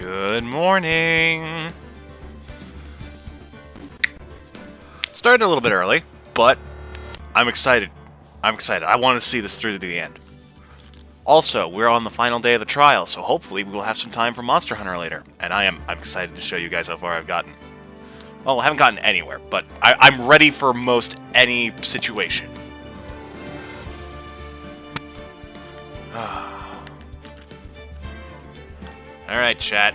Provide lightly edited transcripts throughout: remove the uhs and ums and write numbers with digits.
Good morning! Started a little bit early, but I'm excited. I want to see this through to the end. Also, we're on the final day of the trial, so hopefully we will have some time for Monster Hunter later. And I'm excited to show you guys how far I've gotten. Well, I haven't gotten anywhere, but I'm ready for most any situation. Alright, chat.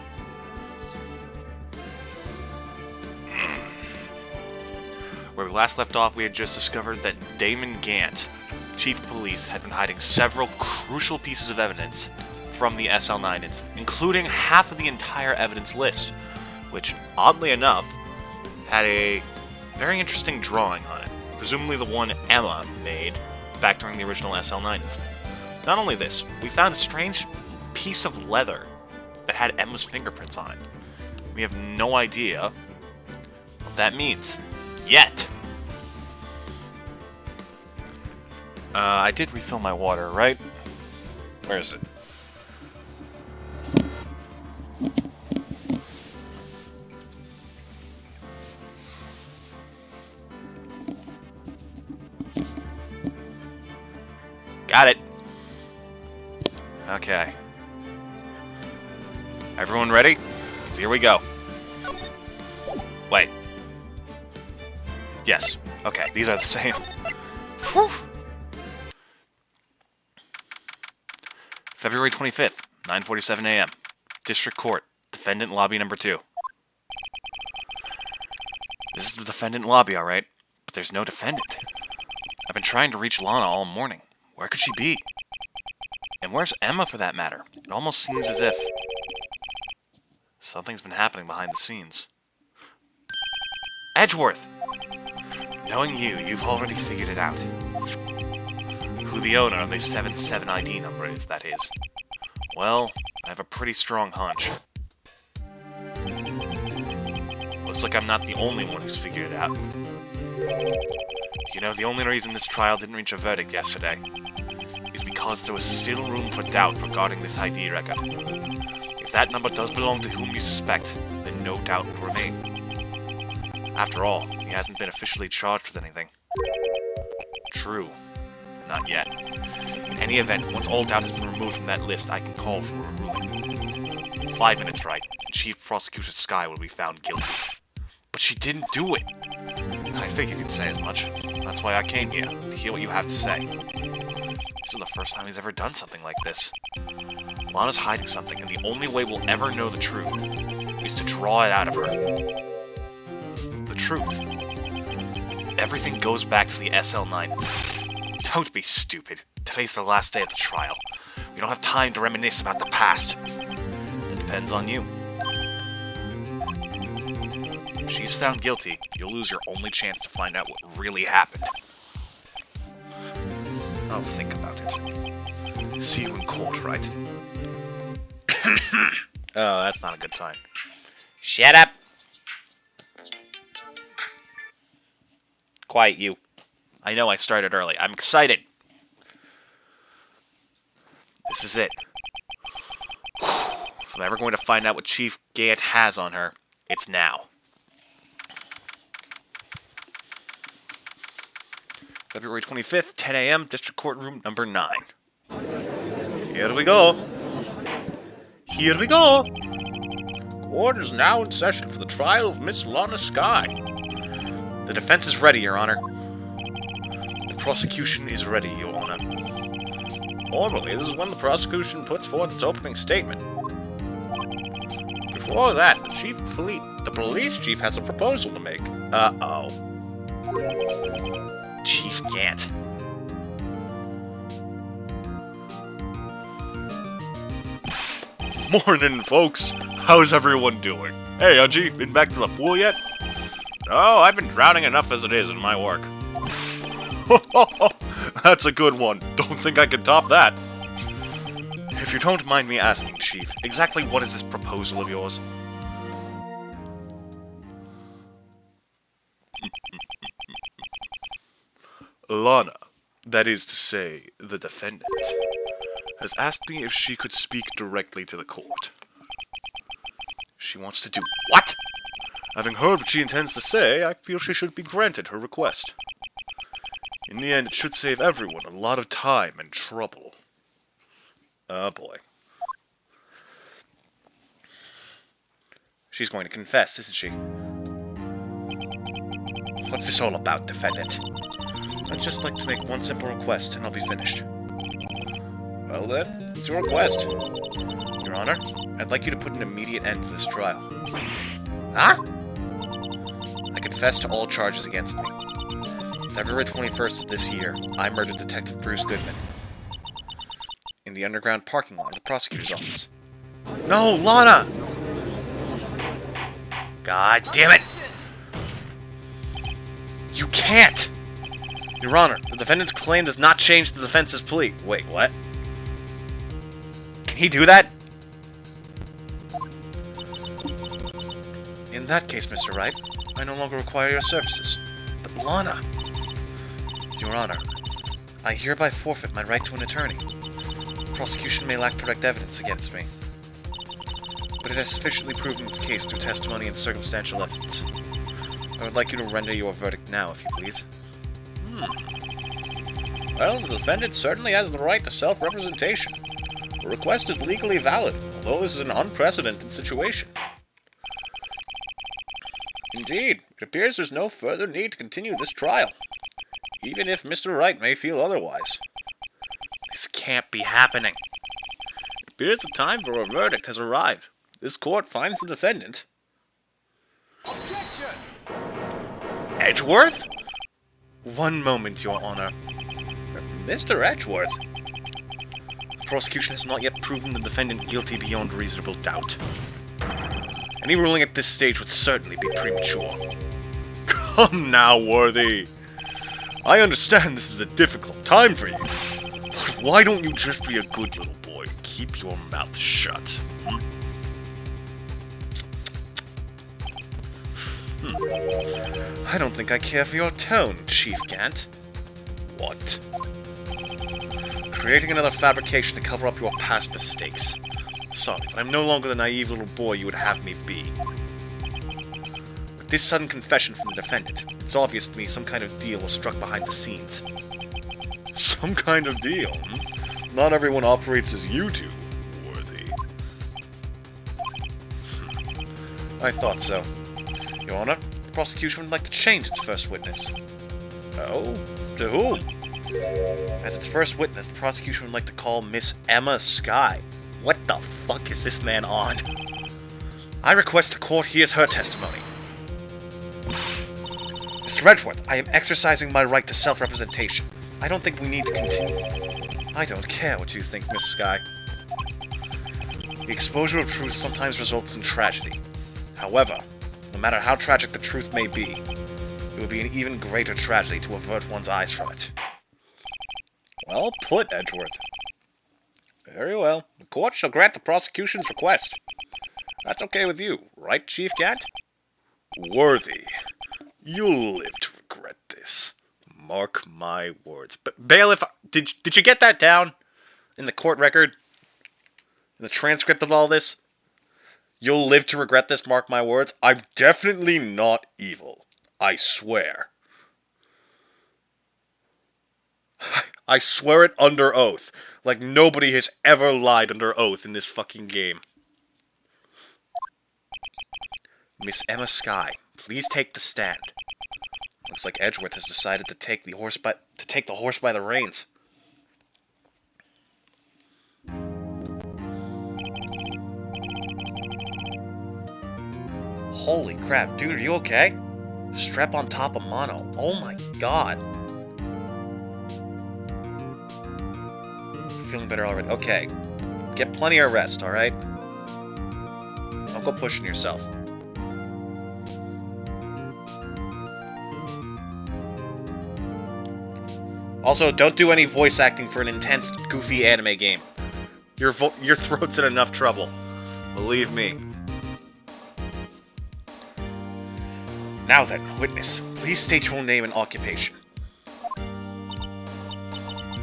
Where we last left off, we had just discovered that Damon Gant, Chief of Police, had been hiding several crucial pieces of evidence from the SL9 incident, including half of the entire evidence list, which, oddly enough, had a very interesting drawing on it, presumably the one Emma made back during the original SL9 incident. Not only this, we found a strange piece of leather that had Emma's fingerprints on it. We have no idea what that means. Yet! I did refill my water, right? Where is it? Got it! Okay. Everyone ready? So here we go. Wait. Yes. Okay, these are the same. Whew. February 25th, 9:47 a.m. District Court. Defendant Lobby number 2. This is the defendant lobby, alright? But there's no defendant. I've been trying to reach Lana all morning. Where could she be? And where's Emma, for that matter? It almost seems as if something's been happening behind the scenes. Edgeworth! Knowing you, you've already figured it out. Who the owner of the 77 ID number is, that is. Well, I have a pretty strong hunch. Looks like I'm not the only one who's figured it out. You know, the only reason this trial didn't reach a verdict yesterday is because there was still room for doubt regarding this ID record. If that number does belong to whom you suspect, then no doubt will remain. After all, he hasn't been officially charged with anything. True. Not yet. In any event, once all doubt has been removed from that list, I can call for a ruling. 5 minutes, right? Chief Prosecutor Skye will be found guilty. But she didn't do it! I figured you'd say as much. That's why I came here, to hear what you have to say. This is the first time he's ever done something like this. Lana's hiding something, and the only way we'll ever know the truth is to draw it out of her. The truth. Everything goes back to the SL9 incident. Don't be stupid. Today's the last day of the trial. We don't have time to reminisce about the past. It depends on you. If she's found guilty, you'll lose your only chance to find out what really happened. I'll think about it. See you in court, right? Oh, that's not a good sign. Shut up! Quiet, you. I know I started early. I'm excited. This is it. If I'm ever going to find out what Chief Gant has on her, it's now. February 25th, 10 a.m., District Courtroom number 9. Here we go. Here we go. Court is now in session for the trial of Miss Lana Skye. The defense is ready, Your Honor. The prosecution is ready, Your Honor. Normally, this is when the prosecution puts forth its opening statement. Before that, the police chief has a proposal to make. Uh-oh. Chief Gant. Morning, folks. How's everyone doing? Hey, Unji, been back to the pool yet? Oh, I've been drowning enough as it is in my work. That's a good one. Don't think I can top that. If you don't mind me asking, Chief, exactly what is this proposal of yours? Lana, that is to say, the defendant, has asked me if she could speak directly to the court. She wants to do what? Having heard what she intends to say, I feel she should be granted her request. In the end, it should save everyone a lot of time and trouble. Oh boy. She's going to confess, isn't she? What's this all about, defendant? I'd just like to make one simple request, and I'll be finished. Well then, it's your request. Your Honor, I'd like you to put an immediate end to this trial. Huh? I confess to all charges against me. February 21st of this year, I murdered Detective Bruce Goodman in the underground parking lot of the prosecutor's office. No, Lana! God damn it! You can't! Your Honor, the defendant's claim does not change the defense's plea. Wait, what? Can he do that? In that case, Mr. Wright, I no longer require your services. But Lana... Your Honor, I hereby forfeit my right to an attorney. The prosecution may lack direct evidence against me, but it has sufficiently proven its case through testimony and circumstantial evidence. I would like you to render your verdict now, if you please. Well, the defendant certainly has the right to self-representation. The request is legally valid, although this is an unprecedented situation. Indeed, it appears there's no further need to continue this trial, even if Mr. Wright may feel otherwise. This can't be happening. It appears the time for a verdict has arrived. This court finds the defendant... Objection! Edgeworth? One moment, Your Honor. Mr. Edgeworth? The prosecution has not yet proven the defendant guilty beyond reasonable doubt. Any ruling at this stage would certainly be premature. Come now, Worthy. I understand this is a difficult time for you, but why don't you just be a good little boy and keep your mouth shut? I don't think I care for your tone, Chief Gant. What? Creating another fabrication to cover up your past mistakes. Sorry, but I'm no longer the naive little boy you would have me be. With this sudden confession from the defendant, it's obvious to me some kind of deal was struck behind the scenes. Some kind of deal, Not everyone operates as you do, Worthy. I thought so. Your Honor, the prosecution would like to change its first witness. Oh? To whom? As its first witness, the prosecution would like to call Miss Emma Skye. What the fuck is this man on? I request the court hears her testimony. Mr. Edgeworth, I am exercising my right to self-representation. I don't think we need to continue. I don't care what you think, Miss Skye. The exposure of truth sometimes results in tragedy. However, no matter how tragic the truth may be, it would be an even greater tragedy to avert one's eyes from it. Well put, Edgeworth. Very well. The court shall grant the prosecution's request. That's okay with you, right, Chief Gant? Worthy. You'll live to regret this. Mark my words. But bailiff, did you get that down? In the court record? In the transcript of all this? You'll live to regret this, mark my words. I'm definitely not evil. I swear. I swear it under oath. Like nobody has ever lied under oath in this fucking game. Miss Emma Skye, please take the stand. Looks like Edgeworth has decided to take the horse by the reins. Holy crap, dude, are you okay? Strap on top of mono. Oh my god. Feeling better already. Okay. Get plenty of rest, alright? Don't go pushing yourself. Also, don't do any voice acting for an intense, goofy anime game. Your throat's in enough trouble. Believe me. Now then, witness, please state your name and occupation.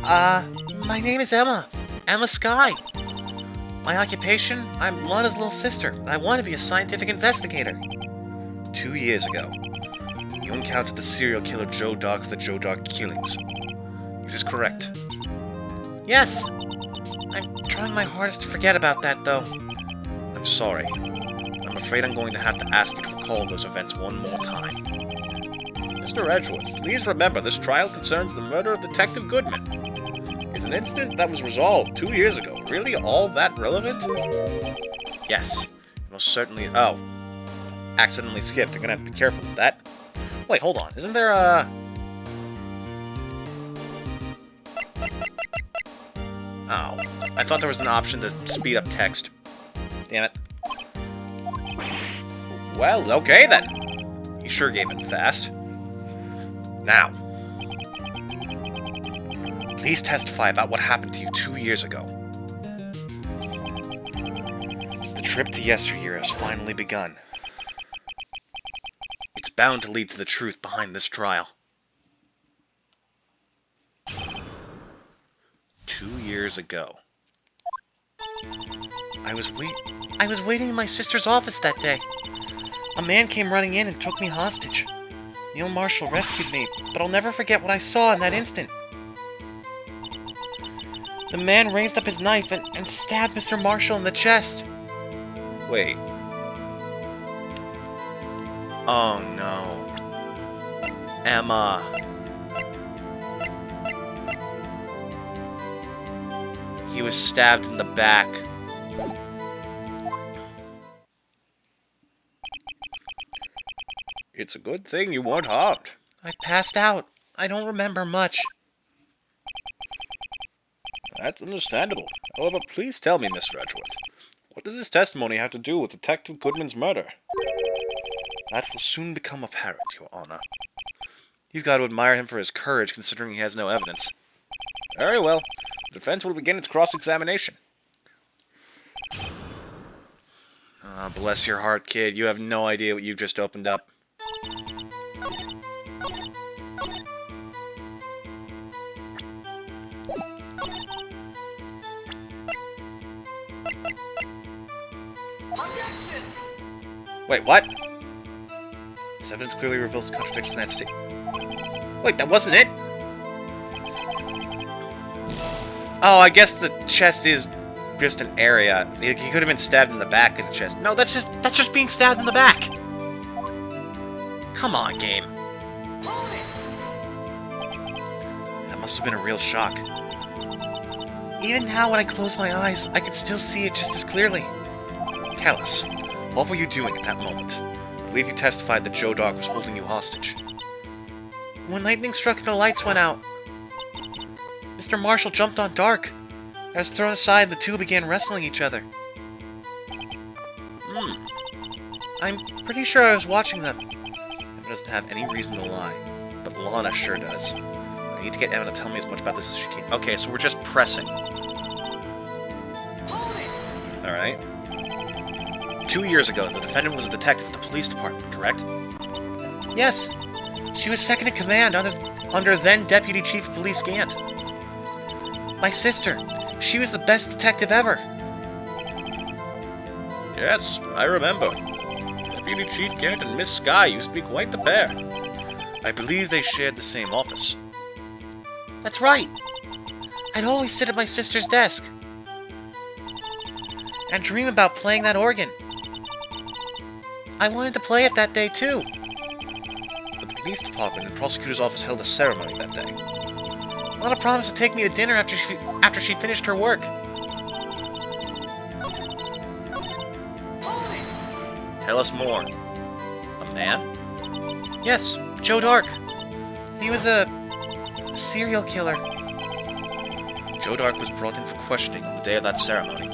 My name is Emma. Emma Skye. My occupation? I'm Lana's little sister. I want to be a scientific investigator. 2 years ago, you encountered the serial killer Joe Dog for the Joe Dog killings. Is this correct? Yes. I'm trying my hardest to forget about that, though. I'm sorry. I'm afraid I'm going to have to ask you to recall those events one more time. Mr. Edgeworth, please remember this trial concerns the murder of Detective Goodman. Is an incident that was resolved 2 years ago really all that relevant? Yes. Most certainly. Oh. Accidentally skipped. I'm gonna have to be careful with that. Wait, hold on. Isn't there a... Oh. I thought there was an option to speed up text. Damn it. Well, okay then. He sure gave in fast. Now, please testify about what happened to you 2 years ago. The trip to yesteryear has finally begun. It's bound to lead to the truth behind this trial. 2 years ago. I was waiting in my sister's office that day. A man came running in and took me hostage. Neil Marshall rescued me, but I'll never forget what I saw in that instant. The man raised up his knife and stabbed Mr. Marshall in the chest. Wait. Oh no. Emma. He was stabbed in the back. It's a good thing you weren't harmed. I passed out. I don't remember much. That's understandable. However, please tell me, Mr. Edgeworth, what does this testimony have to do with Detective Goodman's murder? That will soon become apparent, Your Honor. You've got to admire him for his courage, considering he has no evidence. Very well. The defense will begin its cross-examination. Ah, bless your heart, kid. You have no idea what you've just opened up. Wait, what? This evidence clearly reveals the contradiction in that statement. Wait, that wasn't it? Oh, I guess the chest is just an area. He could have been stabbed in the back of the chest. No, that's just being stabbed in the back. Come on, game. That must have been a real shock. Even now, when I close my eyes, I can still see it just as clearly. Tell us, what were you doing at that moment? I believe you testified that Joe Dog was holding you hostage. When lightning struck and the lights went out, Mr. Marshall jumped on Dark. I was thrown aside and the two began wrestling each other. I'm pretty sure I was watching them. Emma doesn't have any reason to lie, but Lana sure does. I need to get Emma to tell me as much about this as she can. Okay, so we're just pressing. Alright. 2 years ago, the defendant was a detective at the police department, correct? Yes. She was second in command under then Deputy Chief of Police Gant. My sister. She was the best detective ever. Yes, I remember. Deputy Chief Gant and Miss Skye used to be quite the pair. I believe they shared the same office. That's right. I'd always sit at my sister's desk and dream about playing that organ. I wanted to play it that day, too. The police department and prosecutor's office held a ceremony that day. Lana promised to take me to dinner after she finished her work. Tell us more. A man? Yes, Joe Dark. He was a serial killer. Joe Dark was brought in for questioning on the day of that ceremony.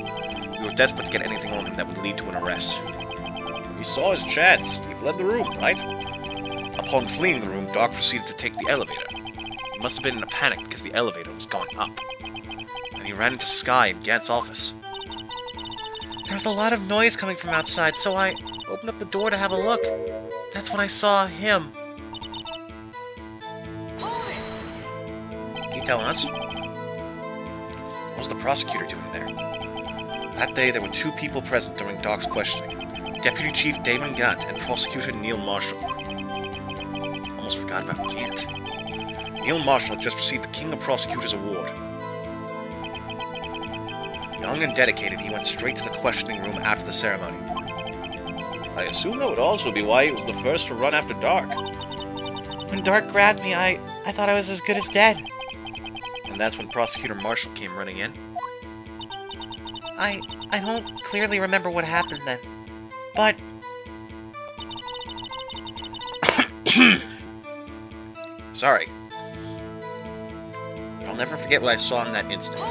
We were desperate to get anything on him that would lead to an arrest. We saw his chance. He fled the room, right? Upon fleeing the room, Dark proceeded to take the elevator. He must have been in a panic because the elevator was going up. And he ran into Skye in Gant's office. There was a lot of noise coming from outside, so I opened up the door to have a look. That's when I saw him. Can you tell us? What was the prosecutor doing there? That day, there were two people present during Doc's questioning. Deputy Chief Damon Gant and Prosecutor Neil Marshall. Almost forgot about Gant. Neil Marshall had just received the King of Prosecutors Award. Young and dedicated, he went straight to the questioning room after the ceremony. I assume that would also be why he was the first to run after Dark. When Dark grabbed me, I thought I was as good as dead. And that's when Prosecutor Marshall came running in. I don't clearly remember what happened then. But... Sorry. I'll never forget what I saw in that instant.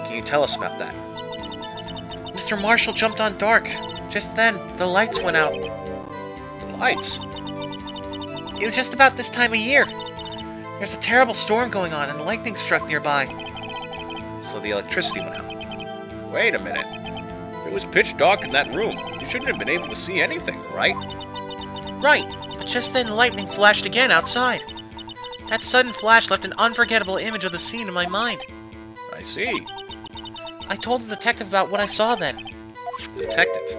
Can you tell us about that? Mr. Marshall jumped on Dark. Just then, the lights went out. The lights? It was just about this time of year. There's a terrible storm going on, and lightning struck nearby. So the electricity went out. Wait a minute. It was pitch dark in that room. You shouldn't have been able to see anything, right? Right, but just then lightning flashed again outside. That sudden flash left an unforgettable image of the scene in my mind. I see. I told the detective about what I saw then. The detective?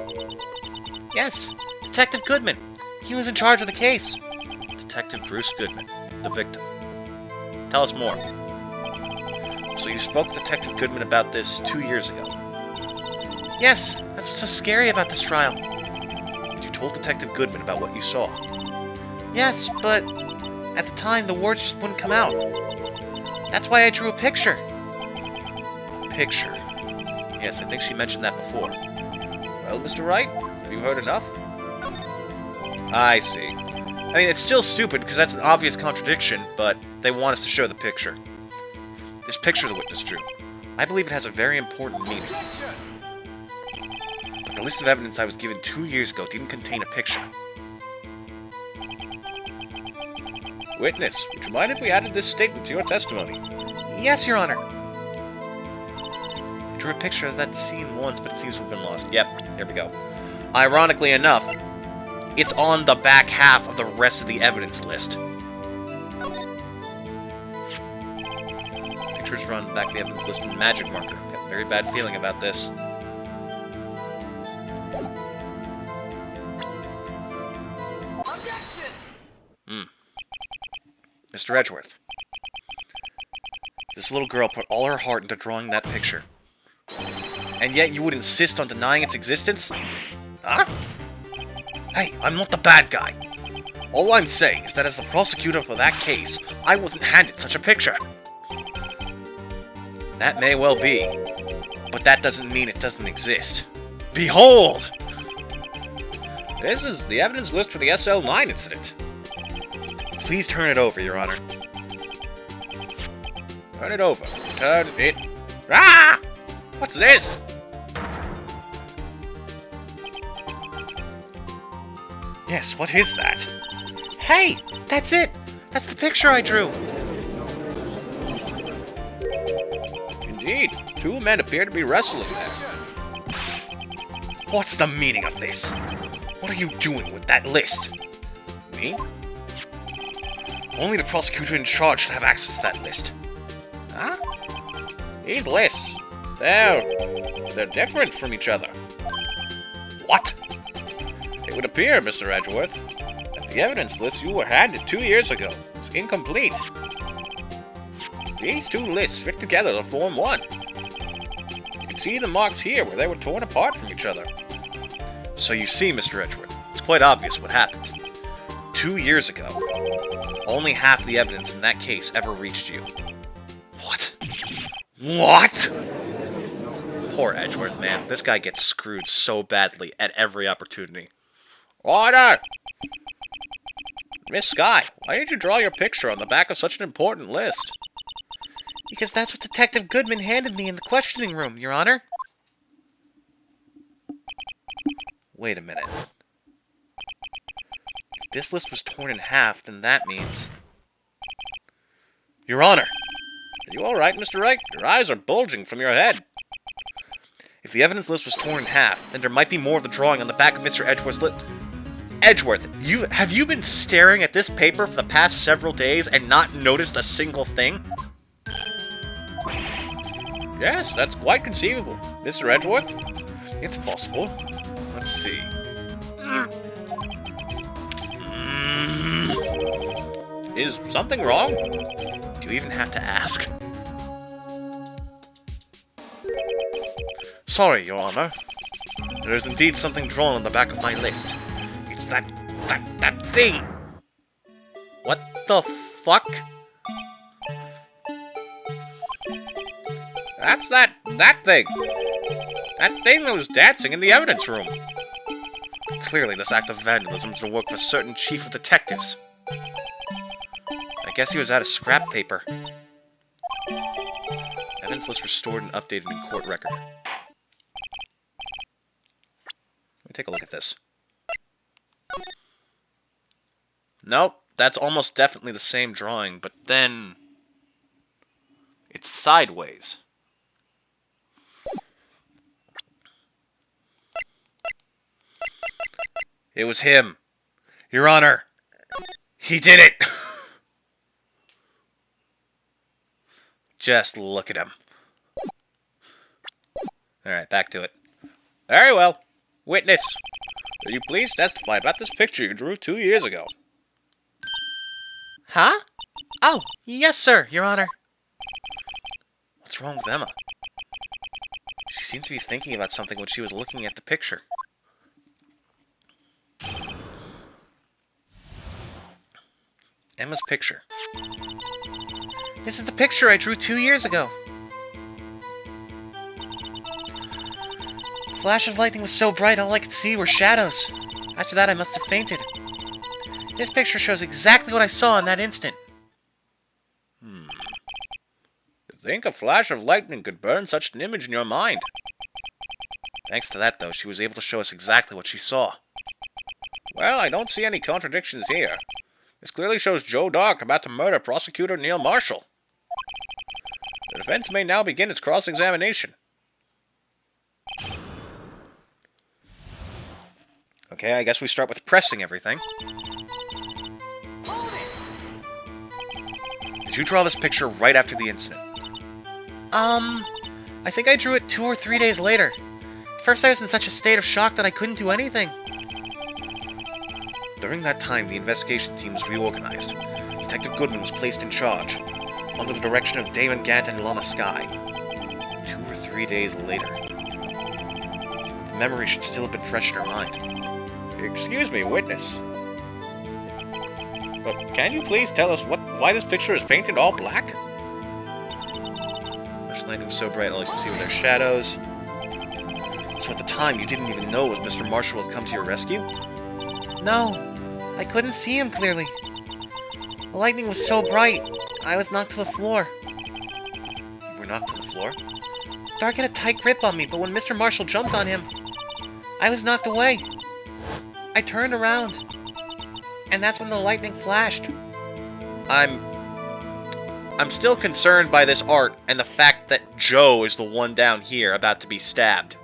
Yes, Detective Goodman. He was in charge of the case. Detective Bruce Goodman, the victim. Tell us more. So you spoke to Detective Goodman about this 2 years ago? Yes, that's what's so scary about this trial. You told Detective Goodman about what you saw? Yes, but at the time the words just wouldn't come out. That's why I drew a picture. A picture? Yes, I think she mentioned that before. Well, Mr. Wright, have you heard enough? I see. I mean, it's still stupid because that's an obvious contradiction, but they want us to show the picture. This picture the witness drew. I believe it has a very important meaning. But the list of evidence I was given 2 years ago didn't contain a picture. Witness, would you mind if we added this statement to your testimony? Yes, Your Honor. I drew a picture of that scene once, but it seems to have been lost. Yep, here we go. Ironically enough, it's on the back half of the rest of the evidence list. Pictures are on the back of the evidence list in magic marker. I've got a very bad feeling about this. Mr. Edgeworth. This little girl put all her heart into drawing that picture. And yet you would insist on denying its existence? Huh? Hey, I'm not the bad guy. All I'm saying is that as the prosecutor for that case, I wasn't handed such a picture. That may well be, but that doesn't mean it doesn't exist. Behold! This is the evidence list for the SL9 incident. Please turn it over, Your Honor. Turn it over. Turn it... Ah! What's this? Yes, what is that? Hey, that's it! That's the picture I drew! Indeed, two men appear to be wrestling there. What's the meaning of this? What are you doing with that list? Me? Only the prosecutor in charge should have access to that list. Huh? These lists, they're different from each other. What? It would appear, Mr. Edgeworth, that the evidence list you were handed 2 years ago is incomplete. These two lists fit together to form one. You can see the marks here where they were torn apart from each other. So you see, Mr. Edgeworth, it's quite obvious what happened. 2 years ago, only half the evidence in that case ever reached you. What? What? Poor Edgeworth, man. This guy gets screwed so badly at every opportunity. Order! Miss Skye, why did you draw your picture on the back of such an important list? Because that's what Detective Goodman handed me in the questioning room, Your Honor. Wait a minute. If this list was torn in half, then that means... Your Honor! Are you alright, Mr. Wright? Your eyes are bulging from your head. If the evidence list was torn in half, then there might be more of the drawing on the back of Mr. Edgeworth's list. Edgeworth, have you been staring at this paper for the past several days and not noticed a single thing? Yes, that's quite conceivable. Mr. Edgeworth? It's possible. Let's see. Is something wrong? Do you even have to ask? Sorry, Your Honor. There is indeed something drawn on the back of my list. It's that thing! What the fuck? That's that thing! That thing that was dancing in the evidence room! Clearly, this act of vandalism is the work of a certain chief of detectives. I guess he was out of scrap paper. Evidence list restored and updated in court record. Let me take a look at this. Nope, that's almost definitely the same drawing, but then it's sideways. It was him. Your Honor, he did it! Just look at him. Alright, back to it. Very well. Witness, will you please testify about this picture you drew 2 years ago? Huh? Oh, yes, sir, Your Honor. What's wrong with Emma? She seemed to be thinking about something when she was looking at the picture. Emma's picture. This is the picture I drew 2 years ago. The flash of lightning was so bright, all I could see were shadows. After that, I must have fainted. This picture shows exactly what I saw in that instant. To think a flash of lightning could burn such an image in your mind. Thanks to that, though, she was able to show us exactly what she saw. Well, I don't see any contradictions here. This clearly shows Joe Dark about to murder prosecutor Neil Marshall. The defense may now begin its cross-examination. Okay, I guess we start with pressing everything. Did you draw this picture right after the incident? I think I drew it 2 or 3 days later. First, I was in such a state of shock that I couldn't do anything. During that time, the investigation team was reorganized. Detective Goodman was placed in charge, under the direction of Damon Gant and Lana Skye. 2 or 3 days later. The memory should still have been fresh in her mind. Excuse me, witness. But can you please tell us why this picture is painted all black? The lightning was so bright, all you could see were their shadows. So at the time, you didn't even know it was Mr. Marshall had come to your rescue? No, I couldn't see him clearly. The lightning was so bright, I was knocked to the floor. You were knocked to the floor? Dark had a tight grip on me, but when Mr. Marshall jumped on him, I was knocked away. I turned around, and that's when the lightning flashed. I'm still concerned by this art and the fact that Joe is the one down here about to be stabbed.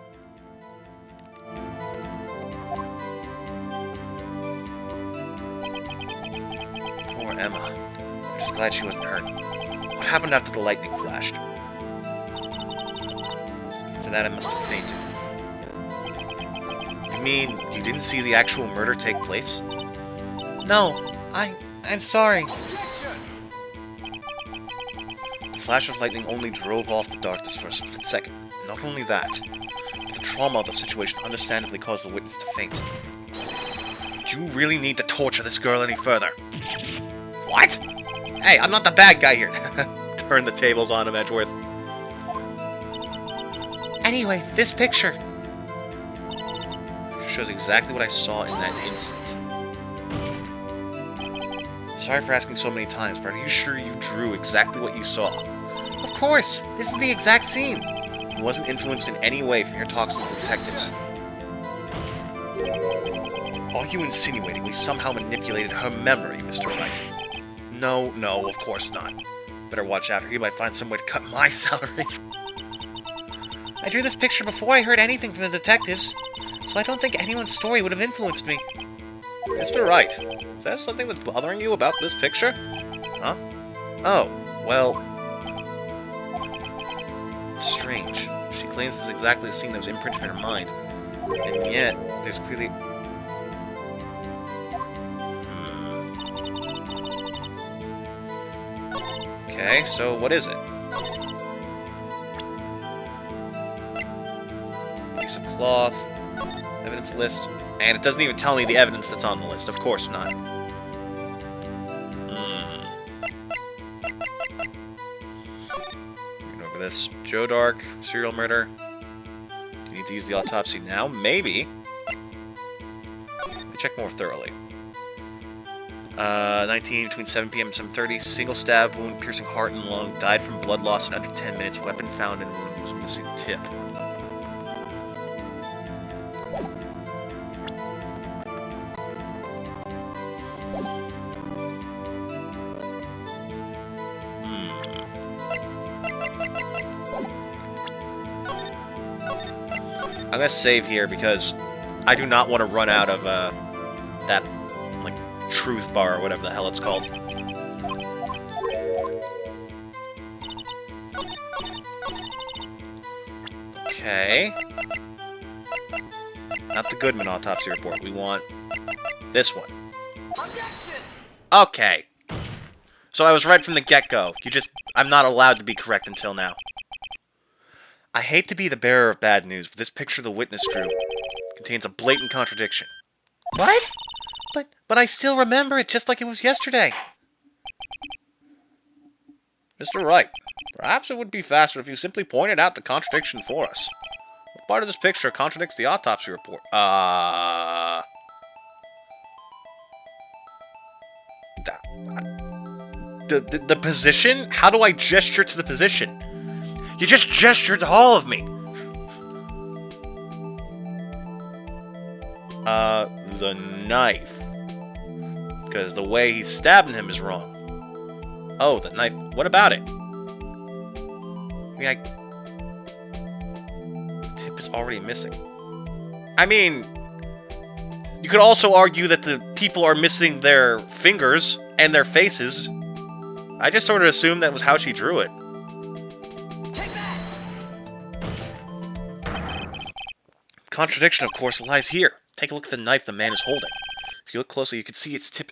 Poor Emma. I'm just glad she wasn't hurt. What happened after the lightning flashed? So that I must have fainted. You mean you didn't see the actual murder take place? No, I'm sorry. The flash of lightning only drove off the darkness for a split second. Not only that, but the trauma of the situation understandably caused the witness to faint. Do you really need to torture this girl any further? What? Hey, I'm not the bad guy here. Turn the tables on him, Edgeworth. Anyway, this picture. It shows exactly what I saw in that instant. Sorry for asking so many times, but are you sure you drew exactly what you saw? Of course, this is the exact scene. It wasn't influenced in any way from your talks with the detectives. Are you insinuating we somehow manipulated her memory, Mr. Wright? No, of course not. Better watch out or you might find some way to cut my salary. I drew this picture before I heard anything from the detectives, so I don't think anyone's story would have influenced me. Mr. Wright, is there something that's bothering you about this picture? Huh? Oh, well... It's strange. She claims this is exactly the scene that was imprinted in her mind. And yet, there's clearly... Okay, so what is it? Piece of cloth, evidence list, and it doesn't even tell me the evidence that's on the list. Of course not. Reading over this. Joe Dark, serial murder. Do you need to use the autopsy now? Maybe. Let me check more thoroughly. 19, between 7 p.m. and 7:30. Single stab wound, piercing heart and lung. Died from blood loss in under 10 minutes. Weapon found in wound was missing tip. I'm gonna save here because I do not want to run out of that like truth bar or whatever the hell it's called. Okay. Not the Goodman autopsy report. We want this one. Okay. So I was right from the get-go. I'm not allowed to be correct until now. I hate to be the bearer of bad news, but this picture the witness drew contains a blatant contradiction. What? But I still remember it just like it was yesterday. Mr. Wright, perhaps it would be faster if you simply pointed out the contradiction for us. What part of this picture contradicts the autopsy report? The position? How do I gesture to the position? You just gestured to all of me! The knife. Because the way he's stabbing him is wrong. Oh, the knife. What about it? I mean, the tip is already missing. I mean, you could also argue that the people are missing their fingers and their faces. I just sort of assumed that was how she drew it. Contradiction, of course, lies here. Take a look at the knife the man is holding. If you look closely, you can see its tip.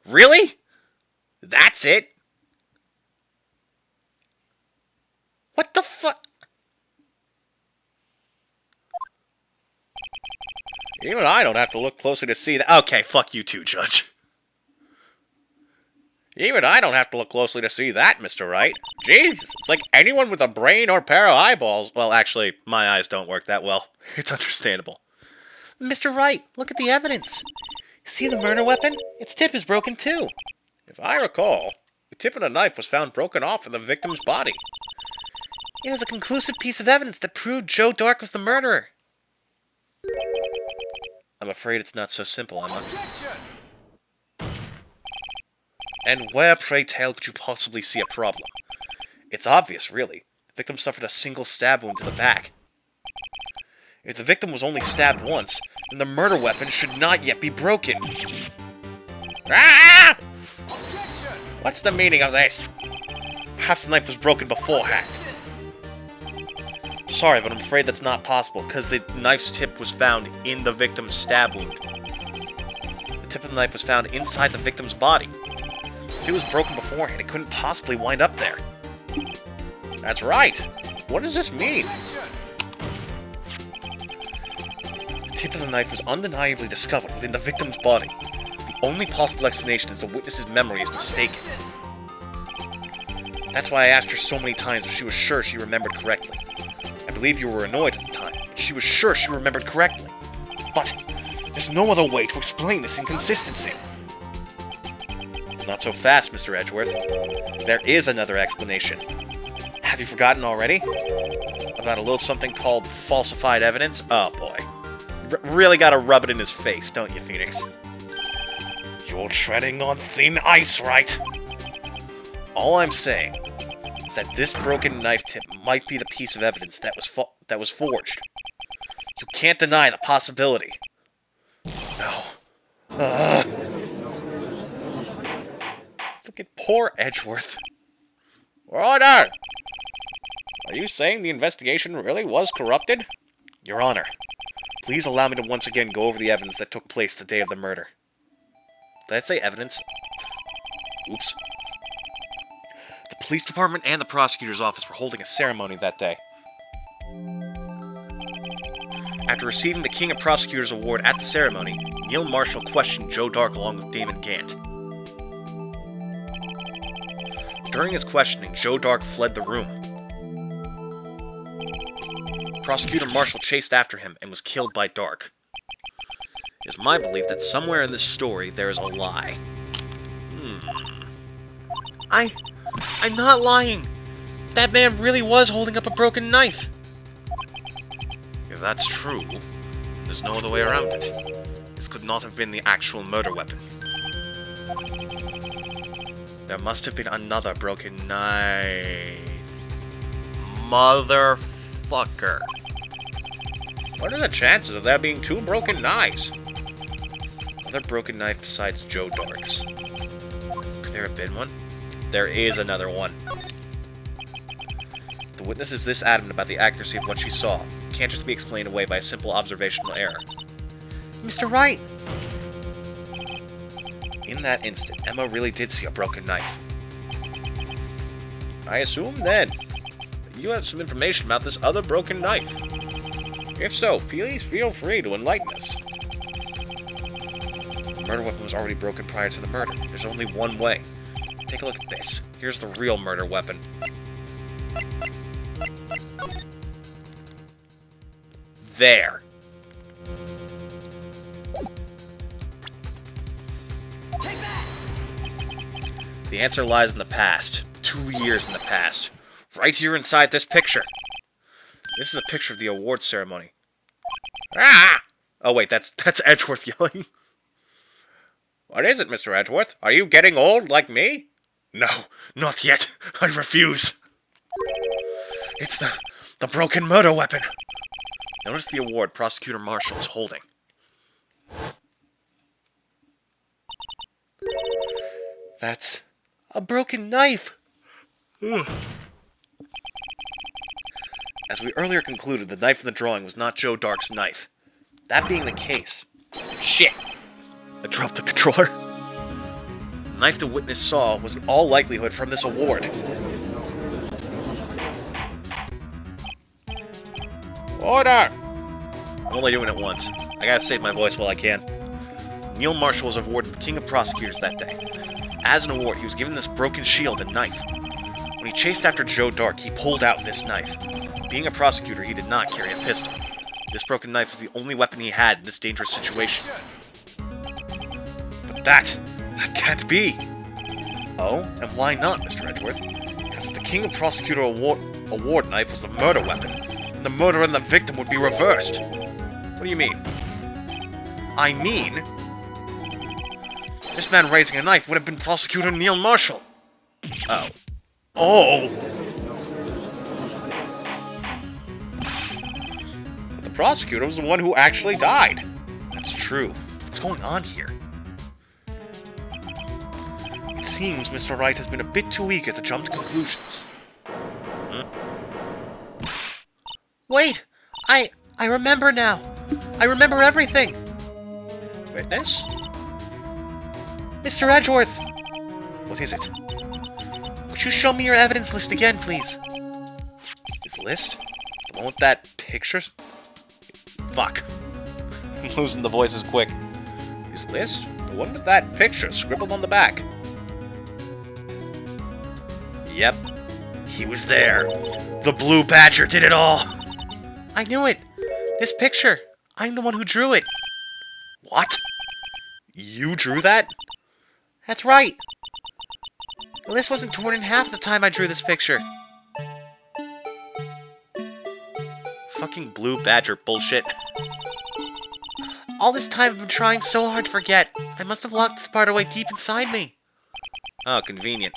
Really? That's it? What the fuck? Even I don't have to look closely to see that. Okay, fuck you too, Judge. Even I don't have to look closely to see that, Mr. Wright. Jesus, it's like anyone with a brain or pair of eyeballs. Well, actually, my eyes don't work that well. It's understandable. Mr. Wright, look at the evidence. See the murder weapon? Its tip is broken too. If I recall, the tip of the knife was found broken off in the victim's body. It was a conclusive piece of evidence that proved Joe Dark was the murderer. I'm afraid it's not so simple, Emma. And where, pray tell, could you possibly see a problem? It's obvious, really. The victim suffered a single stab wound to the back. If the victim was only stabbed once, then the murder weapon should not yet be broken. Ah! What's the meaning of this? Perhaps the knife was broken beforehand. Sorry, but I'm afraid that's not possible, because the knife's tip was found in the victim's stab wound. The tip of the knife was found inside the victim's body. If it was broken beforehand, it couldn't possibly wind up there. That's right. What does this mean? The tip of the knife was undeniably discovered within the victim's body. The only possible explanation is the witness's memory is mistaken. That's why I asked her so many times if she was sure she remembered correctly. I believe you were annoyed at the time, but she was sure she remembered correctly. But there's no other way to explain this inconsistency. Not so fast, Mr. Edgeworth. There is another explanation. Have you forgotten already? About a little something called falsified evidence? Oh, boy. Really gotta rub it in his face, don't you, Phoenix? You're treading on thin ice, Wright? All I'm saying is that this broken knife tip might be the piece of evidence that was forged. You can't deny the possibility. No. Look at poor Edgeworth. Order! Are you saying the investigation really was corrupted? Your Honor, please allow me to once again go over the evidence that took place the day of the murder. Did I say evidence? Oops. The police department and the prosecutor's office were holding a ceremony that day. After receiving the King of Prosecutors Award at the ceremony, Neil Marshall questioned Joe Dark along with Damon Gant. During his questioning, Joe Dark fled the room. Prosecutor Marshall chased after him and was killed by Dark. It is my belief that somewhere in this story there is a lie. I'm not lying. That man really was holding up a broken knife. If that's true, there's no other way around it. This could not have been the actual murder weapon. There must have been another broken knife. Motherfucker. What are the chances of there being 2 broken knives? Another broken knife besides Joe Dark's. Could there have been one? There is another one. The witness is this adamant about the accuracy of what she saw. It can't just be explained away by a simple observational error. Mr. Wright! In that instant, Emma really did see a broken knife. I assume, then, that you have some information about this other broken knife. If so, please feel free to enlighten us. The murder weapon was already broken prior to the murder. There's only one way. Take a look at this. Here's the real murder weapon. There. The answer lies in the past. 2 years in the past. Right here inside this picture. This is a picture of the awards ceremony. Ah! Oh wait, that's Edgeworth yelling. What is it, Mr. Edgeworth? Are you getting old like me? No, not yet. I refuse. It's the broken murder weapon. Notice the award Prosecutor Marshall is holding. That's a broken knife. Ugh. As we earlier concluded, the knife in the drawing was not Joe Dark's knife. That being the case... Shit! I dropped the controller. The knife the witness saw was in all likelihood from this award. Order! I'm only doing it once. I gotta save my voice while I can. Neil Marshall was awarded the King of Prosecutors that day. As an award, he was given this broken shield and knife. When he chased after Joe Dark, he pulled out this knife. Being a prosecutor, he did not carry a pistol. This broken knife was the only weapon he had in this dangerous situation. But that can't be! Oh, and why not, Mr. Edgeworth? Because the King of Prosecutor award knife was the murder weapon, and the murderer and the victim would be reversed. What do you mean? I mean... this man raising a knife would have been Prosecutor Neil Marshall. Oh. Oh! But the prosecutor was the one who actually died. That's true. What's going on here? It seems Mr. Wright has been a bit too eager to jump to conclusions. Wait! I remember now! I remember everything! Witness? Mr. Edgeworth! What is it? Could you show me your evidence list again, please? His list? The one with that picture? Fuck. I'm losing the voices quick. His list? The one with that picture scribbled on the back. Yep. He was there. The Blue Badger did it all! I knew it! This picture! I'm the one who drew it! What? You drew that? That's right! The list wasn't torn in half at the time I drew this picture. Fucking Blue Badger bullshit. All this time I've been trying so hard to forget. I must have locked this part away deep inside me. Oh, convenient.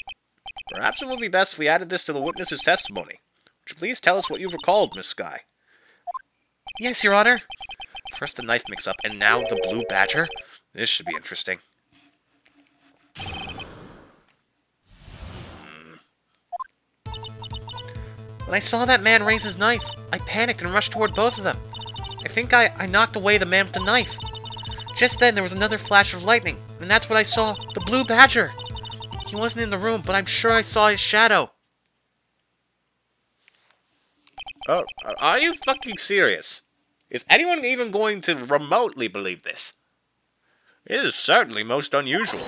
Perhaps it would be best if we added this to the witness's testimony. Would you please tell us what you've recalled, Miss Skye? Yes, Your Honor. First the knife mix-up, and now the Blue Badger? This should be interesting. When I saw that man raise his knife, I panicked and rushed toward both of them. I think I knocked away the man with the knife. Just then, there was another flash of lightning, and that's what I saw, the blue badger. He wasn't in the room, but I'm sure I saw his shadow. Oh, are you fucking serious? Is anyone even going to remotely believe this? It is certainly most unusual.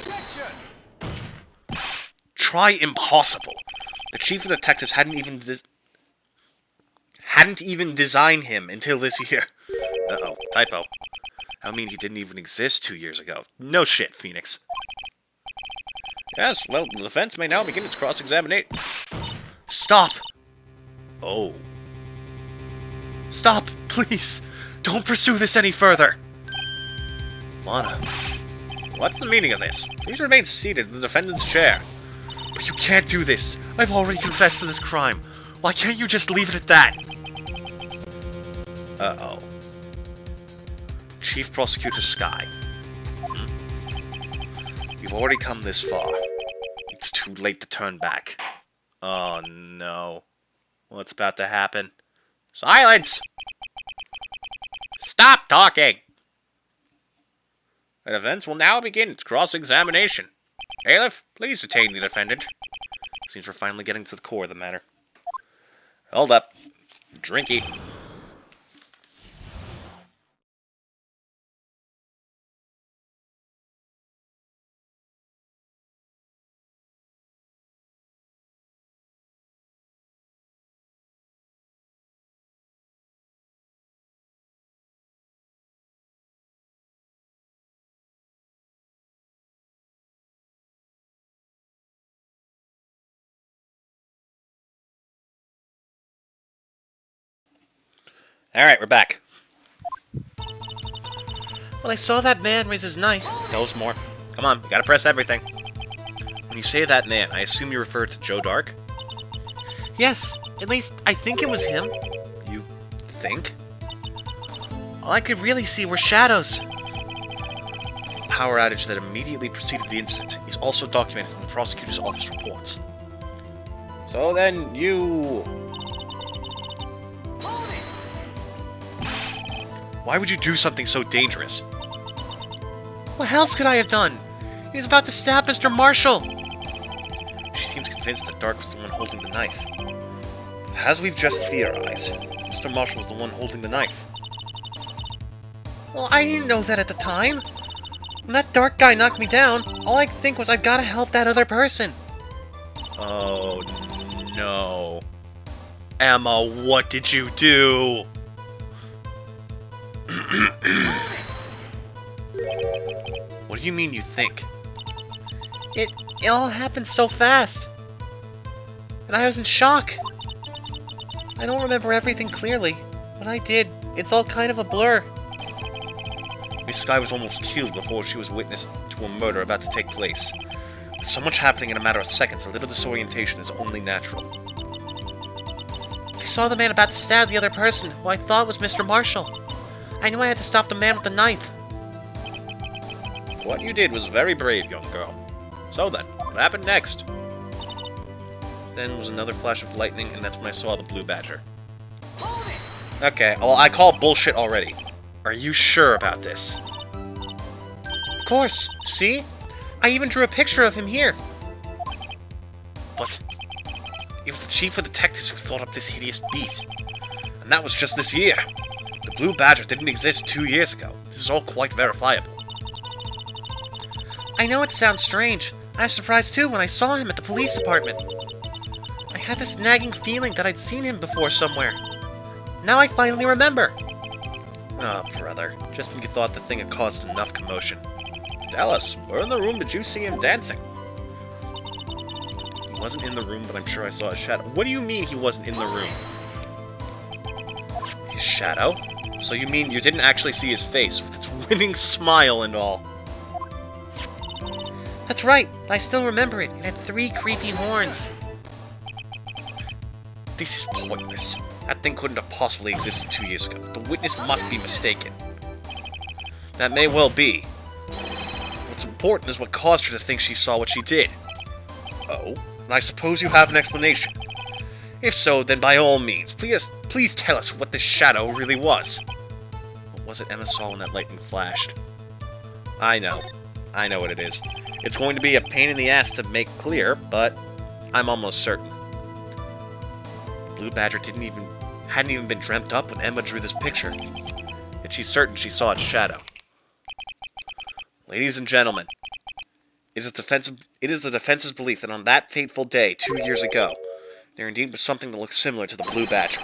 Try impossible. The chief of detectives hadn't even designed him until this year. Uh-oh, typo. I mean, he didn't even exist 2 years ago. No shit, Phoenix. Yes, well, the defense may now begin its cross-examination. Stop! Oh. Stop, please! Don't pursue this any further! Lana. What's the meaning of this? Please remain seated in the defendant's chair. But you can't do this. I've already confessed to this crime. Why can't you just leave it at that? Uh-oh. Chief Prosecutor Sky. You've already come this far. It's too late to turn back. Oh no. What's about to happen? Silence! Stop talking! The defense will now begin its cross-examination. Bailiff, please detain the defendant. Seems we're finally getting to the core of the matter. Hold up. Drinky. Alright, we're back. Well, I saw that man raise his knife. Tell us more. Come on, you gotta press everything. When you say that man, I assume you refer to Joe Dark? Yes, at least I think it was him. You think? All I could really see were shadows. The power outage that immediately preceded the incident is also documented in the prosecutor's office reports. So then you... Why would you do something so dangerous? What else could I have done? He was about to stab Mr. Marshall! She seems convinced that Dark was the one holding the knife. But as we've just theorized, Mr. Marshall was the one holding the knife. Well, I didn't know that at the time. When that Dark guy knocked me down, all I could think was I've gotta help that other person. Oh, no. Emma, what did you do? What do you mean you think? It all happened so fast. And I was in shock. I don't remember everything clearly. When I did, it's all kind of a blur. Miss Sky was almost killed before she was witness to a murder about to take place. With so much happening in a matter of seconds, a little disorientation is only natural. I saw the man about to stab the other person, who I thought was Mr. Marshall. I knew I had to stop the man with the knife. What you did was very brave, young girl. So then, what happened next? Then was another flash of lightning, and that's when I saw the blue badger. Okay, well, I call bullshit already. Are you sure about this? Of course. See? I even drew a picture of him here. But it was the chief of detectives who thought up this hideous beast. And that was just this year. The blue badger didn't exist 2 years ago. This is all quite verifiable. I know it sounds strange. I was surprised too when I saw him at the police department. I had this nagging feeling that I'd seen him before somewhere. Now I finally remember. Oh, brother. Just when you thought the thing had caused enough commotion. Tell us, where in the room did you see him dancing? He wasn't in the room, but I'm sure I saw a shadow. What do you mean he wasn't in the room? His shadow? So you mean you didn't actually see his face, with its winning smile and all? That's right, I still remember it. It had 3 creepy horns. This is pointless. That thing couldn't have possibly existed 2 years ago. The witness must be mistaken. That may well be. What's important is what caused her to think she saw what she did. Oh? And I suppose you have an explanation. If so, then by all means, please tell us what this shadow really was. What was it Emma saw when that lightning flashed? I know what it is. It's going to be a pain in the ass to make clear, but I'm almost certain. The Blue Badger hadn't even been dreamt up when Emma drew this picture. Yet she's certain she saw its shadow. Ladies and gentlemen, it is the defense's belief that on that fateful day 2 years ago, there indeed was something that looked similar to the Blue Badger.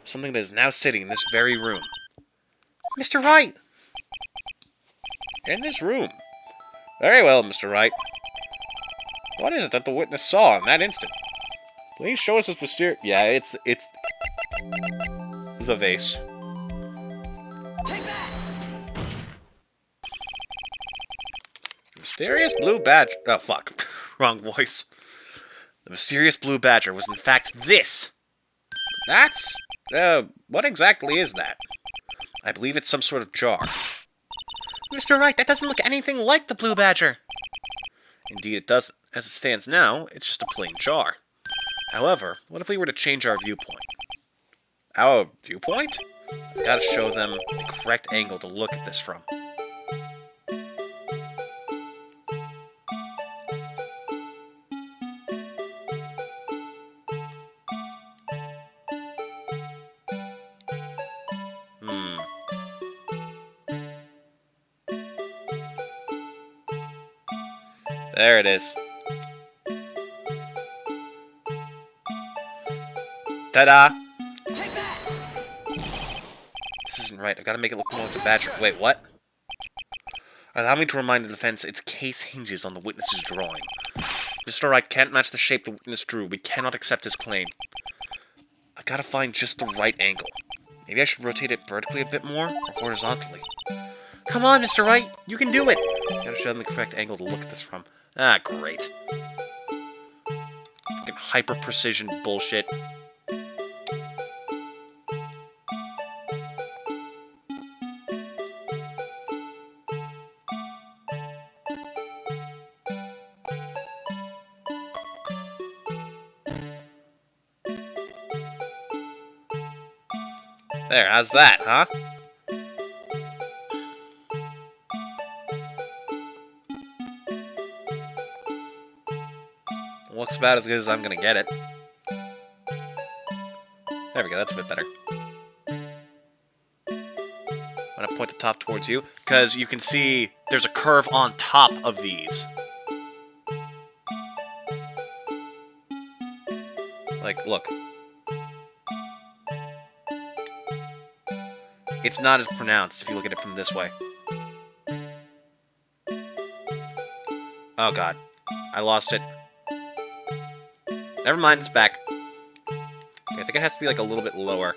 Something that is now sitting in this very room. Mr. Wright! In this room? Very well, Mr. Wright. What is it that the witness saw in that instant? Please show us this mysterious... Yeah, it's the vase. Mysterious Blue Badger... Oh, fuck. Wrong voice. The mysterious Blue Badger was in fact this. That's... what exactly is that? I believe it's some sort of jar. Mr. Wright, that doesn't look anything like the Blue Badger. Indeed, it doesn't. As it stands now, it's just a plain jar. However, what if we were to change our viewpoint? Our viewpoint? I've got to show them the correct angle to look at this from. There it is. Ta-da! This isn't right. I've got to make it look more like the Badger. Wait, what? Allow me to remind the defense its case hinges on the witness's drawing. Mr. Wright can't match the shape the witness drew. We cannot accept his claim. I've got to find just the right angle. Maybe I should rotate it vertically a bit more, or horizontally. Come on, Mr. Wright! You can do it! I've got to show them the correct angle to look at this from. Ah, great. Fucking hyper-precision bullshit. There, how's that, huh? Looks about as good as I'm gonna get it. There we go, that's a bit better. I'm gonna point the top towards you, because you can see there's a curve on top of these. Like, look. It's not as pronounced if you look at it from this way. Oh god. I lost it. Never mind, it's back. Okay, I think it has to be like a little bit lower.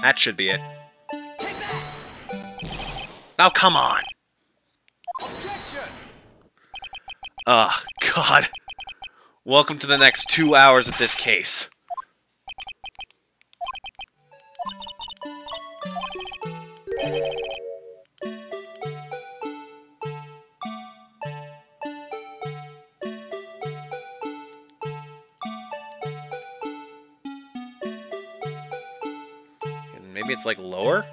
That should be it. Now come on! Ugh, god. Welcome to the next 2 hours of this case. Maybe it's like lower?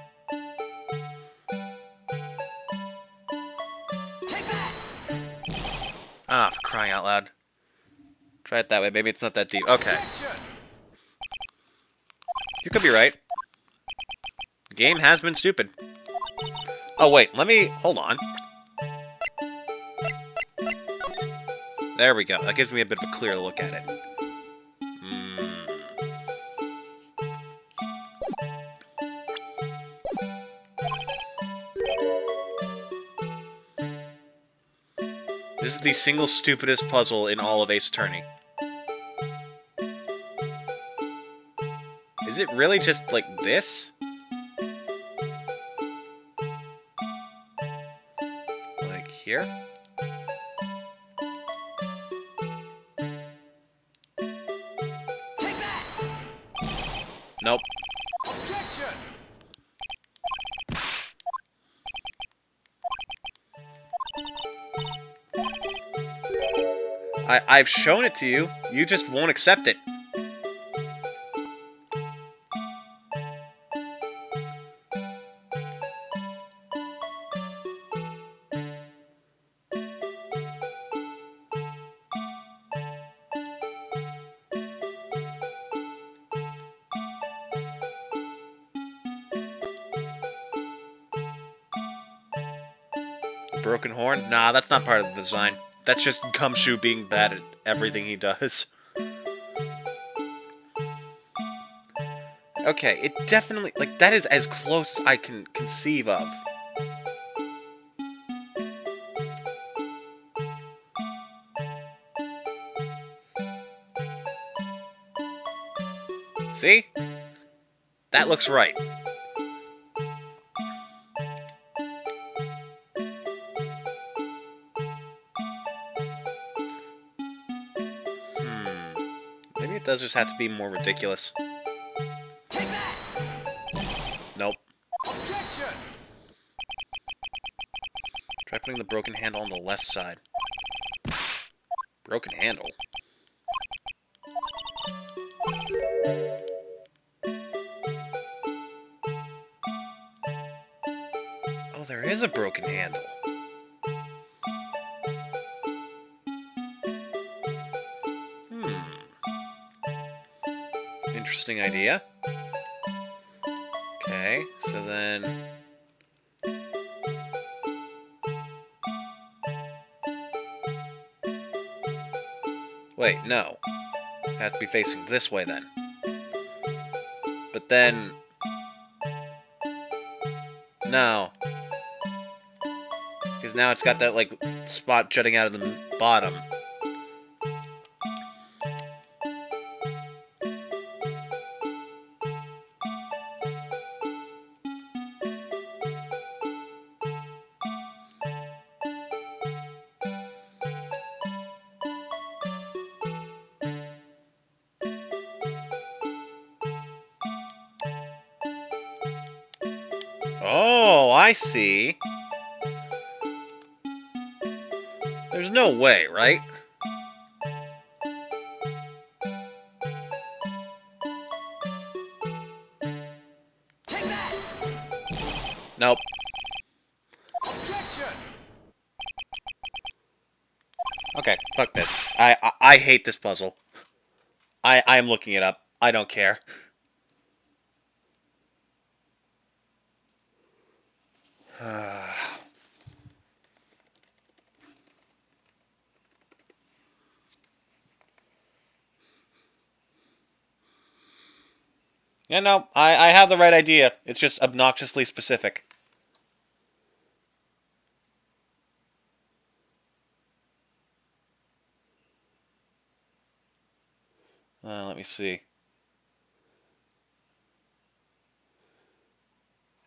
Ah, for crying out loud. Try it that way, maybe it's not that deep. Okay. You could be right. The game has been stupid. Oh wait, let me... hold on. There we go. That gives me a bit of a clear look at it. This is the single stupidest puzzle in all of Ace Attorney. Is it really just like this? Like here? Nope. I've shown it to you. You just won't accept it. Broken horn? Nah, that's not part of the design. That's just Gumshoe being bad at everything he does. Okay, it definitely... Like, that is as close as I can conceive of. See? That looks right. Maybe it does just have to be more ridiculous. Nope. Objection! Try putting the broken handle on the left side. Broken handle? Oh, there is a broken handle. Interesting idea. Okay, so then... Wait, no. I have to be facing this way then. But then... No. Because now it's got that, like, spot jutting out of the bottom. Oh, I see. There's no way, right? Take that! Nope. Objection! Okay, fuck this. I hate this puzzle. I am looking it up. I don't care. Yeah, no, I have the right idea. It's just obnoxiously specific. Let me see.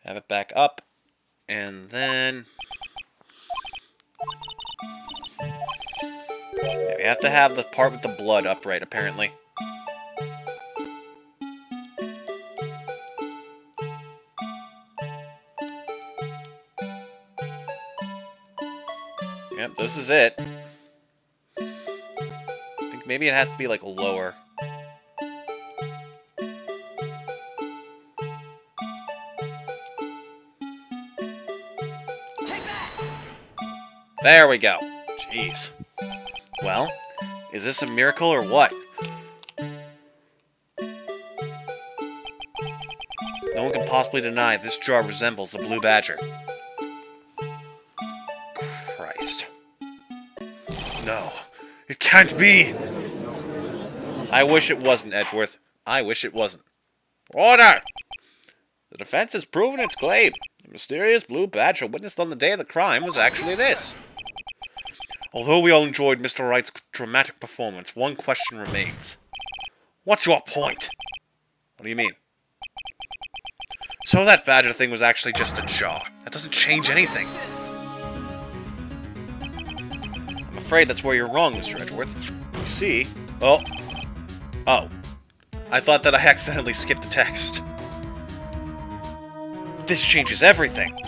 Have it back up. And then... Yeah, we have to have the part with the blood upright, apparently. Yep, this is it. I think maybe it has to be, like, lower. There we go. Jeez. Well, is this a miracle or what? No one can possibly deny this jar resembles the Blue Badger. Christ. No, it can't be! I wish it wasn't, Edgeworth. I wish it wasn't. Order! The defense has proven its claim. The mysterious Blue Badger witnessed on the day of the crime was actually this. Although we all enjoyed Mr. Wright's dramatic performance, one question remains. What's your point? What do you mean? So that Badger thing was actually just a jar. That doesn't change anything. I'm afraid that's where you're wrong, Mr. Edgeworth. You see... Oh. I thought that I accidentally skipped the text. This changes everything.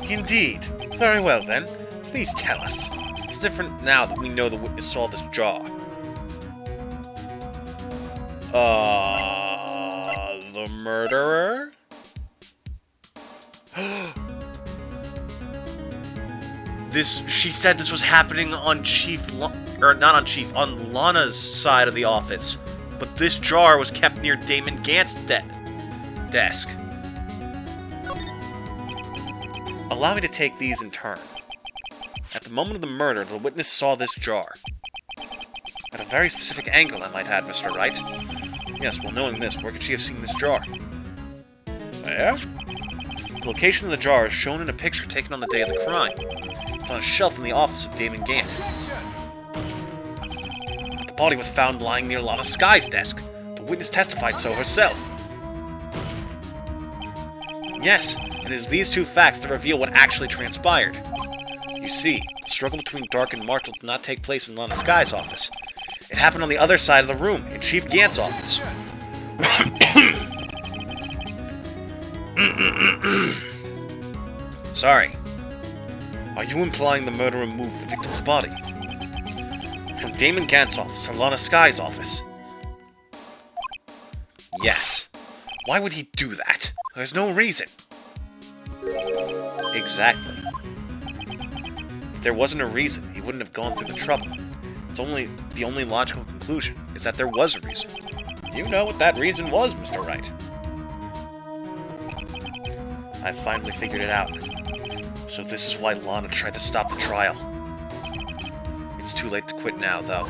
Indeed. Very well then. Please tell us. It's different now that we know the witness saw this jar. The murderer? She said this was happening on on Lana's side of the office. But this jar was kept near Damon Gantz's desk. Allow me to take these in turn. At the moment of the murder, the witness saw this jar. At a very specific angle, I might add, Mr. Wright. Yes, well, knowing this, where could she have seen this jar? Where? The location of the jar is shown in a picture taken on the day of the crime. It's on a shelf in the office of Damon Gant. The body was found lying near Lana Sky's desk. The witness testified so herself. Yes, it is these two facts that reveal what actually transpired. You see, the struggle between Dark and Marshall did not take place in Lana Sky's office. It happened on the other side of the room, in Chief Gantz's office. Sorry. Are you implying the murderer moved the victim's body from Damon Gantz's office to Lana Sky's office? Yes. Why would he do that? There's no reason. Exactly. If there wasn't a reason, he wouldn't have gone through the trouble. The only logical conclusion is that there was a reason. You know what that reason was, Mr. Wright. I've finally figured it out. So this is why Lana tried to stop the trial. It's too late to quit now, though.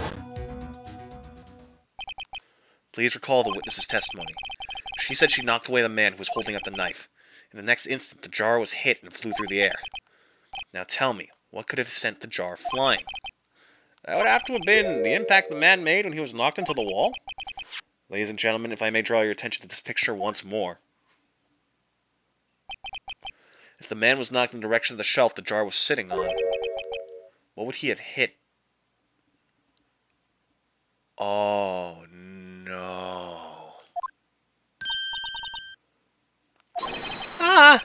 Please recall the witness's testimony. She said she knocked away the man who was holding up the knife. In the next instant, the jar was hit and flew through the air. Now tell me, what could have sent the jar flying? That would have to have been the impact the man made when he was knocked into the wall. Ladies and gentlemen, if I may draw your attention to this picture once more. If the man was knocked in the direction of the shelf the jar was sitting on, what would he have hit? Oh, no. Ah!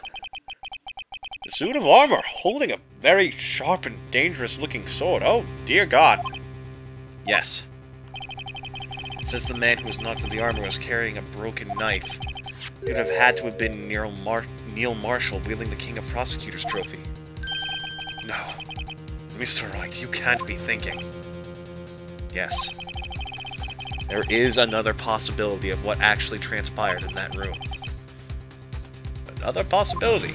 The suit of armor, holding a very sharp and dangerous-looking sword. Oh, dear God. Yes. It says the man who was knocked in the armor was carrying a broken knife. It would have had to have been Neil Marshall wielding the King of Prosecutors trophy. No. Mr. Wright, you can't be thinking. Yes. There is another possibility of what actually transpired in that room. Another possibility.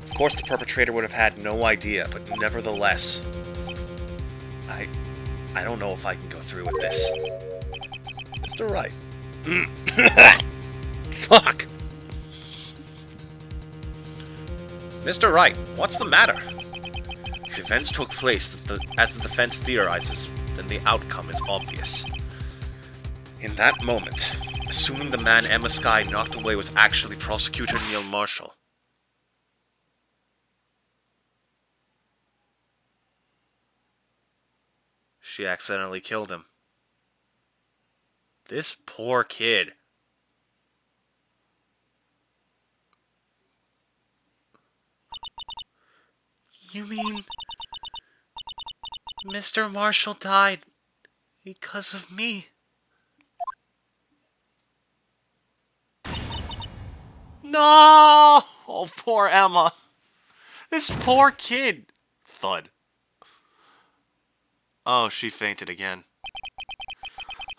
Of course, the perpetrator would have had no idea, but nevertheless, I don't know if I can go through with this. Mr. Wright. Fuck. Mr. Wright, what's the matter? If events took place as the defense theorizes, then the outcome is obvious. In that moment, assuming the man Emma Sky knocked away was actually Prosecutor Neil Marshall, she accidentally killed him. This poor kid. You mean Mr. Marshall died because of me? No! Oh, poor Emma. This poor kid. Thud. Oh, she fainted again.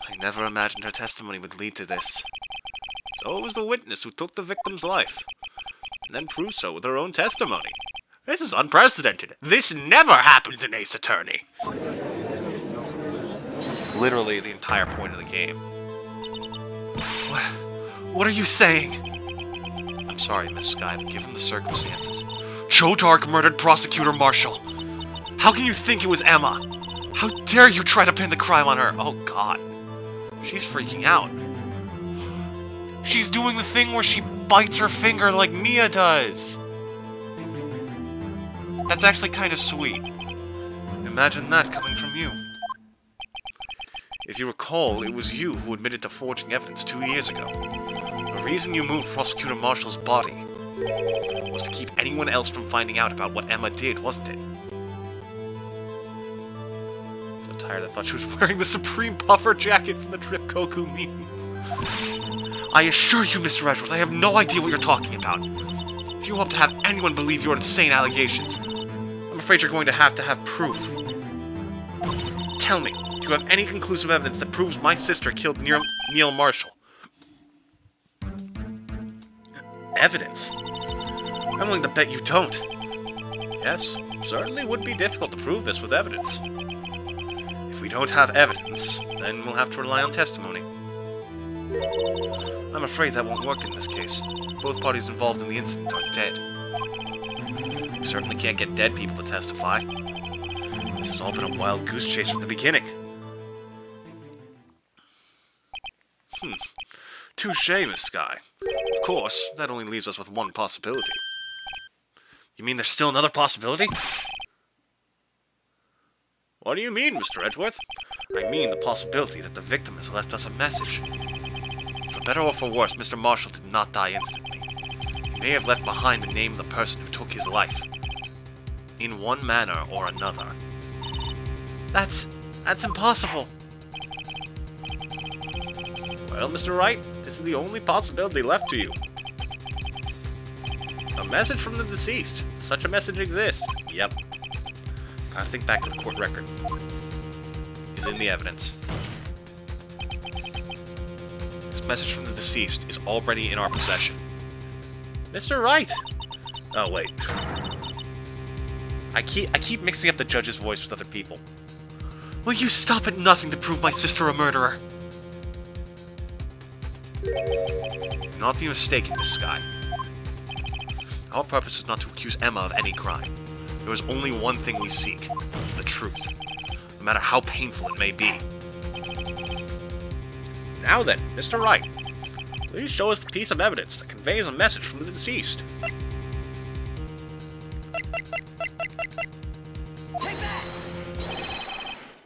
I never imagined her testimony would lead to this. So it was the witness who took the victim's life, and then proved so with her own testimony. This is unprecedented. This never happens in Ace Attorney. Literally the entire point of the game. What are you saying? I'm sorry, Miss Sky, but given the circumstances, Joe Dark murdered Prosecutor Marshall. How can you think it was Emma? How dare you try to pin the crime on her? Oh, God. She's freaking out. She's doing the thing where she bites her finger like Mia does. That's actually kind of sweet. Imagine that coming from you. If you recall, it was you who admitted to forging evidence 2 years ago. The reason you moved Prosecutor Marshall's body was to keep anyone else from finding out about what Emma did, wasn't it? tired. I thought she was wearing the Supreme Puffer jacket from the Drip Koku meme. I assure you, Mr. Edgeworth, I have no idea what you're talking about. If you hope to have anyone believe your insane allegations, I'm afraid you're going to have proof. Tell me, do you have any conclusive evidence that proves my sister killed Neil Marshall? Evidence? I'm willing to bet you don't. Yes, certainly would be difficult to prove this with evidence. If we don't have evidence, then we'll have to rely on testimony. I'm afraid that won't work in this case. Both parties involved in the incident are dead. We certainly can't get dead people to testify. This has all been a wild goose chase from the beginning. Touché, Miss Skye. Of course, that only leaves us with one possibility. You mean there's still another possibility? What do you mean, Mr. Edgeworth? I mean the possibility that the victim has left us a message. For better or for worse, Mr. Marshall did not die instantly. He may have left behind the name of the person who took his life. In one manner or another. That's impossible. Well, Mr. Wright, this is the only possibility left to you. A message from the deceased. Such a message exists. Yep. Gotta think back to the court record. Is in the evidence. This message from the deceased is already in our possession. Mr. Wright! Oh, wait. I keep mixing up the judge's voice with other people. Will you stop at nothing to prove my sister a murderer? Do not be mistaken, Miss Skye. Our purpose is not to accuse Emma of any crime. There is only one thing we seek, the truth, no matter how painful it may be. Now then, Mr. Wright, please show us the piece of evidence that conveys a message from the deceased.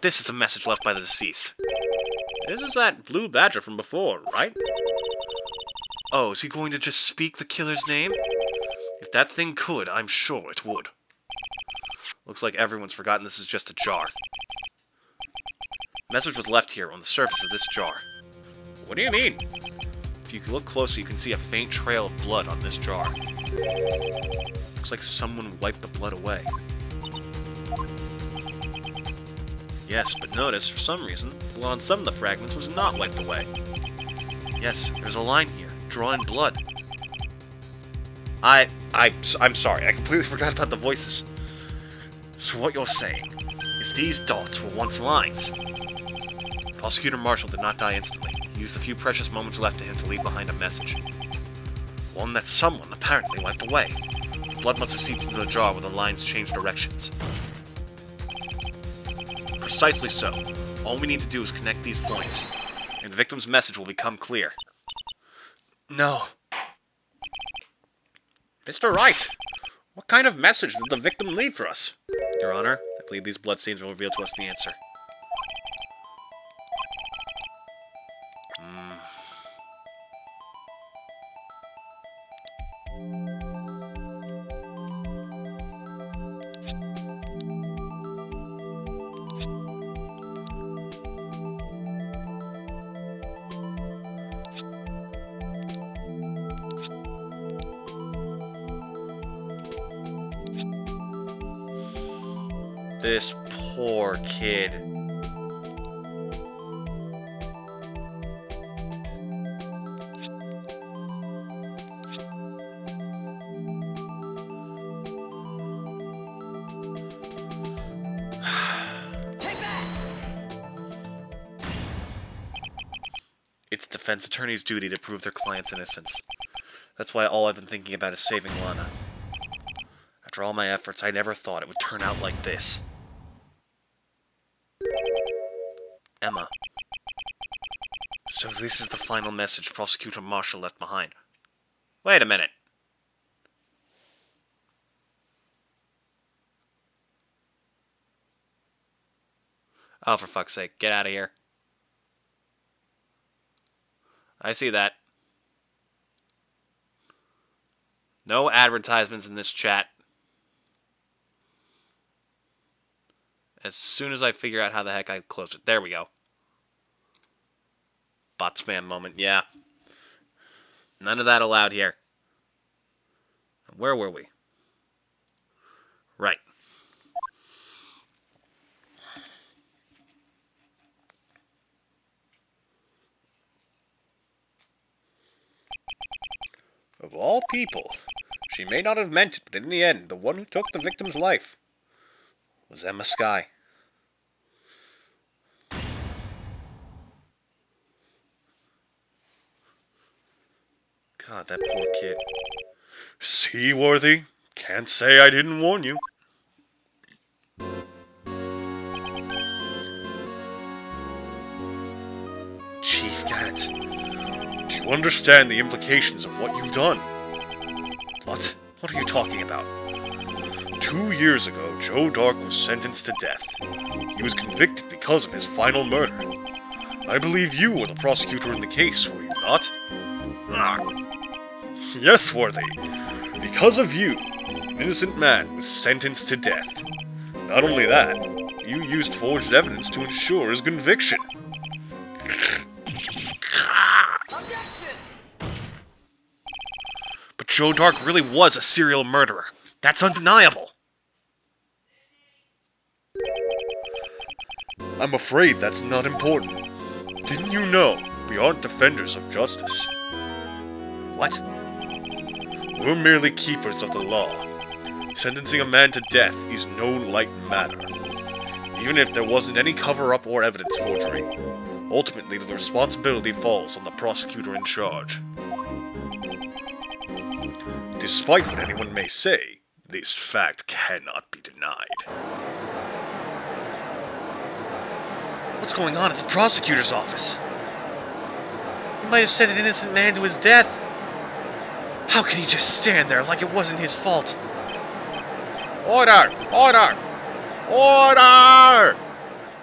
This is a message left by the deceased. This is that blue badger from before, right? Oh, is he going to just speak the killer's name? If that thing could, I'm sure it would. Looks like everyone's forgotten this is just a jar. The message was left here on the surface of this jar. What do you mean? If you look closely, you can see a faint trail of blood on this jar. Looks like someone wiped the blood away. Yes, but notice, for some reason, the blood on some of the fragments was not wiped away. Yes, there's a line here, drawn in blood. I'm sorry, I completely forgot about the voices. So what you're saying is these dots were once lines. Prosecutor Marshall did not die instantly. He used the few precious moments left to him to leave behind a message. One that someone apparently wiped away. The blood must have seeped into the jar where the lines changed directions. Precisely so. All we need to do is connect these points, and the victim's message will become clear. No. Mr. Wright, what kind of message did the victim leave for us? Your Honor, I believe these bloodstains will reveal to us the answer. This poor kid. It's defense attorney's duty to prove their client's innocence. That's why all I've been thinking about is saving Lana. After all my efforts, I never thought it would turn out like this. Emma. So this is the final message Prosecutor Marshall left behind. Wait a minute. Oh, for fuck's sake, get out of here. I see that. No advertisements in this chat. as soon as I figure out how the heck I close it. There we go. Bot spam moment, yeah. None of that allowed here. Where were we? Right. Of all people, she may not have meant it, but in the end, the one who took the victim's life was Emma Skye. God, that poor kid. Seaworthy, can't say I didn't warn you. Chief Cat, do you understand the implications of what you've done? What? What are you talking about? 2 years ago, Joe Dark was sentenced to death. He was convicted because of his final murder. I believe you were the prosecutor in the case, were you not? Ah. Yes, Worthy. Because of you, an innocent man was sentenced to death. Not only that, you used forged evidence to ensure his conviction. Objection! But Joe Dark really was a serial murderer. That's undeniable. I'm afraid that's not important. Didn't you know we aren't defenders of justice? What? We're merely keepers of the law. Sentencing a man to death is no light matter. Even if there wasn't any cover-up or evidence forgery, ultimately the responsibility falls on the prosecutor in charge. Despite what anyone may say, this fact cannot be denied. What's going on at the prosecutor's office? He might have sent an innocent man to his death. How could he just stand there like it wasn't his fault? Order! Order! Order!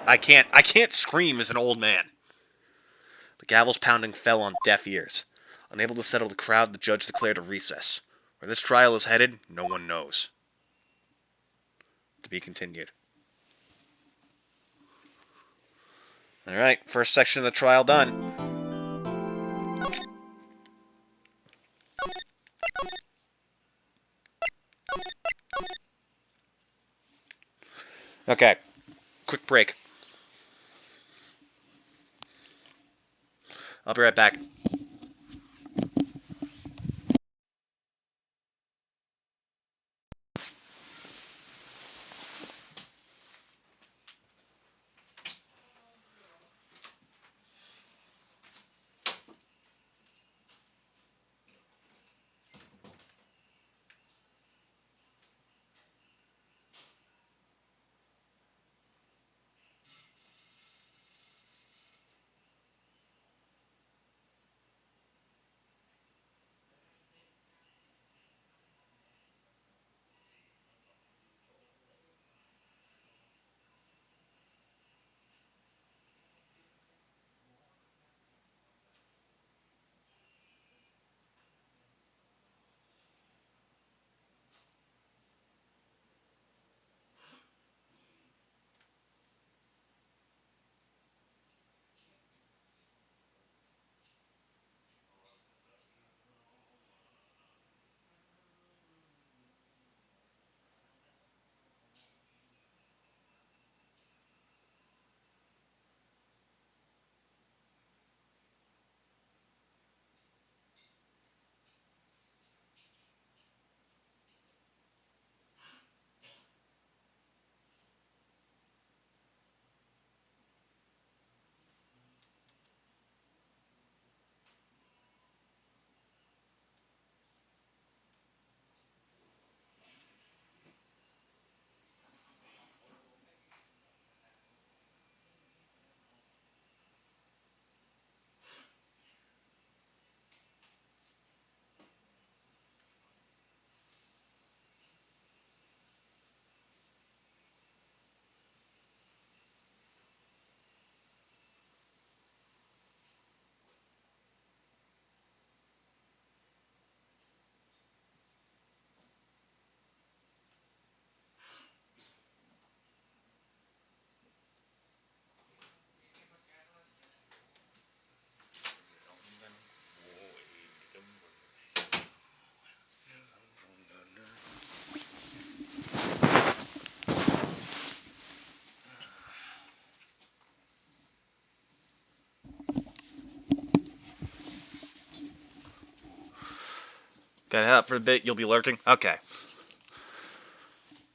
I can't scream as an old man. The gavel's pounding fell on deaf ears. Unable to settle the crowd, the judge declared a recess. Where this trial is headed, no one knows. To be continued. Alright, first section of the trial done. Okay, quick break. I'll be right back. Got out for a bit, you'll be lurking? Okay.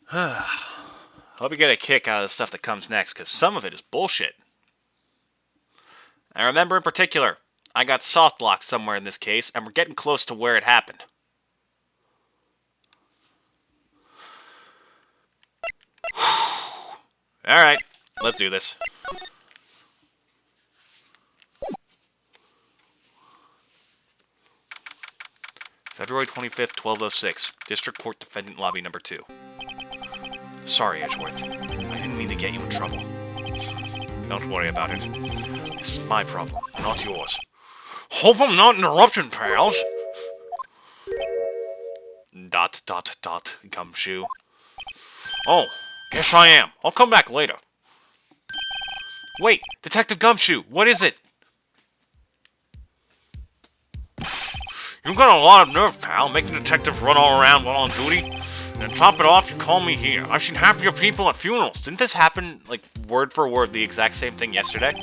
Hope you get a kick out of the stuff that comes next, because some of it is bullshit. I remember in particular, I got soft locked somewhere in this case, and we're getting close to where it happened. Alright, let's do this. February 25th, 12:06, District Court Defendant Lobby Number 2. Sorry, Edgeworth. I didn't mean to get you in trouble. Don't worry about it. This is my problem, not yours. Hope I'm not interrupting, pals! Dot, dot, dot, gumshoe. Oh, guess I am. I'll come back later. Wait, Detective Gumshoe, what is it? You've got a lot of nerve, pal, making detectives run all around while on duty. And to top it off, you call me here. I've seen happier people at funerals. Didn't this happen, like, word for word, the exact same thing yesterday?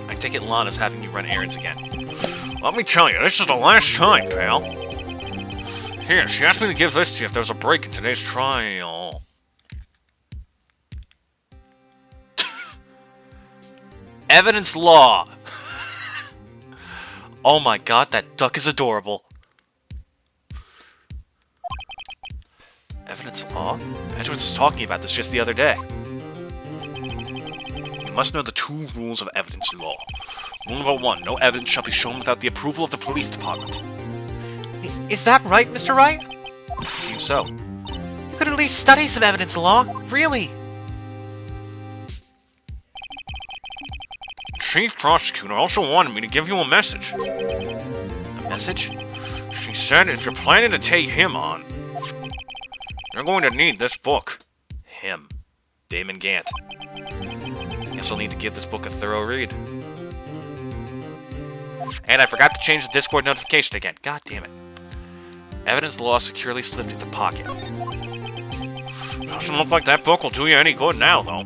I take it Lana's having you run errands again. Let me tell you, this is the last time, pal. Here, she asked me to give this to you if there was a break in today's trial. Evidence law. Oh my god, that duck is adorable. Evidence law? Edgeworth was talking about this just the other day. You must know the 2 rules of evidence law. Rule number 1, no evidence shall be shown without the approval of the police department. Is that right, Mr. Wright? Seems so. You could at least study some evidence law, really. Chief Prosecutor also wanted me to give you a message. A message? She said if you're planning to take him on, you're going to need this book. Him. Damon Gant. Guess I'll need to give this book a thorough read. And I forgot to change the Discord notification again. God damn it. Evidence law securely slipped into pocket. Doesn't look like that book will do you any good now, though.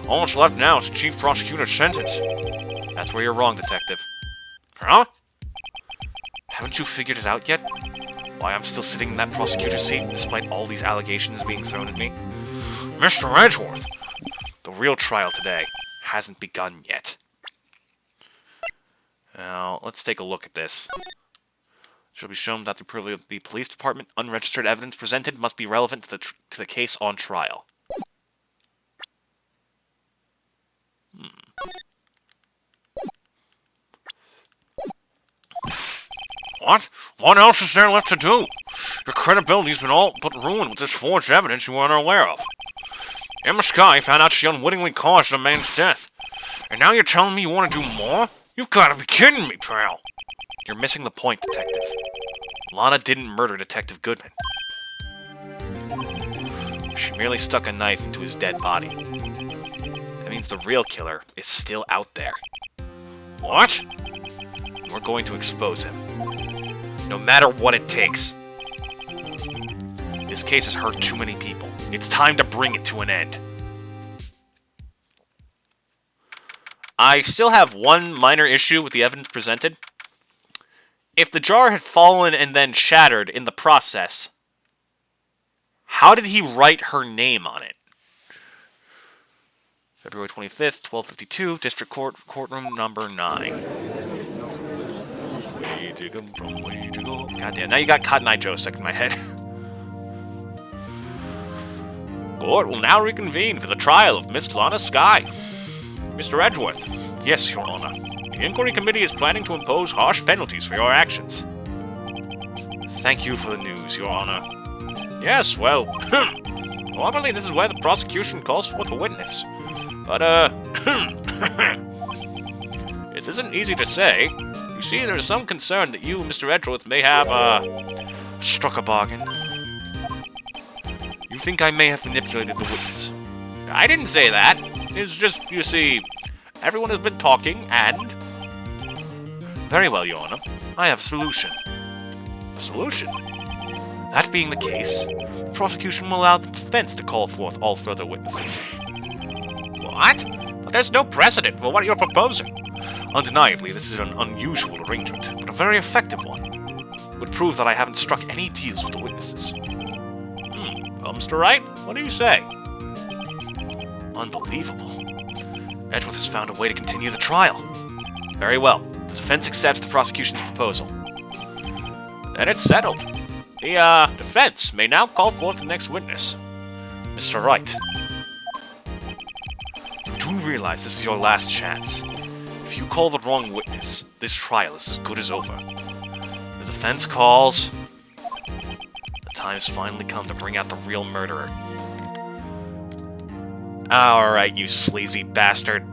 All that's left now is the Chief Prosecutor's sentence. That's where you're wrong, Detective. Huh? Haven't you figured it out yet? Why I'm still sitting in that prosecutor's seat despite all these allegations being thrown at me? Mr. Edgeworth! The real trial today hasn't begun yet. Now, let's take a look at this. It shall be shown that the police department unregistered evidence presented must be relevant to the case on trial. What? What else is there left to do? Your credibility's been all but ruined with this forged evidence you weren't aware of. Emma Skye found out she unwittingly caused the man's death. And now you're telling me you want to do more? You've got to be kidding me, pal. You're missing the point, Detective. Lana didn't murder Detective Goodman. She merely stuck a knife into his dead body. That means the real killer is still out there. What? We're going to expose him. No matter what it takes. This case has hurt too many people. It's time to bring it to an end. I still have one minor issue with the evidence presented. If the jar had fallen and then shattered in the process, how did he write her name on it? February 25th, 12:52, District Court, Courtroom Number 9. Goddamn, now you got Cotton Eye Joe stuck in my head. Court will now reconvene for the trial of Miss Lana Skye. Mr. Edgeworth. Yes, Your Honor. The Inquiry Committee is planning to impose harsh penalties for your actions. Thank you for the news, Your Honor. Yes, well, normally this is where the prosecution calls forth a witness. But, this isn't easy to say. You see, there's some concern that you, Mr. Edgeworth, may have, struck a bargain. You think I may have manipulated the witness. I didn't say that. It's just, you see, everyone has been talking, and... Very well, Your Honor. I have a solution. A solution? That being the case, the prosecution will allow the defense to call forth all further witnesses. What? But there's no precedent for what you're proposing. Undeniably, this is an unusual arrangement, but a very effective one. would prove that I haven't struck any deals with the witnesses. Well, Mr. Wright, what do you say? Unbelievable. Edgeworth has found a way to continue the trial. Very well. The defense accepts the prosecution's proposal. Then it's settled. The, defense may now call forth the next witness. Mr. Wright. You do realize this is your last chance. If you call the wrong witness, this trial is as good as over. The defense calls... The time has finally come to bring out the real murderer. Alright, you sleazy bastard.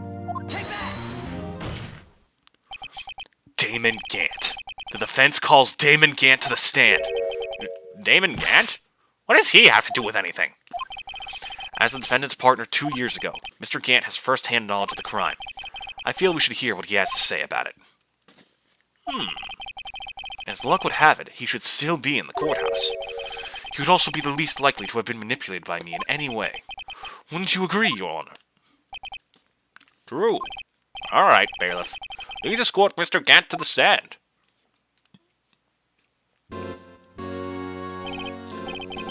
Damon Gant. The defense calls Damon Gant to the stand. Damon Gant? What does he have to do with anything? As the defendant's partner 2 years ago, Mr. Gant has first-hand knowledge of the crime. I feel we should hear what he has to say about it. As luck would have it, he should still be in the courthouse. He would also be the least likely to have been manipulated by me in any way. Wouldn't you agree, Your Honor? True. Alright, bailiff. Please escort Mr. Gant to the stand.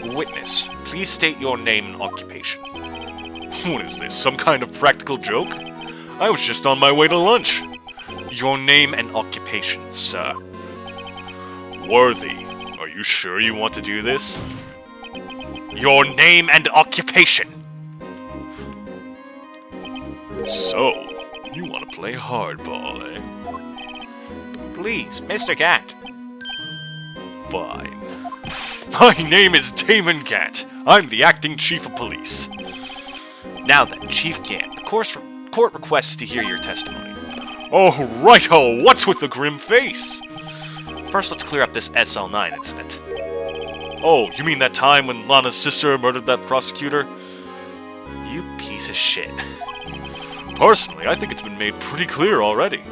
Witness, please state your name and occupation. What is this, some kind of practical joke? I was just on my way to lunch. Your name and occupation, sir. Worthy, are you sure you want to do this? Your name and occupation! So, you want to play hardball, eh? Please, Mr. Gant. Fine. My name is Damon Gant. I'm the acting chief of police. Now then, Chief Gant, the court requests to hear your testimony. Oh, righto! What's with the grim face? First, let's clear up this SL9 incident. Oh, you mean that time when Lana's sister murdered that prosecutor? You piece of shit. Personally, I think it's been made pretty clear already.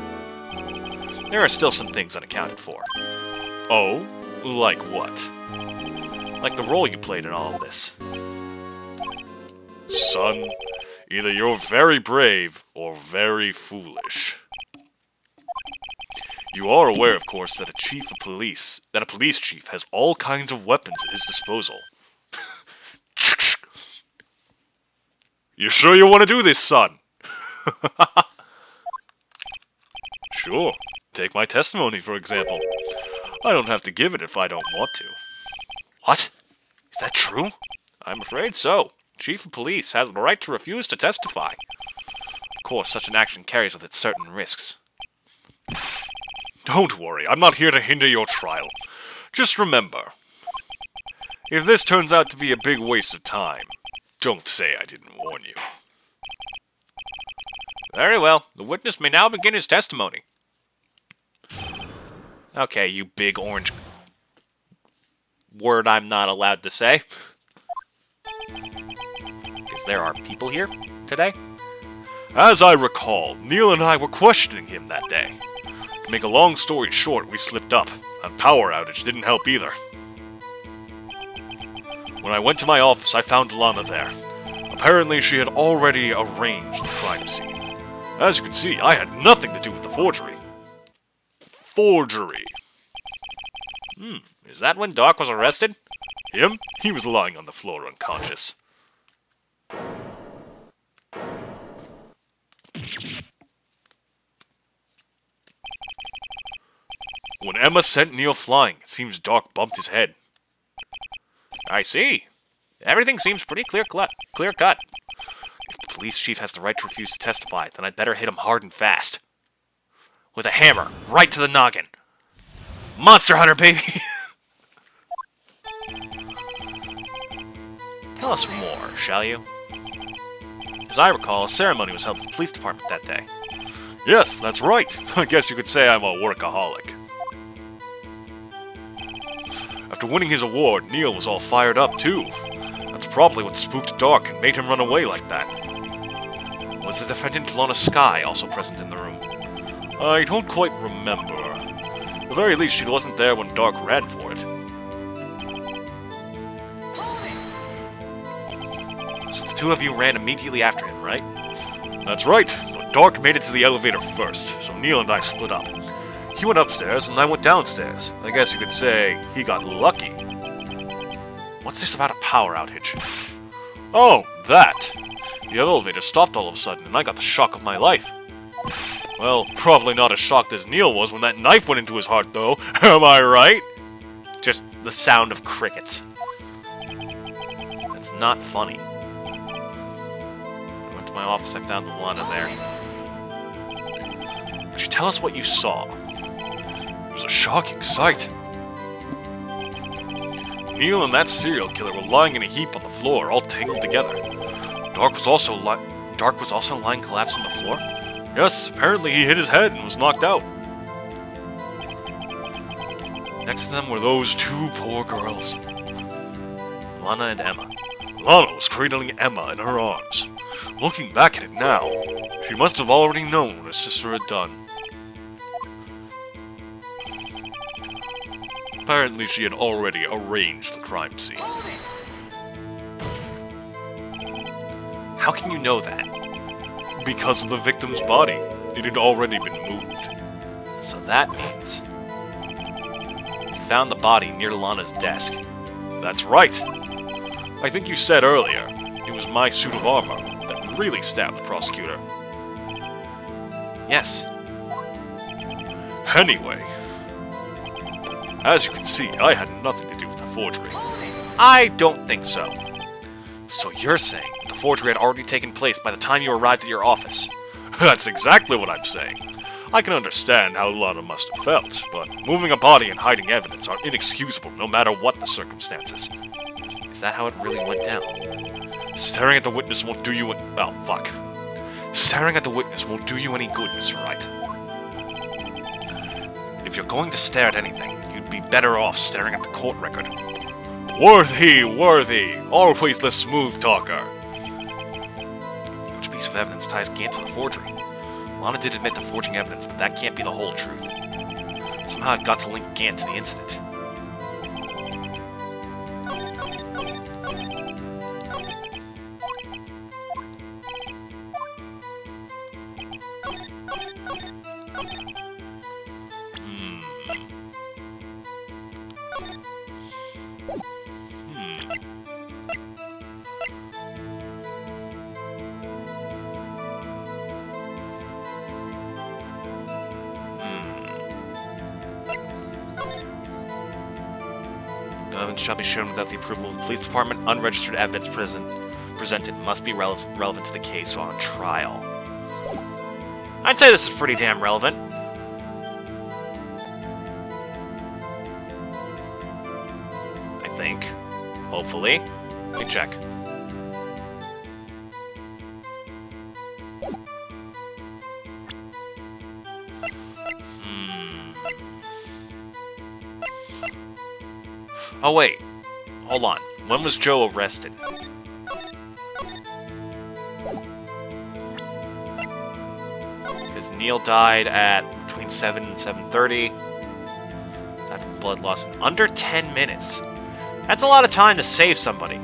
There are still some things unaccounted for. Oh? Like what? Like the role you played in all of this. Son, either you're very brave or very foolish. You are aware, of course, that a police chief has all kinds of weapons at his disposal. You sure you want to do this, son? Sure. Take my testimony, for example. I don't have to give it if I don't want to. What? Is that true? I'm afraid so. Chief of Police has the right to refuse to testify. Of course, such an action carries with it certain risks. Don't worry, I'm not here to hinder your trial. Just remember, if this turns out to be a big waste of time, don't say I didn't warn you. Very well. The witness may now begin his testimony. Okay, you big orange word I'm not allowed to say. Because there are people here today. As I recall, Neil and I were questioning him that day. To make a long story short, we slipped up. A power outage didn't help either. When I went to my office, I found Lana there. Apparently, she had already arranged the crime scene. As you can see, I had nothing to do with the forgery. Forgery. Is that when Doc was arrested? Him? He was lying on the floor unconscious. When Emma sent Neil flying, it seems Doc bumped his head. I see. Everything seems pretty clear-cut. If the police chief has the right to refuse to testify, then I'd better hit him hard and fast. With a hammer, right to the noggin. Monster Hunter, baby! Tell us more, shall you? As I recall, a ceremony was held at the police department that day. Yes, that's right. I guess you could say I'm a workaholic. After winning his award, Neil was all fired up, too. That's probably what spooked Doc and made him run away like that. Was the defendant Lana Skye also present in the room? I don't quite remember. At the very least, she wasn't there when Doc ran for it. So the two of you ran immediately after him, right? That's right. But Doc made it to the elevator first, so Neil and I split up. He went upstairs and I went downstairs. I guess you could say he got lucky. What's this about a power outage? Oh, that! The elevator stopped all of a sudden and I got the shock of my life. Well, probably not as shocked as Neil was when that knife went into his heart, though. Am I right? Just the sound of crickets. That's not funny. I went to my office, I found Lana there. Could you tell us what you saw? It was a shocking sight. Neil and that serial killer were lying in a heap on the floor, all tangled together. Dark was also lying collapsed on the floor? Yes, apparently he hit his head and was knocked out. Next to them were those two poor girls. Lana and Emma. Lana was cradling Emma in her arms. Looking back at it now, she must have already known what her sister had done. Apparently she had already arranged the crime scene. How can you know that? Because of the victim's body. It had already been moved. So that means... you found the body near Lana's desk. That's right. I think you said earlier, it was my suit of armor that really stabbed the prosecutor. Yes. Anyway, as you can see, I had nothing to do with the forgery. I don't think so. So you're saying the forgery had already taken place by the time you arrived at your office? That's exactly what I'm saying. I can understand how Lana must have felt, but moving a body and hiding evidence are inexcusable no matter what the circumstances. Is that how it really went down? Staring at the witness won't do you oh, fuck. Staring at the witness won't do you any good, Mr. Wright. If you're going to stare at anything, you'd be better off staring at the court record. Worthy! Always the smooth talker. Which piece of evidence ties Gant to the forgery? Lana did admit to forging evidence, but that can't be the whole truth. Somehow I've got to link Gant to the incident. No evidence shall be shown without the approval of the police department. Unregistered evidence presented must be relevant to the case on trial. I'd say this is pretty damn relevant. I think. Hopefully. Let me check. Oh wait, hold on. When was Joe arrested? Because Neil died at between 7 and 7:30. Died from blood loss in under 10 minutes. That's a lot of time to save somebody.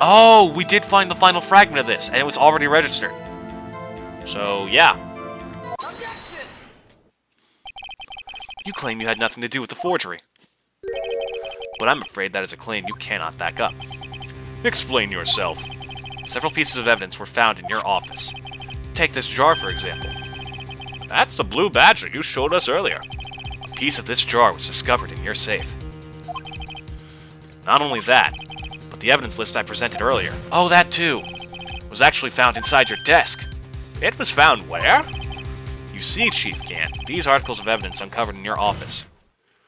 Oh, we did find the final fragment of this, and it was already registered. So, yeah. Objection! You claim you had nothing to do with the forgery. But I'm afraid that is a claim you cannot back up. Explain yourself. Several pieces of evidence were found in your office. Take this jar, for example. That's the blue badge that you showed us earlier. A piece of this jar was discovered in your safe. Not only that, but the evidence list I presented earlier, oh, that too, was actually found inside your desk. It was found where? You see, Chief Gant, these articles of evidence uncovered in your office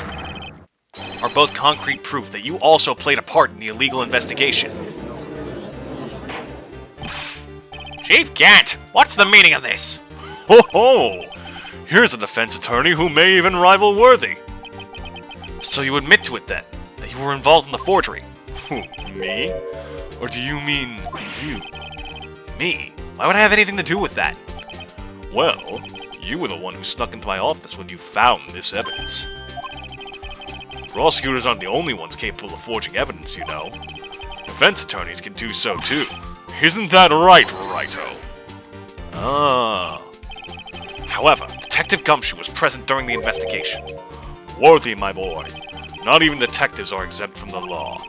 are both concrete proof that you also played a part in the illegal investigation. Chief Gant, what's the meaning of this? Ho ho! Here's a defense attorney who may even rival Worthy. So you admit to it then, that you were involved in the forgery? Who, me? Or do you mean you? Me? Why would I have anything to do with that? Well, you were the one who snuck into my office when you found this evidence. Prosecutors aren't the only ones capable of forging evidence, you know. Defense attorneys can do so too. Isn't that right, Righto? Ah. However, Detective Gumshoe was present during the investigation. Worthy, my boy. Not even detectives are exempt from the law.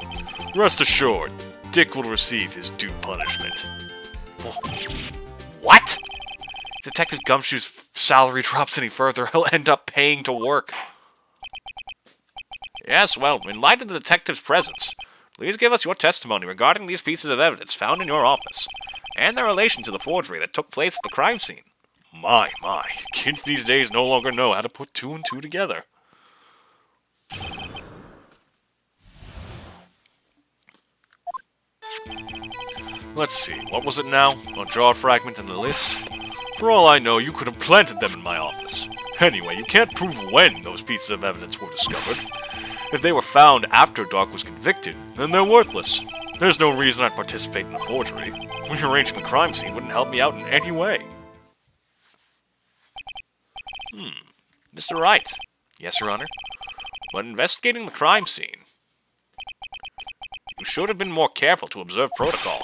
Rest assured, Dick will receive his due punishment. What? If Detective Gumshoe's salary drops any further, he'll end up paying to work. Yes, well, in light of the detective's presence, please give us your testimony regarding these pieces of evidence found in your office, and their relation to the forgery that took place at the crime scene. My, kids these days no longer know how to put two and two together. Let's see, what was it now? A jaw fragment in the list? For all I know, you could have planted them in my office. Anyway, you can't prove when those pieces of evidence were discovered. If they were found after Dark was convicted, then they're worthless. There's no reason I'd participate in a forgery. Rearranging the crime scene wouldn't help me out in any way. Mr. Wright. Yes, Your Honor? When investigating the crime scene, you should have been more careful to observe protocol.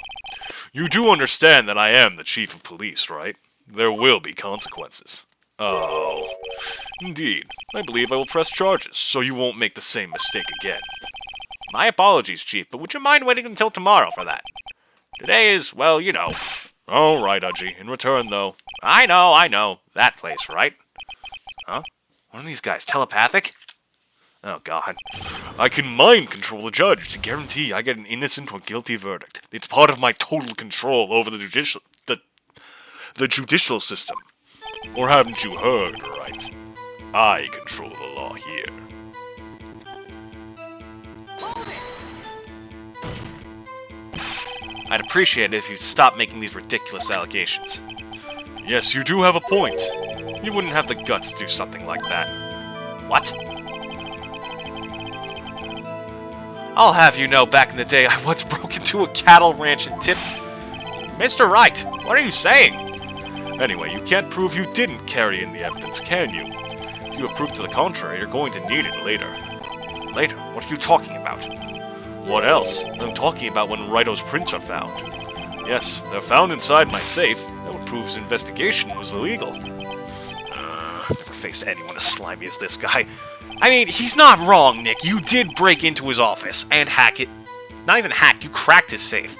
You do understand that I am the chief of police, right? There will be consequences. Oh, indeed. I believe I will press charges, so you won't make the same mistake again. My apologies, Chief, but would you mind waiting until tomorrow for that? Today is, well, you know. All right, Udgy. In return, though. I know. That place, right? Huh? What are these guys, telepathic? Oh, God. I can mind control the judge to guarantee I get an innocent or guilty verdict. It's part of my total control over the judicial system. Or haven't you heard, right? I control the law here. I'd appreciate it if you'd stop making these ridiculous allegations. Yes, you do have a point. You wouldn't have the guts to do something like that. What? I'll have you know, back in the day, I once broke into a cattle ranch and tipped... Mr. Wright, what are you saying? Anyway, you can't prove you didn't carry in the evidence, can you? If you have proof to the contrary, you're going to need it later. Later? What are you talking about? What else? I'm talking about when Righto's prints are found. Yes, they're found inside my safe. That would prove his investigation was illegal. Never faced anyone as slimy as this guy. I mean, he's not wrong, Nick. You did break into his office and hack it. Not even hack, you cracked his safe.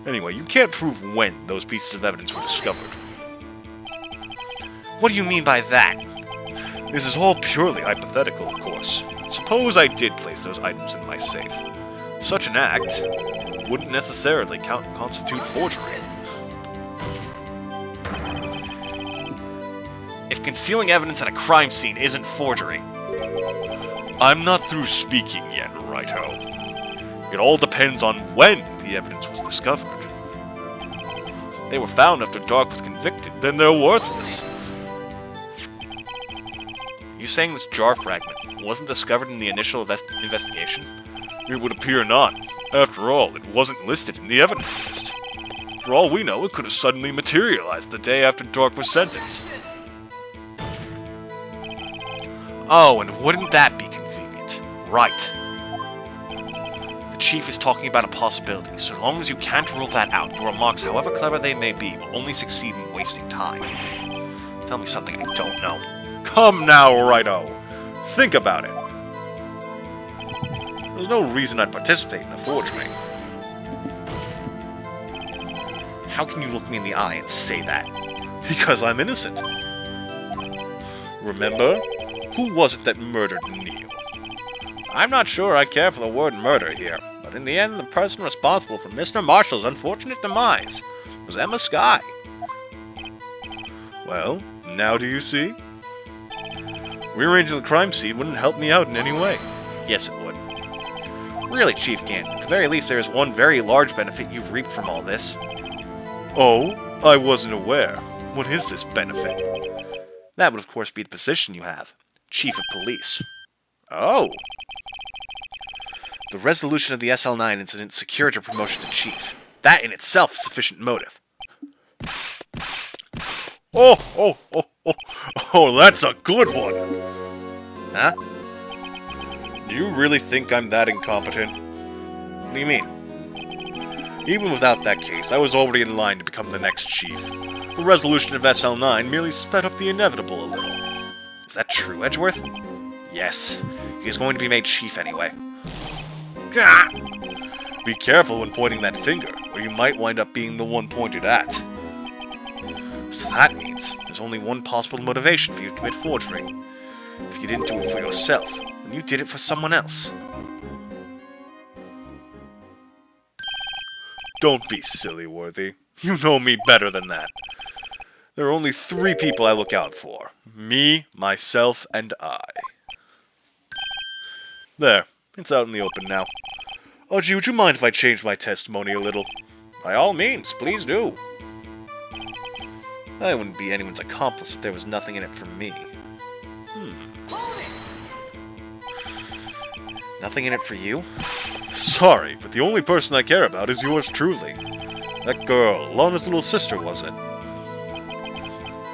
Anyway, you can't prove when those pieces of evidence were discovered. What do you mean by that? This is all purely hypothetical, of course. Suppose I did place those items in my safe. Such an act wouldn't necessarily constitute forgery. If concealing evidence at a crime scene isn't forgery... I'm not through speaking yet, Righto. It all depends on when the evidence was discovered. They were found after Dark was convicted, then they're worthless. Are you saying this jar fragment wasn't discovered in the initial investigation? It would appear not. After all, it wasn't listed in the evidence list. For all we know, it could have suddenly materialized the day after Dark was sentenced. Oh, and wouldn't that be convenient? Right. The Chief is talking about a possibility. So long as you can't rule that out, your remarks, however clever they may be, will only succeed in wasting time. Tell me something I don't know. Come now, Righto. Think about it. There's no reason I'd participate in a forgery. How can you look me in the eye and say that? Because I'm innocent. Remember? Who was it that murdered Neil? I'm not sure I care for the word murder here, but in the end, the person responsible for Mr. Marshall's unfortunate demise was Emma Skye. Well, now do you see? Rearranging the crime scene wouldn't help me out in any way. Yes, it would. Really, Chief Gant, at the very least there is one very large benefit you've reaped from all this. Oh, I wasn't aware. What is this benefit? That would of course be the position you have. Chief of Police. Oh. The resolution of the SL9 incident secured your promotion to Chief. That in itself is sufficient motive. Oh, that's a good one. Huh? Do you really think I'm that incompetent? What do you mean? Even without that case, I was already in line to become the next chief. The resolution of SL9 merely sped up the inevitable a little. Is that true, Edgeworth? Yes. He is going to be made chief anyway. Gah! Be careful when pointing that finger, or you might wind up being the one pointed at. So that means there's only one possible motivation for you to commit forgery. If you didn't do it for yourself, then you did it for someone else. Don't be silly, Worthy. You know me better than that. There are only 3 people I look out for. Me, myself, and I. There. It's out in the open now. Oji, would you mind if I changed my testimony a little? By all means, please do. I wouldn't be anyone's accomplice if there was nothing in it for me. Nothing in it for you? Sorry, but the only person I care about is yours truly. That girl, Lana's little sister, was it?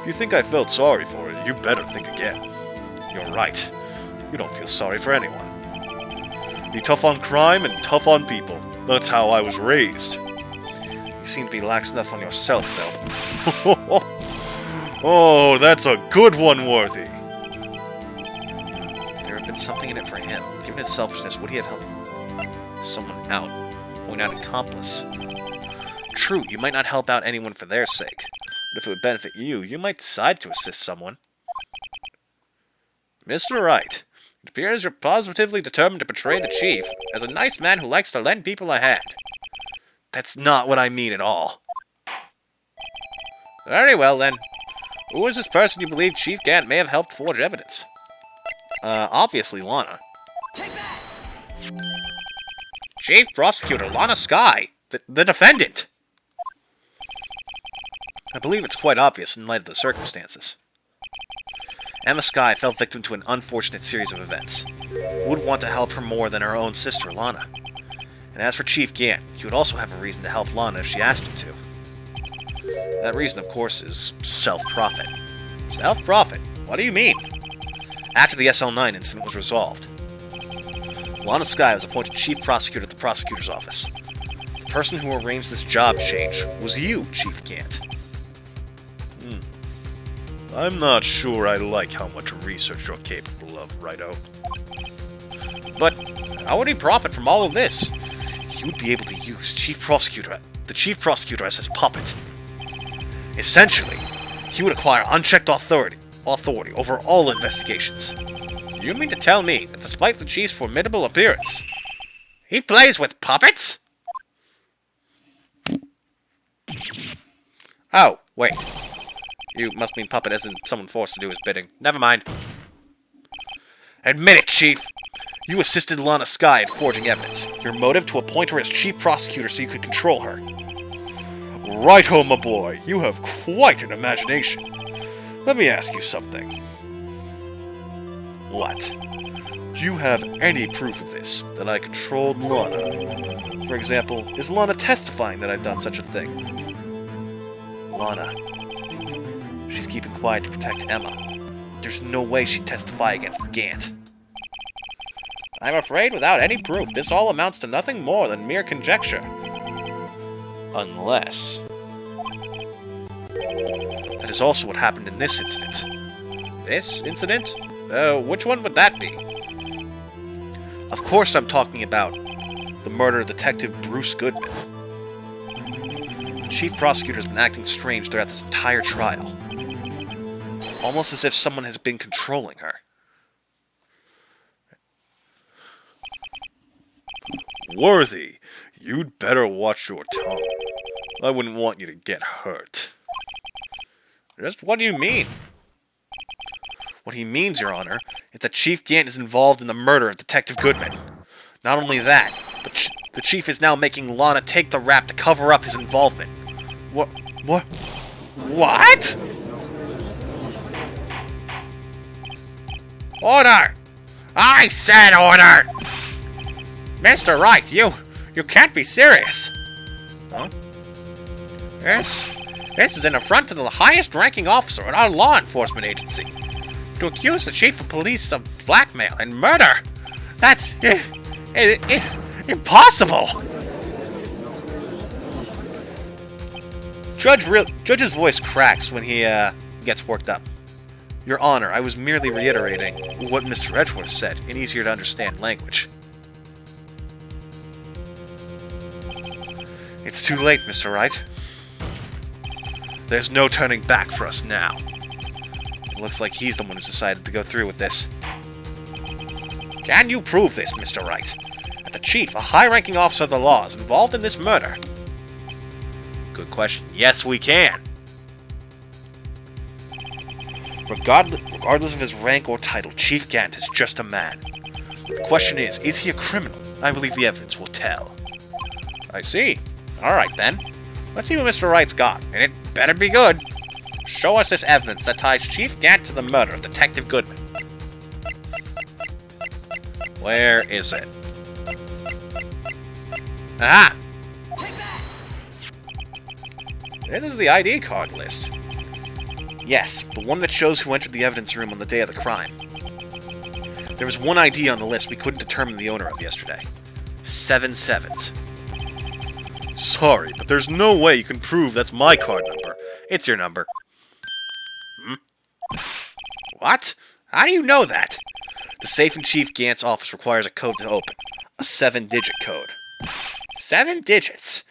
If you think I felt sorry for her, you better think again. You're right. You don't feel sorry for anyone. Be tough on crime and tough on people. That's how I was raised. You seem to be lax enough on yourself, though. Oh, that's a good one, Worthy. There had been something in it for him. Given his selfishness, would he have helped someone out? Point out an accomplice. True, you might not help out anyone for their sake. But if it would benefit you, you might decide to assist someone. Mr. Wright, it appears you're positively determined to portray the chief as a nice man who likes to lend people a hand. That's not what I mean at all. Very well, then. Who is this person you believe Chief Gant may have helped forge evidence? Obviously Lana. Take that! Chief Prosecutor Lana Skye, the defendant. I believe it's quite obvious in light of the circumstances. Emma Skye fell victim to an unfortunate series of events. Who would want to help her more than her own sister, Lana? And as for Chief Gant, he would also have a reason to help Lana if she asked him to. That reason, of course, is self-profit. Self-profit? What do you mean? After the SL9 incident was resolved, Lana Skye was appointed Chief Prosecutor at the Prosecutor's Office. The person who arranged this job change was you, Chief Gant. I'm not sure I like how much research you're capable of, Righto. But how would he profit from all of this? He would be able to use the Chief Prosecutor as his puppet. Essentially, he would acquire unchecked authority over all investigations. You mean to tell me that despite the Chief's formidable appearance, he plays with puppets? Oh, wait. You must mean puppet as in someone forced to do his bidding. Never mind. Admit it, Chief! You assisted Lana Skye in forging evidence. Your motive to appoint her as Chief Prosecutor so you could control her. Righto, my boy. You have quite an imagination. Let me ask you something. What? Do you have any proof of this, that I controlled Lana? For example, is Lana testifying that I've done such a thing? Lana. She's keeping quiet to protect Emma. There's no way she'd testify against Gant. I'm afraid without any proof, this all amounts to nothing more than mere conjecture. Unless... That is also what happened in this incident. This incident? Which one would that be? Of course I'm talking about the murder of Detective Bruce Goodman. The Chief Prosecutor's been acting strange throughout this entire trial. Almost as if someone has been controlling her. Worthy, you'd better watch your tongue. I wouldn't want you to get hurt. Just what do you mean? What he means, Your Honor, is that Chief Gant is involved in the murder of Detective Goodman. Not only that, but the Chief is now making Lana take the rap to cover up his involvement. What? Order! I said order! Mr. Wright, you can't be serious. Huh? This is an affront to the highest-ranking officer in our law enforcement agency. To accuse the chief of police of blackmail and murder, that's impossible. Judge's voice cracks when he gets worked up. Your Honor, I was merely reiterating what Mr. Edgeworth said in easier-to-understand language. It's too late, Mr. Wright. There's no turning back for us now. It looks like he's the one who's decided to go through with this. Can you prove this, Mr. Wright? That the Chief, a high-ranking officer of the law, is involved in this murder? Good question. Yes, we can. Regardless of his rank or title, Chief Gant is just a man. The question is he a criminal? I believe the evidence will tell. I see. Alright then. Let's see what Mr. Wright's got, and it better be good. Show us this evidence that ties Chief Gant to the murder of Detective Goodman. Where is it? Aha! This is the ID card list. Yes, the one that shows who entered the evidence room on the day of the crime. There was one ID on the list we couldn't determine the owner of yesterday. 7 sevens. Sorry, but there's no way you can prove that's my card number. It's your number. What? How do you know that? The safe in Chief Gant's office requires a code to open. A 7-digit code. 7 digits?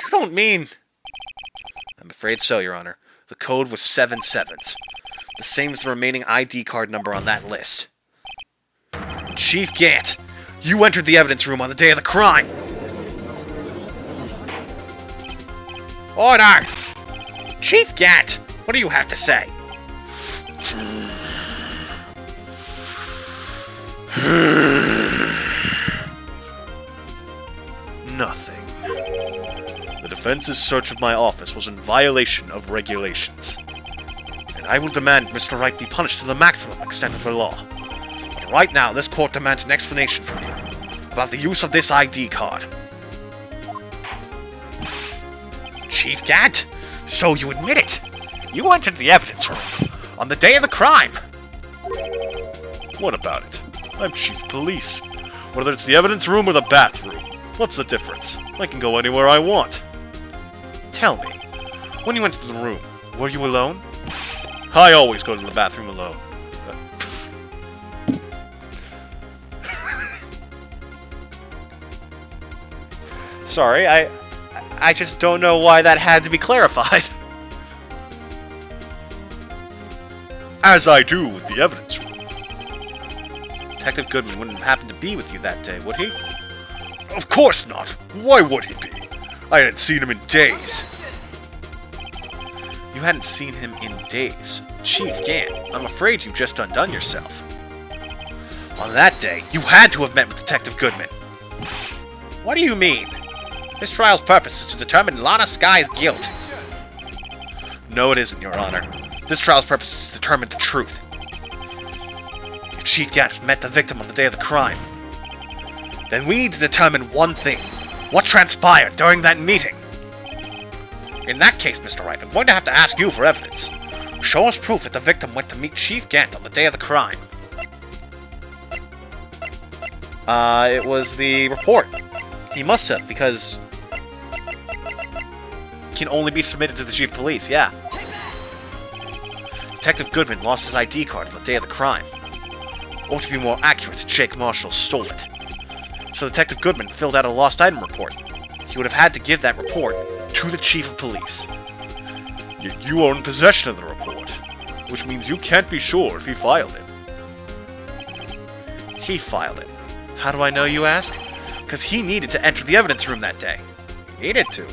You don't mean... I'm afraid so, Your Honor. The code was 7 sevens. The same as the remaining ID card number on that list. Chief Gant, you entered the evidence room on the day of the crime! Order! Chief Gant, what do you have to say? Nothing. The defense's search of my office was in violation of regulations. And I will demand Mr. Wright be punished to the maximum extent of the law. But right now, this court demands an explanation from you about the use of this ID card. Chief Gant, so you admit it. You entered the evidence room on the day of the crime. What about it? I'm chief of police. Whether it's the evidence room or the bathroom, what's the difference? I can go anywhere I want. Tell me, when you went into the room, were you alone? I always go to the bathroom alone. Sorry, I just don't know why that had to be clarified. As I do with the evidence room. Detective Goodman wouldn't have happened to be with you that day, would he? Of course not! Why would he be? I hadn't seen him in days. You hadn't seen him in days? Chief Gant, I'm afraid you've just undone yourself. On that day, you had to have met with Detective Goodman. What do you mean? This trial's purpose is to determine Lana Sky's guilt. No, it isn't, Your Honor. This trial's purpose is to determine the truth. If Chief Gant met the victim on the day of the crime, then we need to determine one thing. What transpired during that meeting? In that case, Mr. Wright, I'm going to have to ask you for evidence. Show us proof that the victim went to meet Chief Gant on the day of the crime. It was the report. He must have, because... it can only be submitted to the Chief of Police, yeah. Detective Goodman lost his ID card on the day of the crime. Or to be more accurate, Jake Marshall stole it. So Detective Goodman filled out a lost item report. He would have had to give that report to the Chief of Police. Yet you are in possession of the report, which means you can't be sure if he filed it. He filed it. How do I know, you ask? Because he needed to enter the evidence room that day. He needed to?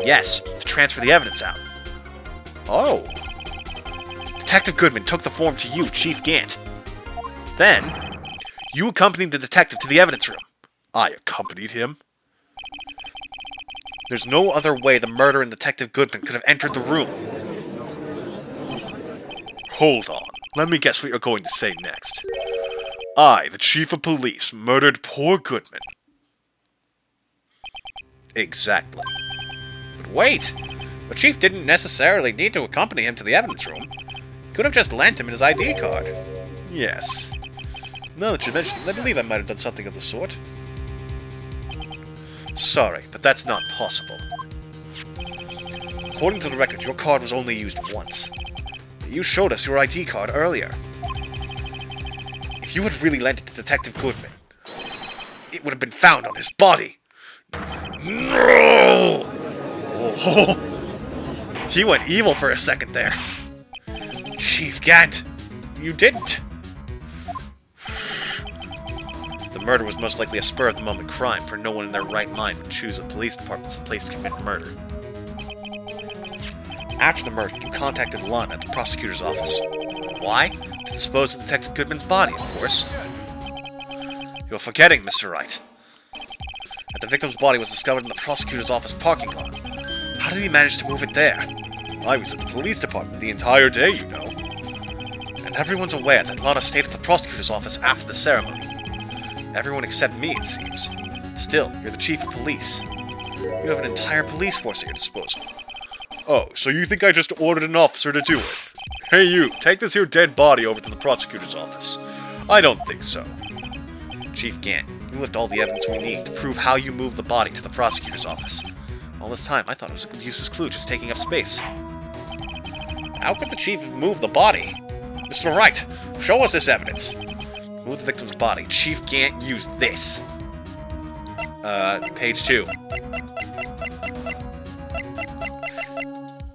Yes, to transfer the evidence out. Oh. Detective Goodman took the form to you, Chief Gant. Then, you accompanied the detective to the evidence room. I accompanied him. There's no other way the murderer and Detective Goodman could have entered the room. Hold on. Let me guess what you're going to say next. I, the Chief of Police, murdered poor Goodman. Exactly. But wait! The Chief didn't necessarily need to accompany him to the evidence room. He could have just lent him his ID card. Yes. Now that you mention it, I believe I might have done something of the sort. Sorry, but that's not possible. According to the record, your card was only used once. You showed us your ID card earlier. If you had really lent it to Detective Goodman, it would have been found on his body. No! Oh. He went evil for a second there. Chief Gant, you didn't. The murder was most likely a spur-of-the-moment crime, for no one in their right mind would choose a police department as a place to commit murder. After the murder, you contacted Lon at the prosecutor's office. Why? To dispose of Detective Goodman's body, of course. You're forgetting, Mr. Wright. That the victim's body was discovered in the prosecutor's office parking lot. How did he manage to move it there? I was at the police department the entire day, you know. And everyone's aware that Lana stayed at the prosecutor's office after the ceremony. Everyone except me, it seems. Still, you're the chief of police. You have an entire police force at your disposal. Oh, so you think I just ordered an officer to do it? Hey you, take this here dead body over to the prosecutor's office. I don't think so. Chief Gant, you left all the evidence we need to prove how you moved the body to the prosecutor's office. All this time, I thought it was a useless clue just taking up space. How could the chief have moved the body? Mr. Wright, show us this evidence. Move the victim's body. Chief Gant used this. Page 2.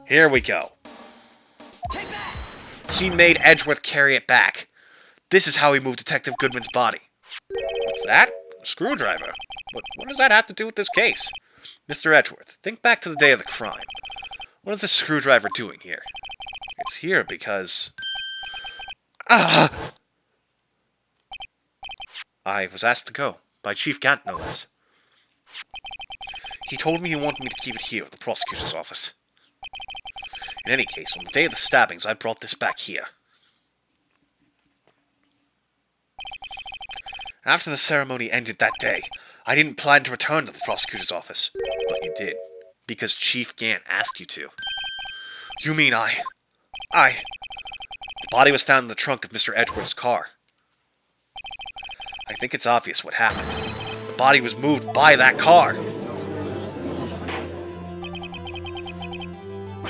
Here we go. He made Edgeworth carry it back. This is how he moved Detective Goodman's body. What's that? A screwdriver? But what does that have to do with this case? Mr. Edgeworth, think back to the day of the crime. What is this screwdriver doing here? It's here because... I was asked to go, by Chief Gant, no less. He told me he wanted me to keep it here at the prosecutor's office. In any case, on the day of the stabbings, I brought this back here. After the ceremony ended that day, I didn't plan to return to the prosecutor's office, but you did, because Chief Gant asked you to. You mean The body was found in the trunk of Mr. Edgeworth's car. I think it's obvious what happened. The body was moved by that car.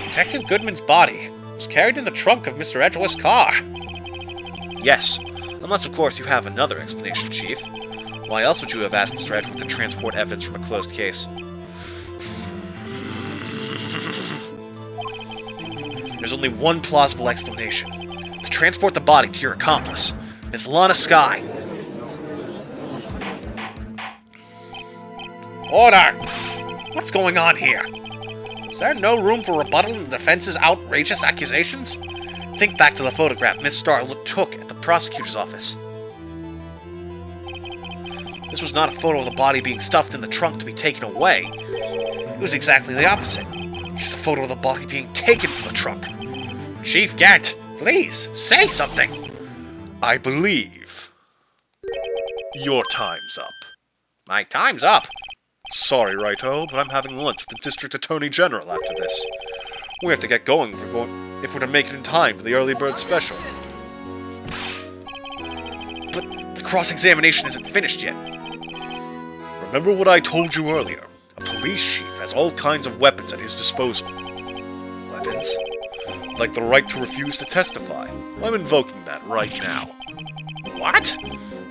Detective Goodman's body was carried in the trunk of Mr. Edgeworth's car. Yes, unless of course you have another explanation, Chief. Why else would you have asked Mr. Edgeworth to transport evidence from a closed case? There's only one plausible explanation. To transport the body to your accomplice, Miss Lana Skye. Order! What's going on here? Is there no room for rebuttal in the defense's outrageous accusations? Think back to the photograph Miss Starr took at the prosecutor's office. This was not a photo of the body being stuffed in the trunk to be taken away. It was exactly the opposite. It's a photo of the body being taken from the trunk. Chief Gant, please, say something! I believe your time's up. My time's up? Sorry, Righto, but I'm having lunch with the District Attorney General after this. We have to get going if we're to make it in time for the early bird special. But the cross-examination isn't finished yet. Remember what I told you earlier. A police chief has all kinds of weapons at his disposal. Weapons? Like the right to refuse to testify. I'm invoking that right now. What?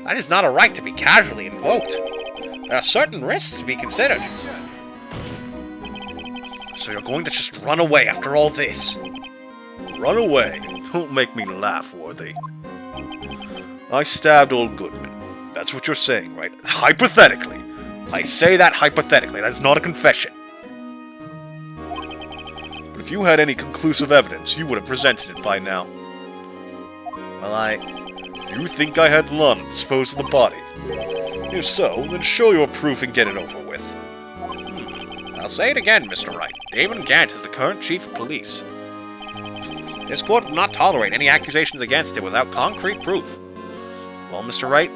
That is not a right to be casually invoked. There are certain risks to be considered. So you're going to just run away after all this? Run away? Don't make me laugh, Worthy. I stabbed old Goodman. That's what you're saying, right? Hypothetically. I say that hypothetically. That is not a confession. But if you had any conclusive evidence, you would have presented it by now. Well, You think I had Lana dispose of the body? If so, then show your proof and get it over with. I'll say it again, Mr. Wright. Damon Gant is the current chief of police. This court will not tolerate any accusations against it without concrete proof. Well, Mr. Wright,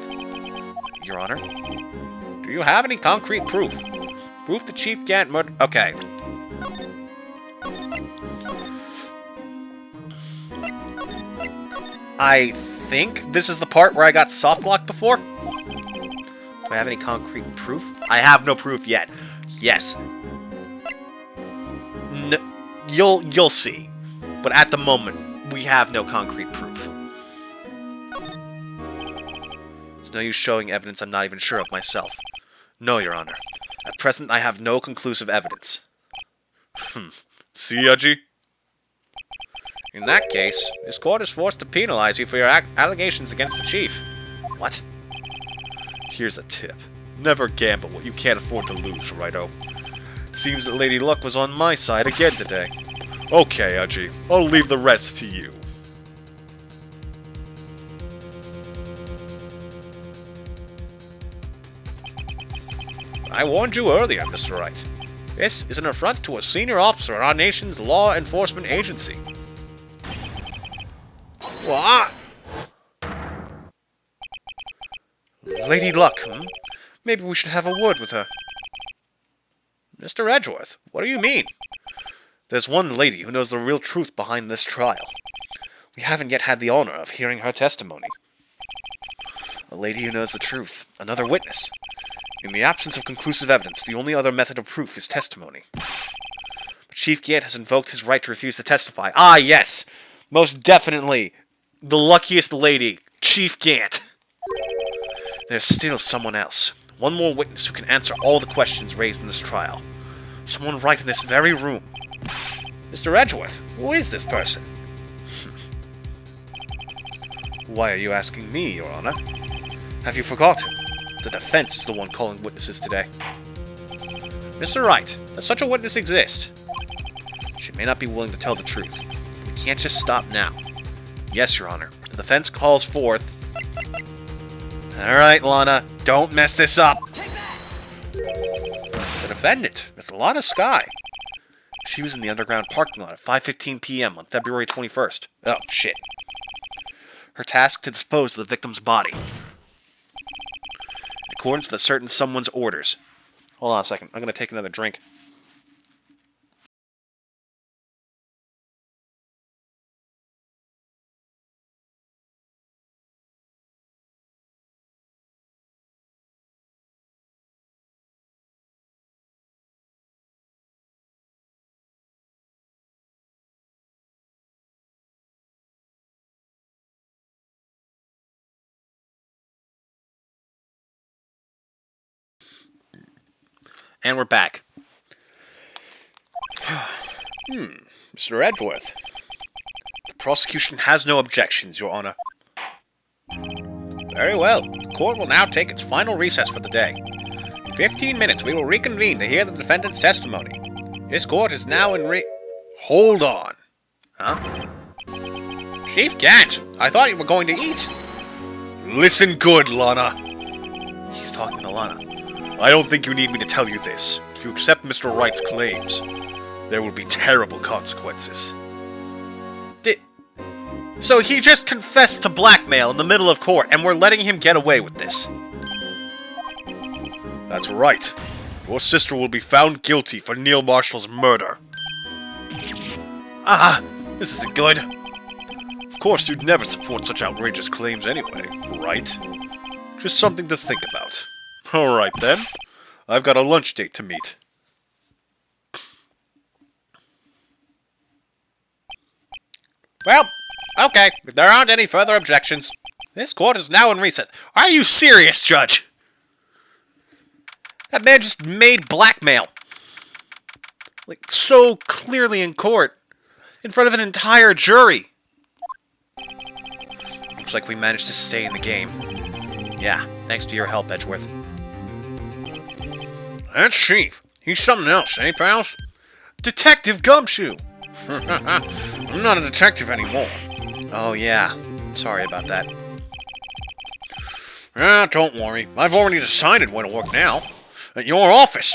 Your Honor, do you have any concrete proof? Proof that Chief Gant murdered... Okay. I think this is the part where I got soft-blocked before? Do I have any concrete proof? I have no proof yet. Yes. You'll see. But at the moment, we have no concrete proof. It's no use showing evidence I'm not even sure of myself. No, Your Honor. At present, I have no conclusive evidence. See, Edgy? In that case, this court is forced to penalize you for your allegations against the chief. What? Here's a tip. Never gamble what you can't afford to lose, righto? It seems that Lady Luck was on my side again today. Okay, Edgy, I'll leave the rest to you. I warned you earlier, Mr. Wright. This is an affront to a senior officer in our nation's law enforcement agency. What? Lady Luck, Maybe we should have a word with her. Mr. Edgeworth, what do you mean? There's one lady who knows the real truth behind this trial. We haven't yet had the honor of hearing her testimony. A lady who knows the truth. Another witness. In the absence of conclusive evidence, the only other method of proof is testimony. But Chief Gant has invoked his right to refuse to testify. Ah, yes! Most definitely! The luckiest lady, Chief Gant. There's still someone else. One more witness who can answer all the questions raised in this trial. Someone right in this very room. Mr. Edgeworth, who is this person? Why are you asking me, Your Honor? Have you forgotten? The defense is the one calling witnesses today. Mr. Wright, does such a witness exist? She may not be willing to tell the truth. We can't just stop now. Yes, Your Honor. The defense calls forth... Alright, Lana. Don't mess this up! The defendant, Miss Lana Skye. She was in the underground parking lot at 5:15 p.m. on February 21st. Oh, shit. Her task to dispose of the victim's body. In accordance with a certain someone's orders. Hold on a second. I'm going to take another drink. And we're back. Mr. Edgeworth. The prosecution has no objections, Your Honor. Very well. The court will now take its final recess for the day. In 15 minutes, we will reconvene to hear the defendant's testimony. This court is now in Hold on. Huh? Chief Gant, I thought you were going to eat. Listen good, Lana. He's talking to Lana. I don't think you need me to tell you this. If you accept Mr. Wright's claims, there will be terrible consequences. So he just confessed to blackmail in the middle of court, and we're letting him get away with this. That's right. Your sister will be found guilty for Neil Marshall's murder. This isn't good. Of course, you'd never support such outrageous claims anyway, right? Just something to think about. Alright then. I've got a lunch date to meet. Well, okay. If there aren't any further objections, this court is now in recess. Are you serious, Judge? That man just made blackmail. Like, so clearly in court. In front of an entire jury. Looks like we managed to stay in the game. Yeah, thanks to your help, Edgeworth. That's Chief. He's something else, eh, pals? Detective Gumshoe! I'm not a detective anymore. Oh, yeah. Sorry about that. Don't worry. I've already decided where to work now. At your office.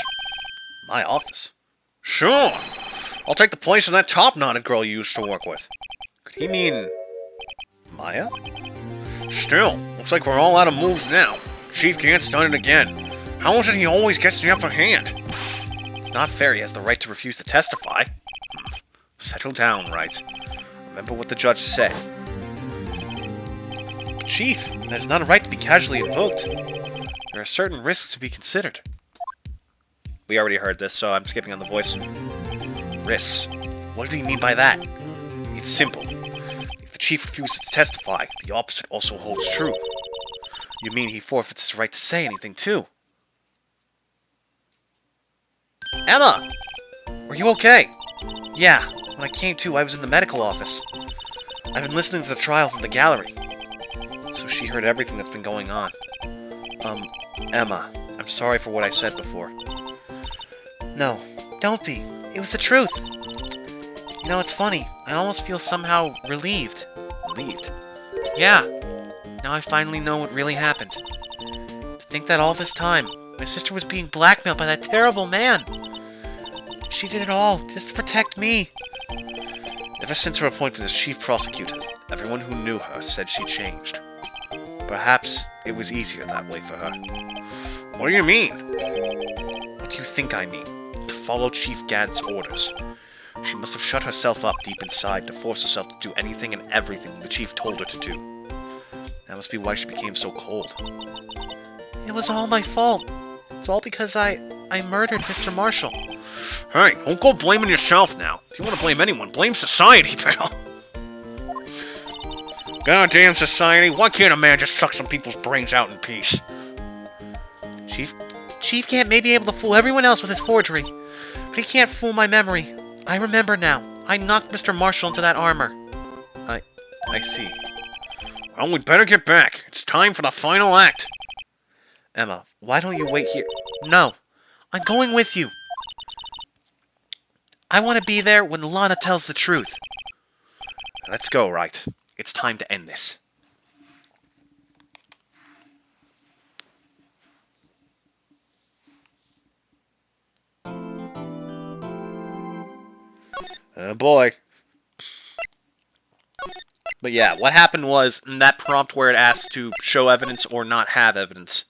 My office? Sure. I'll take the place of that top-knotted girl you used to work with. Could he mean... Maya? Still, looks like we're all out of moves now. Chief Gant's done it again. How is it he always gets the upper hand? It's not fair he has the right to refuse to testify. Settle down, Wright. Remember what the judge said. Chief, that is not a right to be casually invoked. There are certain risks to be considered. We already heard this, so I'm skipping on the voice. Risks. What did he mean by that? It's simple. If the chief refuses to testify, the opposite also holds true. You mean he forfeits his right to say anything, too? Emma! Are you okay? Yeah, when I came to, I was in the medical office. I've been listening to the trial from the gallery. So she heard everything that's been going on. Emma, I'm sorry for what I said before. No, don't be. It was the truth. You know, it's funny. I almost feel somehow relieved. Relieved? Yeah. Now I finally know what really happened. To think that all this time, my sister was being blackmailed by that terrible man. She did it all just to protect me. Ever since her appointment as chief prosecutor, everyone who knew her said she changed. Perhaps it was easier that way for her. What do you mean? What do you think I mean? To follow Chief Gant's orders. She must have shut herself up deep inside to force herself to do anything and everything the chief told her to do. That must be why she became so cold. It was all my fault. It's all because I murdered Mr. Marshall. Hey, don't go blaming yourself now. If you want to blame anyone, blame society, pal. Goddamn society, why can't a man just suck some people's brains out in peace? Chief Gant may be able to fool everyone else with his forgery, but he can't fool my memory. I remember now. I knocked Mr. Marshall into that armor. I see. Well, we'd better get back. It's time for the final act. Emma, why don't you wait here? No, I'm going with you. I want to be there when Lana tells the truth. Let's go, Wright. It's time to end this. Oh boy. But yeah, what happened was, in that prompt where it asked to show evidence or not have evidence,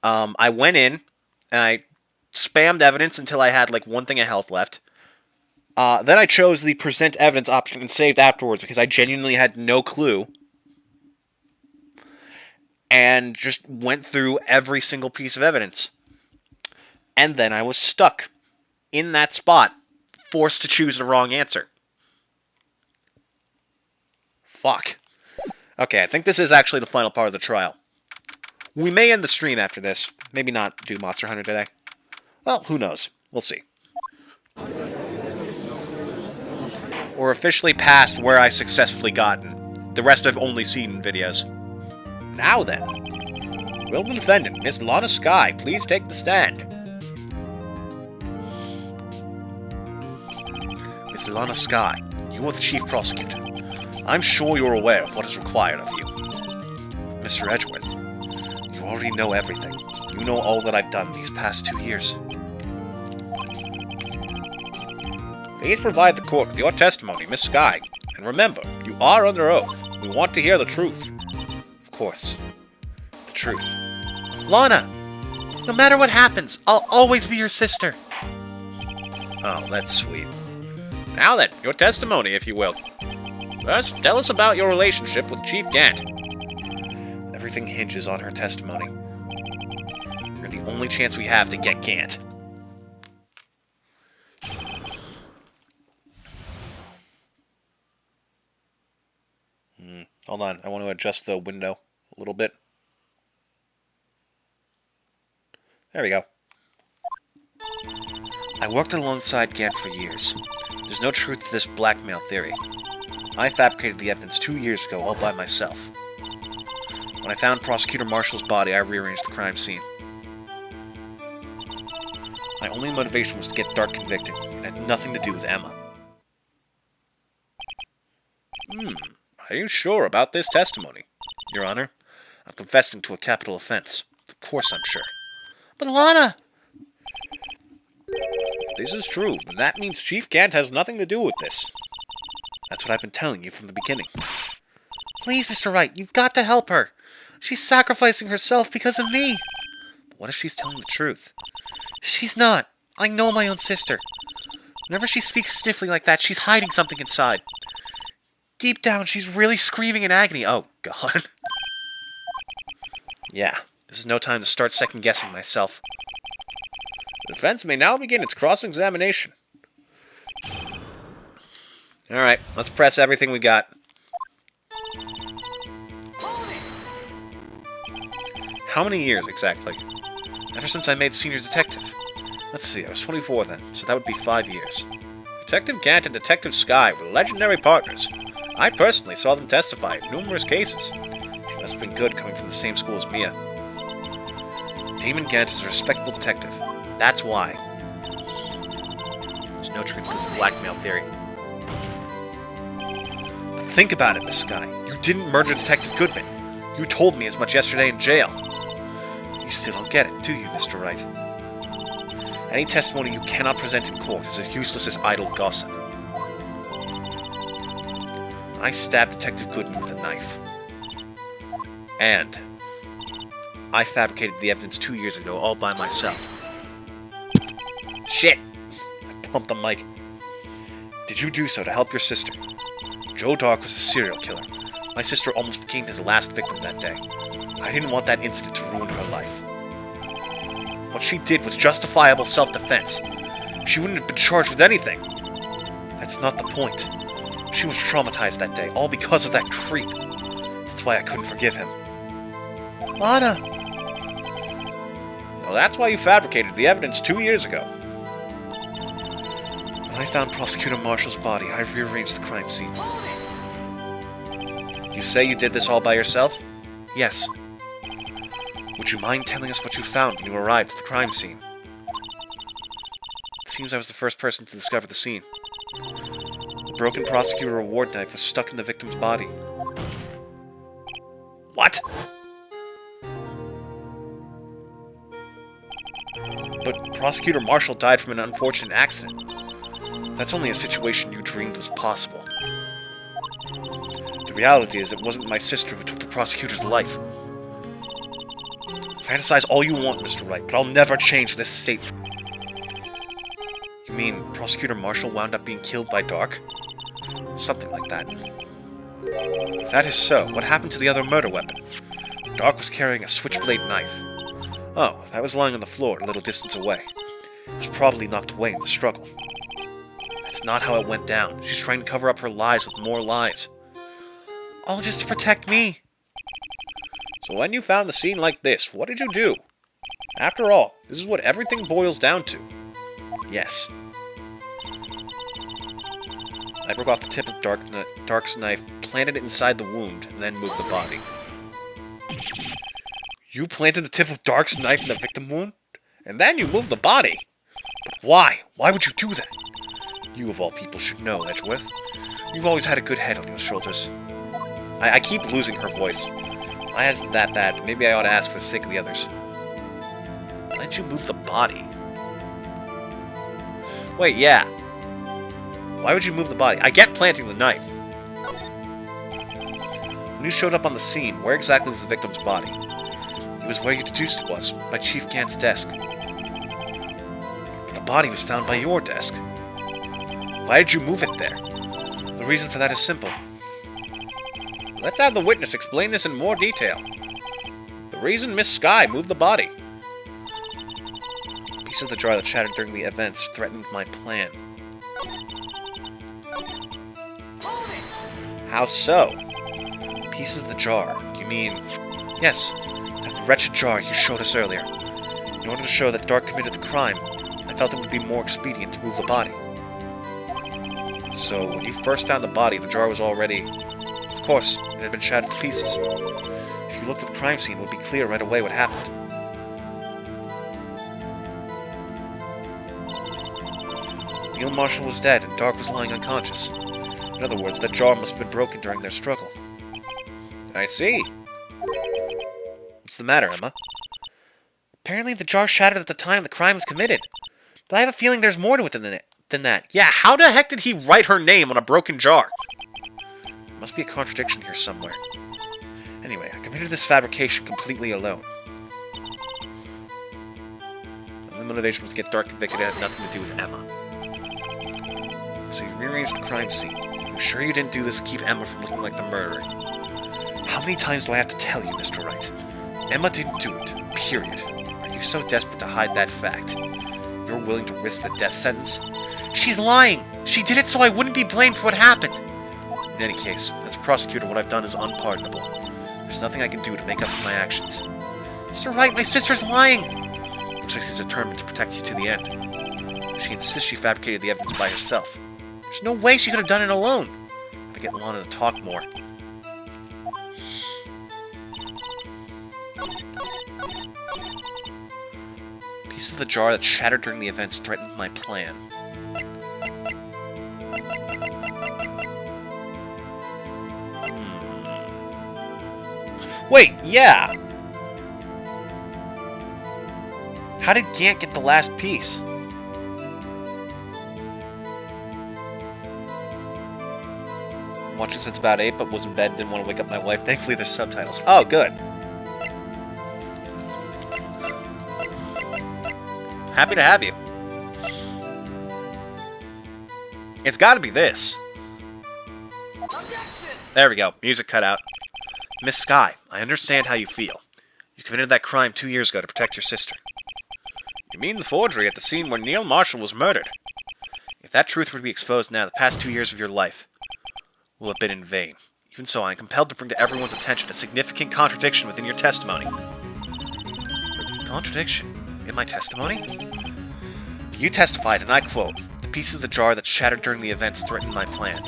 I went in, and I spammed evidence until I had, like, one thing of health left. Then I chose the present evidence option and saved afterwards because I genuinely had no clue. And just went through every single piece of evidence. And then I was stuck in that spot, forced to choose the wrong answer. Fuck. Okay, I think this is actually the final part of the trial. We may end the stream after this. Maybe not do Monster Hunter today. Well, who knows? We'll see. We're officially past where I successfully gotten. The rest I've only seen in videos. Now then. Will the defendant, Miss Lana Skye, please take the stand? Miss Lana Skye, you are the chief prosecutor. I'm sure you're aware of what is required of you. Mr. Edgeworth, you already know everything. You know all that I've done these past 2 years. Please provide the court with your testimony, Miss Skye. And remember, you are under oath. We want to hear the truth. Of course. The truth. Lana! No matter what happens, I'll always be your sister. Oh, that's sweet. Now then, your testimony, if you will. First, tell us about your relationship with Chief Gant. Everything hinges on her testimony. You're the only chance we have to get Gant. Hold on, I want to adjust the window a little bit. There we go. I worked alongside Gant for years. There's no truth to this blackmail theory. I fabricated the evidence 2 years ago all by myself. When I found Prosecutor Marshall's body, I rearranged the crime scene. My only motivation was to get Dark convicted. It had nothing to do with Emma. Are you sure about this testimony? Your Honor, I'm confessing to a capital offense. Of course I'm sure. But Lana! If this is true, then that means Chief Gant has nothing to do with this. That's what I've been telling you from the beginning. Please, Mr. Wright, you've got to help her. She's sacrificing herself because of me. But what if she's telling the truth? She's not. I know my own sister. Whenever she speaks stiffly like that, she's hiding something inside. Deep down, she's really screaming in agony. Oh, God. Yeah, this is no time to start second-guessing myself. The defense may now begin its cross-examination. Alright, let's press everything we got. How many years, exactly? Ever since I made senior detective. Let's see, I was 24 then, so that would be 5 years. Detective Gant and Detective Sky were legendary partners. I personally saw them testify in numerous cases. She must have been good coming from the same school as Mia. Damon Gant is a respectable detective. That's why. There's no truth to this blackmail theory. But think about it, Miss Sky. You didn't murder Detective Goodman. You told me as much yesterday in jail. You still don't get it, do you, Mr. Wright? Any testimony you cannot present in court is as useless as idle gossip. I stabbed Detective Goodman with a knife. And I fabricated the evidence 2 years ago all by myself. Shit! I bumped the mic. Did you do so to help your sister? Joe Dark was a serial killer. My sister almost became his last victim that day. I didn't want that incident to ruin her life. What she did was justifiable self-defense. She wouldn't have been charged with anything. That's not the point. She was traumatized that day, all because of that creep. That's why I couldn't forgive him. Lana! Well, that's why you fabricated the evidence 2 years ago. When I found Prosecutor Marshall's body, I rearranged the crime scene. You say you did this all by yourself? Yes. Would you mind telling us what you found when you arrived at the crime scene? It seems I was the first person to discover the scene. The broken prosecutor award knife was stuck in the victim's body. What? But Prosecutor Marshall died from an unfortunate accident. That's only a situation you dreamed was possible. The reality is it wasn't my sister who took the prosecutor's life. Fantasize all you want, Mr. Wright, but I'll never change this statement. You mean Prosecutor Marshall wound up being killed by Dark? Something like that. If that is so, what happened to the other murder weapon? Dark was carrying a switchblade knife. Oh, that was lying on the floor a little distance away. It was probably knocked away in the struggle. That's not how it went down. She's trying to cover up her lies with more lies. All just to protect me. So when you found the scene like this, what did you do? After all, this is what everything boils down to. Yes. I broke off the tip of Dark's knife, planted it inside the wound, and then moved the body. You planted the tip of Dark's knife in the victim wound? And then you moved the body? But why? Why would you do that? You of all people should know, Edgeworth. You've always had a good head on your shoulders. I keep losing her voice. My head isn't that bad, but maybe I ought to ask for the sake of the others. Why didn't you move the body? Wait, yeah. Why would you move the body? I get planting the knife. When you showed up on the scene, where exactly was the victim's body? It was where you deduced it was, by Chief Gant's desk. But the body was found by your desk. Why did you move it there? The reason for that is simple. Let's have the witness explain this in more detail. The reason Miss Sky moved the body. A piece of the jar that shattered during the events threatened my plan. How so? Pieces of the jar. You mean... Yes, that wretched jar you showed us earlier. In order to show that Dark committed the crime, I felt it would be more expedient to move the body. So, when you first found the body, the jar was already... Of course, it had been shattered to pieces. If you looked at the crime scene, it would be clear right away what happened. Neil Marshall was dead, and Dark was lying unconscious. In other words, that jar must have been broken during their struggle. I see. What's the matter, Emma? Apparently the jar shattered at the time the crime was committed. But I have a feeling there's more to it than that. Yeah, how the heck did he write her name on a broken jar? There must be a contradiction here somewhere. Anyway, I committed this fabrication completely alone. The only motivation was to get Dark convicted. It had nothing to do with Emma. So you rearranged the crime scene. I'm sure you didn't do this to keep Emma from looking like the murderer. How many times do I have to tell you, Mr. Wright? Emma didn't do it. Period. Are you so desperate to hide that fact? You're willing to risk the death sentence? She's lying! She did it so I wouldn't be blamed for what happened! In any case, as a prosecutor, what I've done is unpardonable. There's nothing I can do to make up for my actions. Mr. Wright, my sister's lying! Looks like she's determined to protect you to the end. She insists she fabricated the evidence by herself. There's no way she could have done it alone. I get Lana to talk more. Pieces of the jar that shattered during the events threatened my plan. Wait, yeah! How did Gant get the last piece? I'm watching since about 8, but was in bed, didn't want to wake up my wife. Thankfully, there's subtitles. Oh, good. Happy to have you. It's gotta be this. There we go. Music cut out. Miss Skye, I understand how you feel. You committed that crime 2 years ago to protect your sister. You mean the forgery at the scene where Neil Marshall was murdered? If that truth were to be exposed now, the past 2 years of your life will have been in vain. Even so, I am compelled to bring to everyone's attention a significant contradiction within your testimony. Contradiction? In my testimony? You testified, and I quote, "The pieces of the jar that shattered during the events threatened my plan."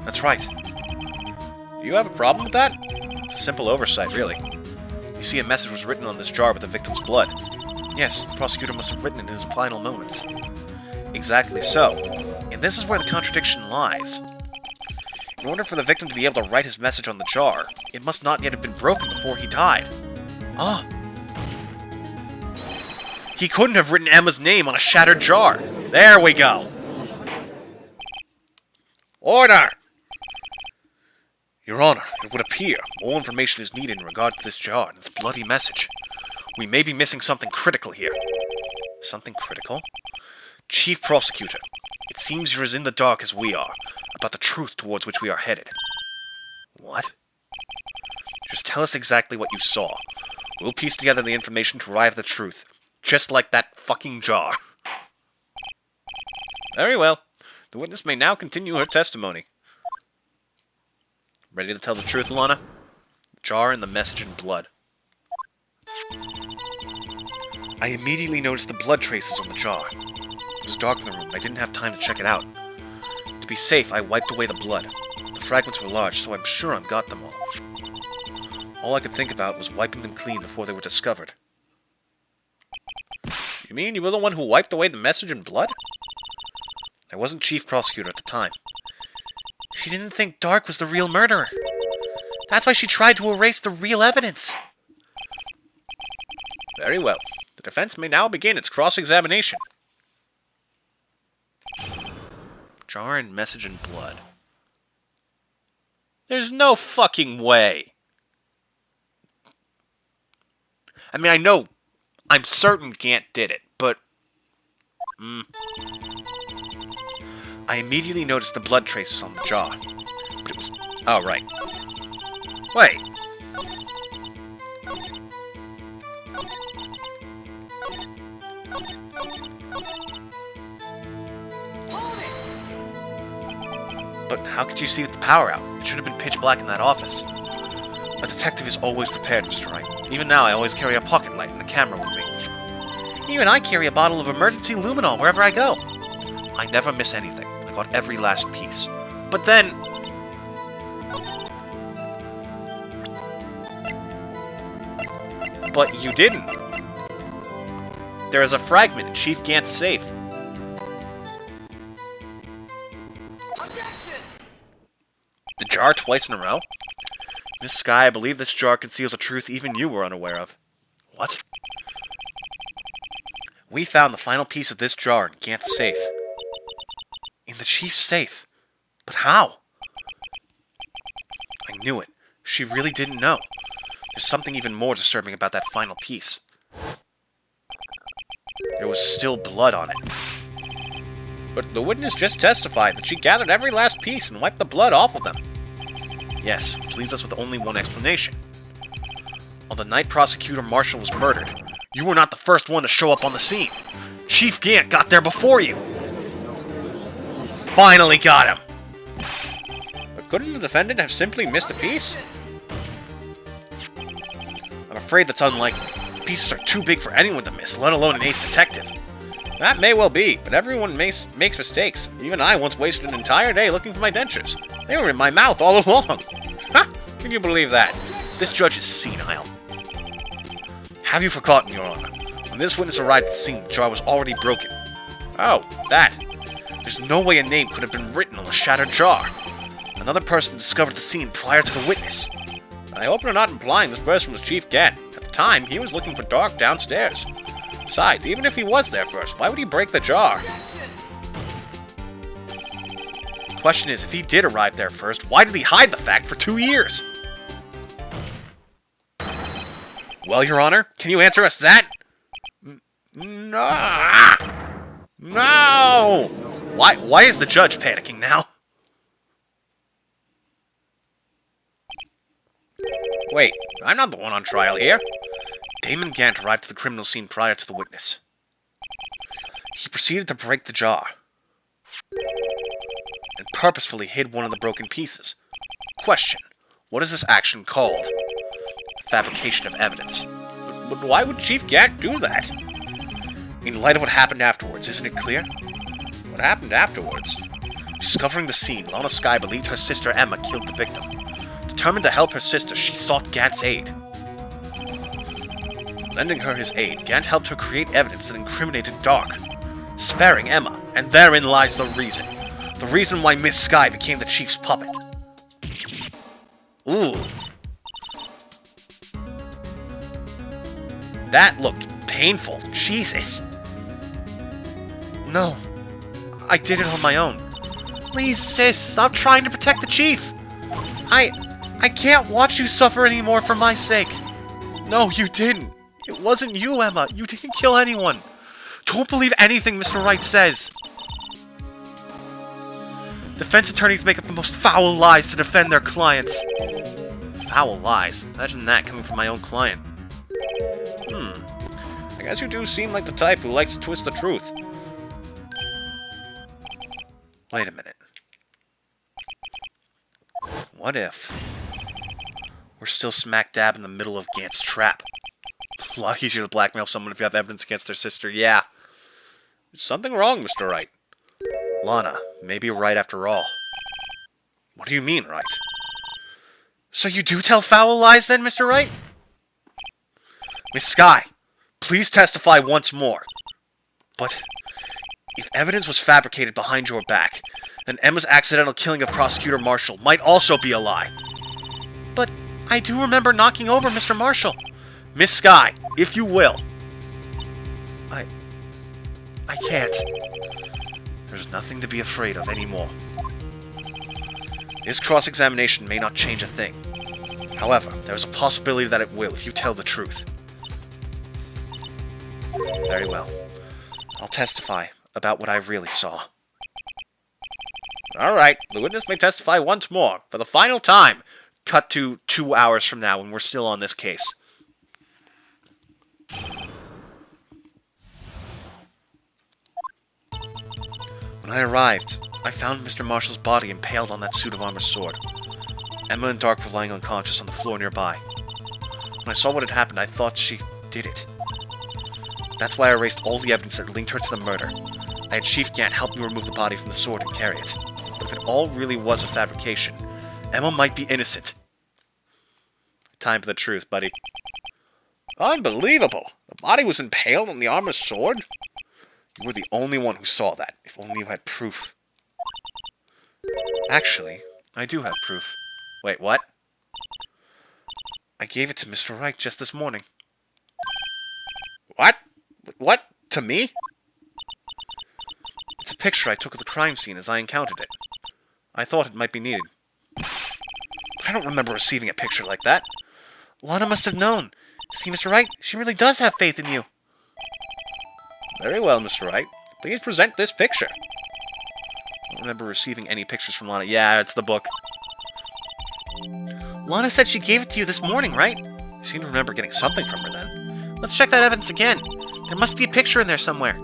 That's right. Do you have a problem with that? It's a simple oversight, really. You see, a message was written on this jar with the victim's blood. Yes, the prosecutor must have written it in his final moments. Exactly so. And this is where the contradiction lies. In order for the victim to be able to write his message on the jar, it must not yet have been broken before he died. Ah. He couldn't have written Emma's name on a shattered jar. There we go. Order! Your Honor, it would appear more information is needed in regard to this jar and its bloody message. We may be missing something critical here. Something critical? Chief Prosecutor, it seems you're as in the dark as we are about the truth towards which we are headed. What? Just tell us exactly what you saw. We'll piece together the information to arrive at the truth, just like that fucking jar. Very well. The witness may now continue her testimony. Ready to tell the truth, Lana? The jar and the message in blood. I immediately noticed the blood traces on the jar. It was dark in the room. I didn't have time to check it out. To be safe, I wiped away the blood. The fragments were large, so I'm sure I've got them all. All I could think about was wiping them clean before they were discovered. You mean you were the one who wiped away the message in blood? I wasn't chief prosecutor at the time. She didn't think Dark was the real murderer. That's why she tried to erase the real evidence. Very well. The defense may now begin its cross-examination. Jar and message in blood. There's no fucking way. I mean, I know, I'm certain Gant did it, but... I immediately noticed the blood traces on the jar. But it was... Oh, right. Wait. But how could you see with the power out? It should have been pitch black in that office. A detective is always prepared, Mr. Wright. Even now, I always carry a pocket light and a camera with me. Even I carry a bottle of emergency luminol wherever I go. I never miss anything. I got every last piece. But then... But you didn't. There is a fragment in Chief Gant's safe. The jar twice in a row? Miss Skye, I believe this jar conceals a truth even you were unaware of. What? We found the final piece of this jar in Gant's safe. In the chief's safe? But how? I knew it. She really didn't know. There's something even more disturbing about that final piece. There was still blood on it. But the witness just testified that she gathered every last piece and wiped the blood off of them. Yes, which leaves us with only one explanation. On the night Prosecutor Marshall was murdered, you were not the first one to show up on the scene. Chief Gant got there before you! Finally got him! But couldn't the defendant have simply missed a piece? I'm afraid that's unlikely. The pieces are too big for anyone to miss, let alone an ace detective. That may well be, but everyone makes mistakes. Even I once wasted an entire day looking for my dentures. They were in my mouth all along. Ha! Can you believe that? This judge is senile. Have you forgotten, Your Honor? When this witness arrived at the scene, the jar was already broken. Oh, that. There's no way a name could have been written on the shattered jar. Another person discovered the scene prior to the witness. I hope you're not implying this person was Chief Gant. At the time, he was looking for Dark downstairs. Besides, even if he was there first, why would he break the jar? The question is, if he did arrive there first, why did he hide the fact for 2 years? Well, Your Honor, can you answer us that? No! No! Why is the judge panicking now? Wait, I'm not the one on trial here. Damon Gant arrived at the criminal scene prior to the witness. He proceeded to break the jar and purposefully hid one of the broken pieces. Question: what is this action called? Fabrication of evidence. But why would Chief Gant do that? In light of what happened afterwards, isn't it clear? What happened afterwards? Discovering the scene, Lana Skye believed her sister Emma killed the victim. Determined to help her sister, she sought Gant's aid. Lending her his aid, Gant helped her create evidence that incriminated Dark, sparing Emma, and therein lies the reason. The reason why Miss Skye became the Chief's puppet. Ooh. That looked painful. Jesus. No. I did it on my own. Please, sis, stop trying to protect the Chief. I can't watch you suffer anymore for my sake. No, you didn't. It wasn't you, Emma. You didn't kill anyone. Don't believe anything Mr. Wright says. Defense attorneys make up the most foul lies to defend their clients. Foul lies? Imagine that coming from my own client. I guess you do seem like the type who likes to twist the truth. Wait a minute. What if we're still smack dab in the middle of Gant's trap? A lot easier to blackmail someone if you have evidence against their sister, yeah. There's something wrong, Mr. Wright. Lana, maybe you're right after all. What do you mean, Wright? So you do tell foul lies then, Mr. Wright? Miss Skye, please testify once more. But if evidence was fabricated behind your back, then Emma's accidental killing of Prosecutor Marshall might also be a lie. But I do remember knocking over Mr. Marshall. Miss Skye, if you will. I can't. There's nothing to be afraid of anymore. This cross-examination may not change a thing. However, there is a possibility that it will if you tell the truth. Very well. I'll testify about what I really saw. Alright, the witness may testify once more, for the final time. Cut to 2 hours from now when we're still on this case. When I arrived, I found Mr. Marshall's body impaled on that suit of armor sword. Emma and Dark were lying unconscious on the floor nearby. When I saw what had happened, I thought she did it. That's why I erased all the evidence that linked her to the murder. I had Chief Gant help me remove the body from the sword and carry it. But if it all really was a fabrication, Emma might be innocent. Time for the truth, buddy. Unbelievable! The body was impaled on the armor's sword? You were the only one who saw that, if only you had proof. Actually, I do have proof. Wait, what? I gave it to Mr. Wright just this morning. What? What? To me? It's a picture I took of the crime scene as I encountered it. I thought it might be needed. But I don't remember receiving a picture like that. Lana must have known. See, Mr. Wright, she really does have faith in you. Very well, Mr. Wright. Please present this picture. I don't remember receiving any pictures from Lana. Yeah, it's the book. Lana said she gave it to you this morning, right? I seem to remember getting something from her then. Let's check that evidence again. There must be a picture in there somewhere.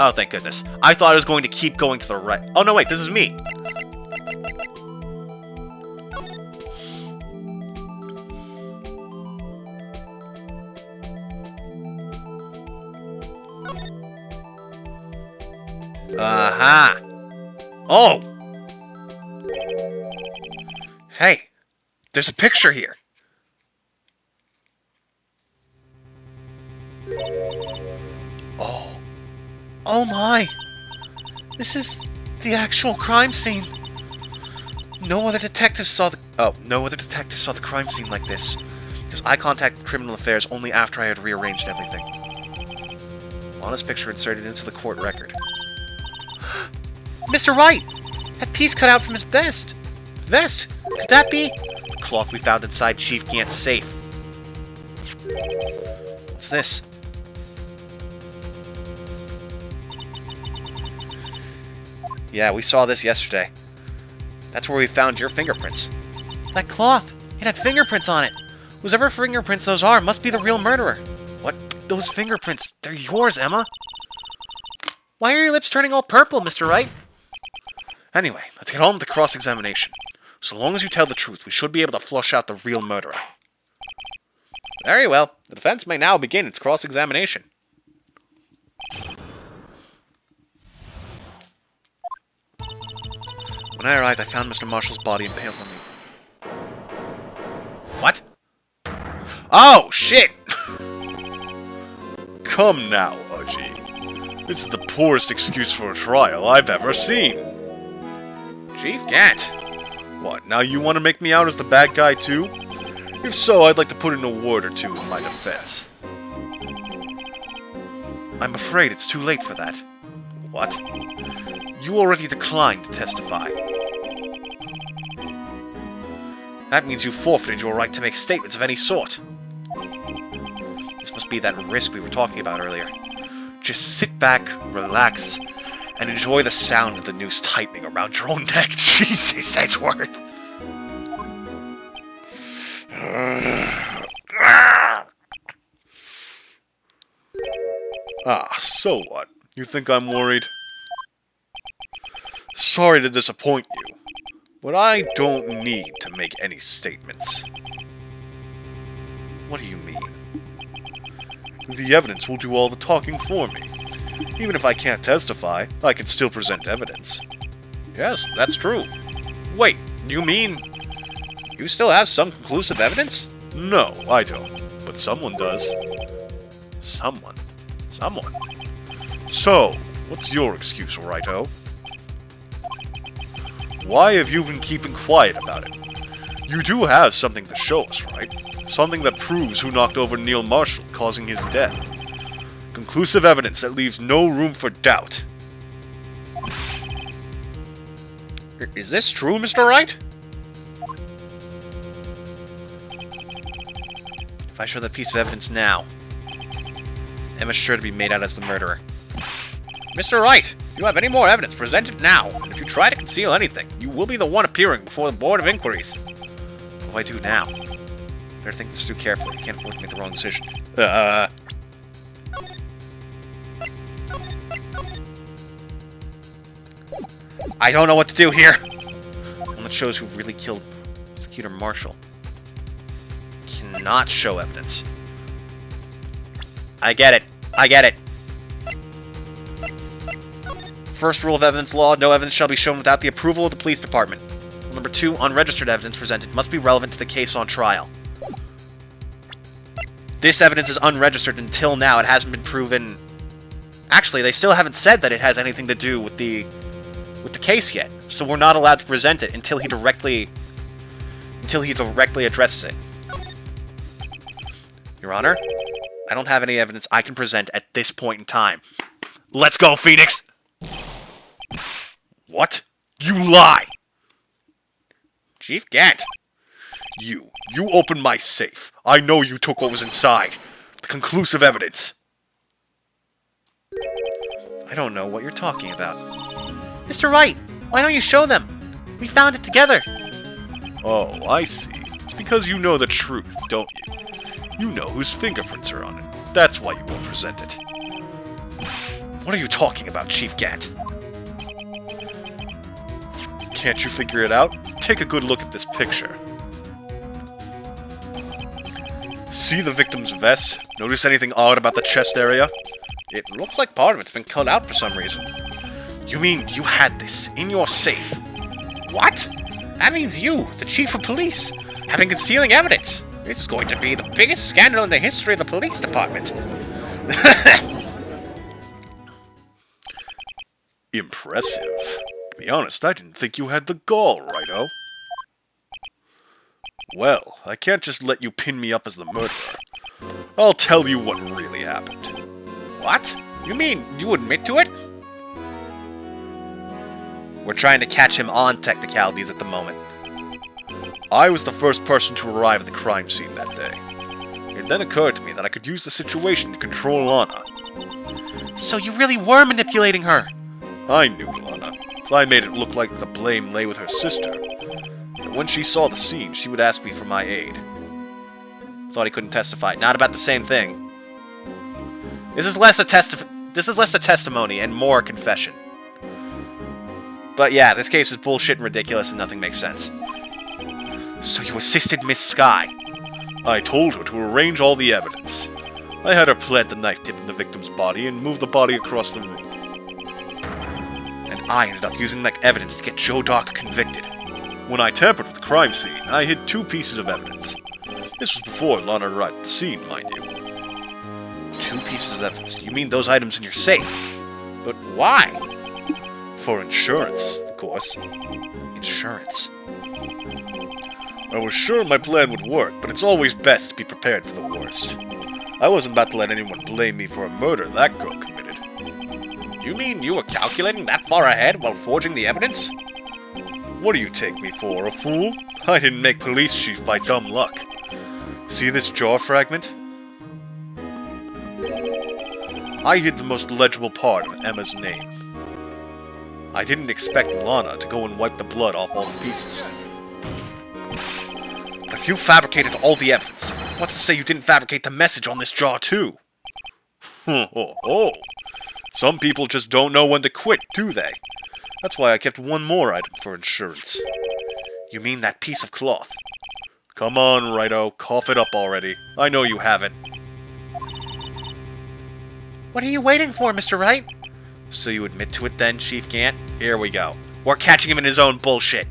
Oh, thank goodness. I thought I was going to keep going to the right. Oh, no, wait, this is me. Aha! Oh! Hey, there's a picture here. Oh my! This is the actual crime scene. No other detective saw the crime scene like this. Because I contacted Criminal Affairs only after I had rearranged everything. Lana's picture inserted into the court record. Mr. Wright! That piece cut out from his vest! Could that be? The cloth we found inside Chief Gant's safe. What's this? Yeah, we saw this yesterday. That's where we found your fingerprints. That cloth! It had fingerprints on it! Whoever fingerprints those are must be the real murderer. What? Those fingerprints, they're yours, Emma. Why are your lips turning all purple, Mr. Wright? Anyway, let's get on with the cross-examination. So long as you tell the truth, we should be able to flush out the real murderer. Very well. The defense may now begin its cross-examination. When I arrived, I found Mr. Marshall's body impaled on me. What? Oh, shit! Come now, Archie. This is the poorest excuse for a trial I've ever seen. Chief Gant. What, now you want to make me out as the bad guy too? If so, I'd like to put in a word or two in my defense. I'm afraid it's too late for that. What? You already declined to testify. That means you forfeited your right to make statements of any sort. This must be that risk we were talking about earlier. Just sit back, relax, and enjoy the sound of the noose tightening around your own neck. Jesus, Edgeworth! Ah, so what? You think I'm worried? Sorry to disappoint you, but I don't need to make any statements. What do you mean? The evidence will do all the talking for me. Even if I can't testify, I can still present evidence. Yes, that's true. Wait, you mean you still have some conclusive evidence? No, I don't. But someone does. Someone? So, what's your excuse, Wright-o? Why have you been keeping quiet about it? You do have something to show us, right? Something that proves who knocked over Neil Marshall, causing his death. Conclusive evidence that leaves no room for doubt. Is this true, Mr. Wright? If I show that piece of evidence now, Emma's sure to be made out as the murderer. Mr. Wright, if you have any more evidence, present it now. And if you try to conceal anything, you will be the one appearing before the Board of Inquiries. What do I do now? Better think this through carefully. Can't afford to make the wrong decision. I don't know what to do here. One that shows who really killed Prosecutor Marshall. Cannot show evidence. I get it. First rule of evidence law, no evidence shall be shown without the approval of the police department. Rule number 2, unregistered evidence presented must be relevant to the case on trial. This evidence is unregistered until now. It hasn't been proven... Actually, they still haven't said that it has anything to do with the case yet. So we're not allowed to present it until he directly addresses it. Your Honor, I don't have any evidence I can present at this point in time. Let's go, Phoenix! What? You lie! Chief Gant! You opened my safe. I know you took what was inside. The conclusive evidence. I don't know what you're talking about. Mr. Wright, why don't you show them? We found it together. Oh, I see. It's because you know the truth, don't you? You know whose fingerprints are on it. That's why you won't present it. What are you talking about, Chief Gant? Can't you figure it out? Take a good look at this picture. See the victim's vest? Notice anything odd about the chest area? It looks like part of it's been cut out for some reason. You mean you had this in your safe? What? That means you, the chief of police, have been concealing evidence. This is going to be the biggest scandal in the history of the police department. Impressive. To be honest, I didn't think you had the gall, Righto. Well, I can't just let you pin me up as the murderer. I'll tell you what really happened. What? You mean you admit to it? We're trying to catch him on technicalities at the moment. I was the first person to arrive at the crime scene that day. It then occurred to me that I could use the situation to control Lana. So you really were manipulating her? I knew Lana. I made it look like the blame lay with her sister. But when she saw the scene, she would ask me for my aid. Thought he couldn't testify. Not about the same thing. This is less a testimony and more a confession. But yeah, this case is bullshit and ridiculous and nothing makes sense. So you assisted Miss Skye? I told her to arrange all the evidence. I had her plant the knife tip in the victim's body and move the body across the room. And I ended up using that evidence to get Joe Dark convicted. When I tampered with the crime scene, I hid 2 pieces of evidence. This was before Lana arrived at the scene, mind you. 2 pieces of evidence? You mean those items in your safe? But why? For insurance, of course. Insurance? I was sure my plan would work, but it's always best to be prepared for the worst. I wasn't about to let anyone blame me for a murder that girl committed. You mean you were calculating that far ahead while forging the evidence? What do you take me for, a fool? I didn't make police chief by dumb luck. See this jaw fragment? I hid the most legible part of Emma's name. I didn't expect Lana to go and wipe the blood off all the pieces. But if you fabricated all the evidence, what's to say you didn't fabricate the message on this jaw too? Oh. Some people just don't know when to quit, do they? That's why I kept one more item for insurance. You mean that piece of cloth? Come on, Righto, cough it up already. I know you have it. What are you waiting for, Mr. Wright? So you admit to it then, Chief Gant? Here we go. We're catching him in his own bullshit.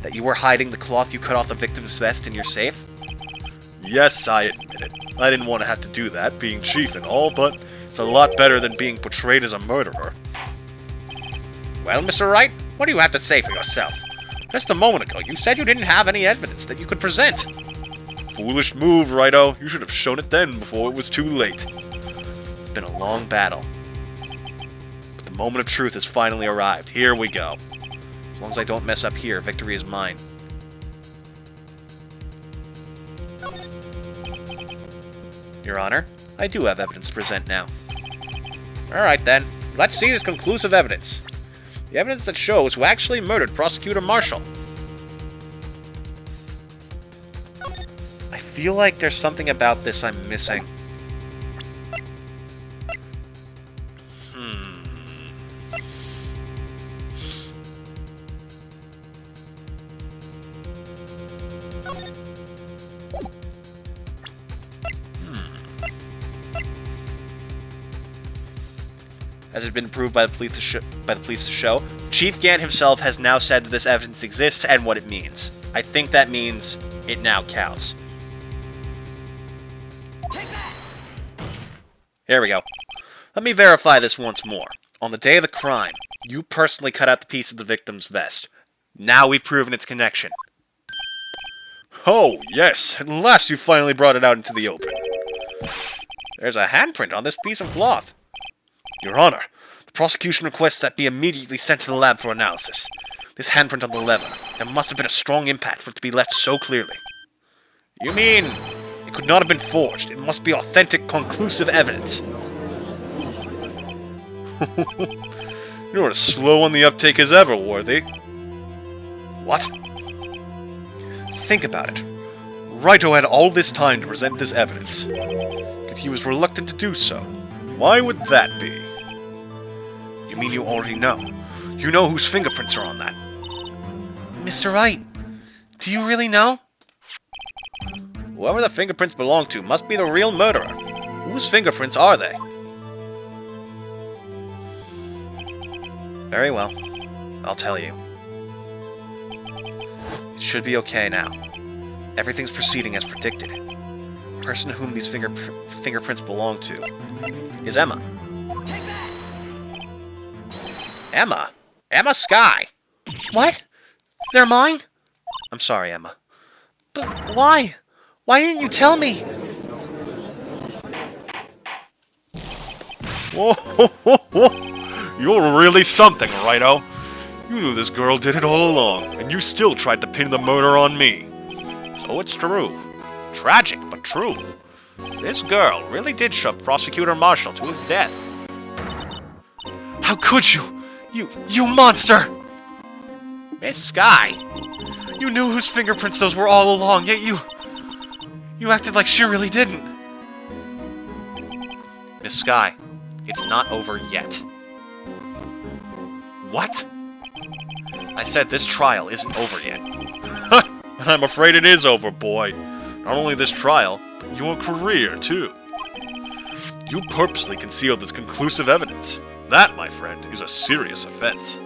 That you were hiding the cloth you cut off the victim's vest in your safe? Yes, I admit it. I didn't want to have to do that, being chief and all, but it's a lot better than being portrayed as a murderer. Well, Mr. Wright, what do you have to say for yourself? Just a moment ago, you said you didn't have any evidence that you could present. Foolish move, Righto. You should have shown it then, before it was too late. It's been a long battle. But the moment of truth has finally arrived. Here we go. As long as I don't mess up here, victory is mine. Your Honor, I do have evidence to present now. Alright then, let's see this conclusive evidence. The evidence that shows who actually murdered Prosecutor Marshall. I feel like there's something about this I'm missing. As it had been proved by the police to show, Chief Gant himself has now said that this evidence exists and what it means. I think that means it now counts. Here we go. Let me verify this once more. On the day of the crime, you personally cut out the piece of the victim's vest. Now we've proven its connection. Oh, yes. At last you finally brought it out into the open. There's a handprint on this piece of cloth. Your Honor, the prosecution requests that be immediately sent to the lab for analysis. This handprint on the lever, there must have been a strong impact for it to be left so clearly. You mean it could not have been forged? It must be authentic, conclusive evidence. You're as slow on the uptake as ever, Worthy. What? Think about it. Righto had all this time to present this evidence, yet he was reluctant to do so. Why would that be? mean you already know. You know whose fingerprints are on that. Mr. Wright, do you really know? Whoever the fingerprints belong to must be the real murderer. Whose fingerprints are they? Very well. I'll tell you. It should be okay now. Everything's proceeding as predicted. The person whom these fingerprints belong to is Emma. Emma? Emma Skye! What? They're mine? I'm sorry, Emma. But why? Why didn't you tell me? Whoa, you're really something, Righto. You knew this girl did it all along, and you still tried to pin the murder on me. So it's true. Tragic, but true. This girl really did shove Prosecutor Marshall to his death. How could you? You monster! Miss Skye, You knew whose fingerprints those were all along, yet you acted like she really didn't. Miss Skye, it's not over yet. What? I said this trial isn't over yet. I'm afraid it is over, boy. Not only this trial, but your career, too. You purposely concealed this conclusive evidence. That, my friend, is a serious offense.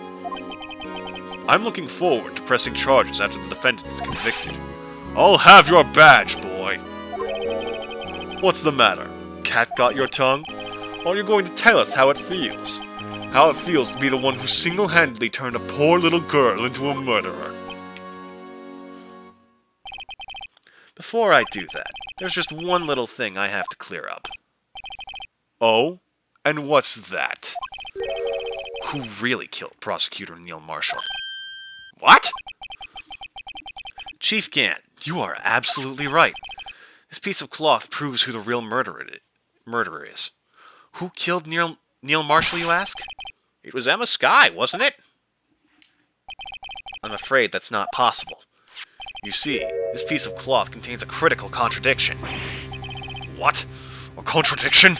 I'm looking forward to pressing charges after the defendant is convicted. I'll have your badge, boy. What's the matter? Cat got your tongue? Or you're going to tell us how it feels? How it feels to be the one who single-handedly turned a poor little girl into a murderer. Before I do that, there's just one little thing I have to clear up. Oh? And what's that? Who really killed Prosecutor Neil Marshall? What? Chief Gant, you are absolutely right. This piece of cloth proves who the real murderer is. Who killed Neil Marshall, you ask? It was Emma Skye, wasn't it? I'm afraid that's not possible. You see, this piece of cloth contains a critical contradiction. What? A contradiction?